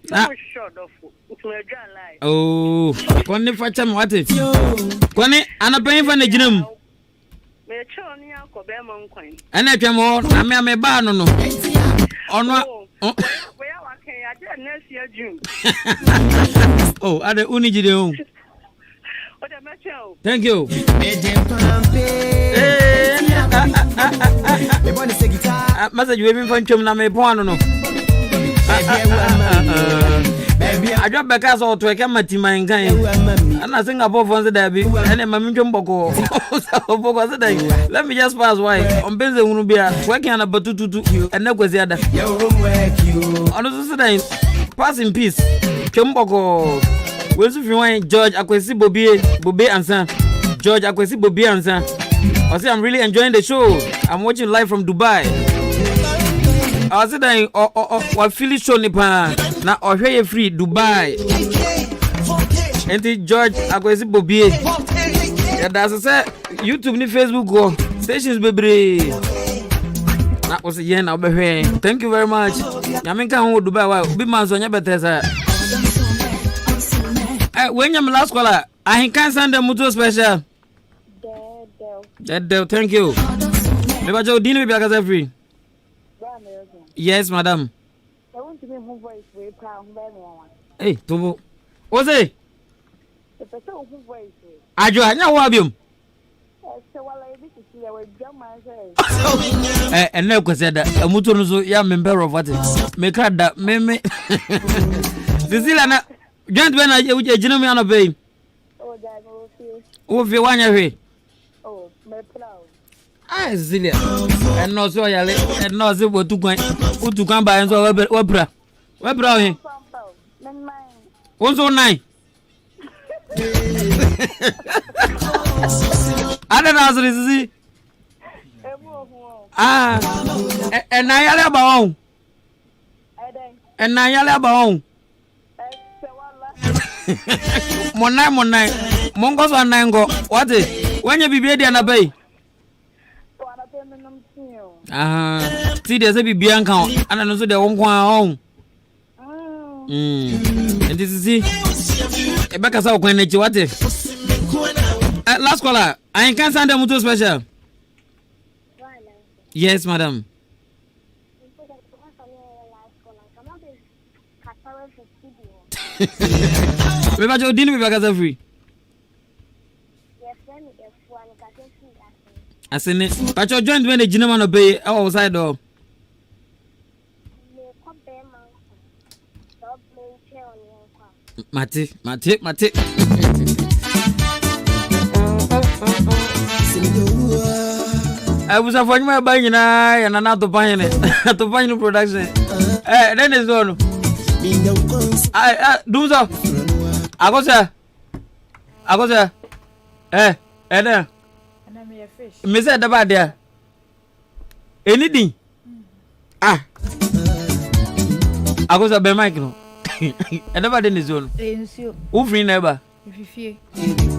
So short of life. Oh, kwani facha mwate. Kwani anapen fa na ginam. Me cho ni akobe ma nkwan. Ana twamo na me ameba no no. Ono we ya waken ya je next year June. Oh, ade unijide o. Oda mecho. Thank you. Message we been from chum na me pon no. I drop back as all to a camera in kind. And I think above on the derby, and a mammy boko. Let me just pass why. On Benza Unubia, working on a batutu, and no was the other. On the day, pass in peace. Chumboko. Where's if you want George Akwesi Bobby and son? George Akwesi Bobby and son. I say I'm really enjoying the show. I'm watching live from Dubai. I said I feel show nipa na ohwe free Dubai. Enti George Akwesi Bobie. Ya da say YouTube ni Facebook go stations bebre. Na o say yen na obehwe. Thank you very much. Nyamenka ho Dubai wa bi manzo nya betesa. When you last caller, Ahenkan Sunday mutu special. Dead. Thank you. Never Joe Dino be agaza free. Yes, madam. I want to be home voice we pound one. Hey, Tobo. What's it? The person who voice. Ajo anya wabium. So while I be to see our jam myself. And no kwese da amuto no so ya member of what? Me kada me. Cecilia na joint be na e gina me ana be. Oh, that no feel. Wo fi wanya hwe. Oh, me proud. Cecilia. And no so yale, and no so botukwan. Utukwan ba enso wabra. Wabra he. Onso 9. Ada na so sisi. And na yale ba won. And na yale ba won. Monai. Mongo so nine go. What is? When you be dia na bay. See there's a bianca and I know so they won't go home. And this is it. Back as I when it what last caller. Ahenkan Sunday mutu special. Yes, madam. We back your dinner we back as free. I said, but you joined when the gentleman obey outside door. Mate. I was a funny man buying and another buying it to buy new production. Then it's on. I do so. I go, sir. And then. Me say the bad there. Anything? I go to be mic no. And never in the zone. Who free never?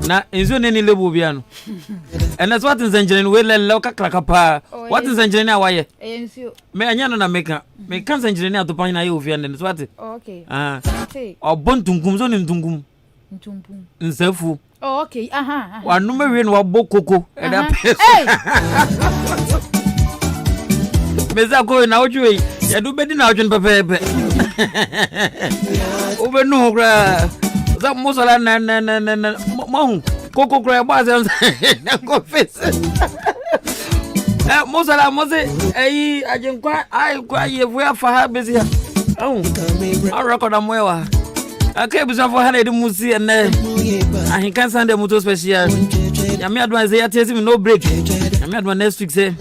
Na inzo any level biano. And that's what is engineering we let loka krakapa. What is engineering why? Me anyana na meka. Me can't engineer to point na you and that's what. Okay. Or bontunkum zo ntungum. Nsefu. Oh, okay. Wa number we no bokoko. Beza ko na oju ya du bedi na oju pepe. Ube no gra. Za musala na mo koko gra ba za na go face. Musala mose ajenkwa ai kwa yevu afa ha bezi ha. I record am well. Okay, busa for hana musi and Ahenkan Sunday moto special. Ya me advance ya tell me no break. Ya me advance next week say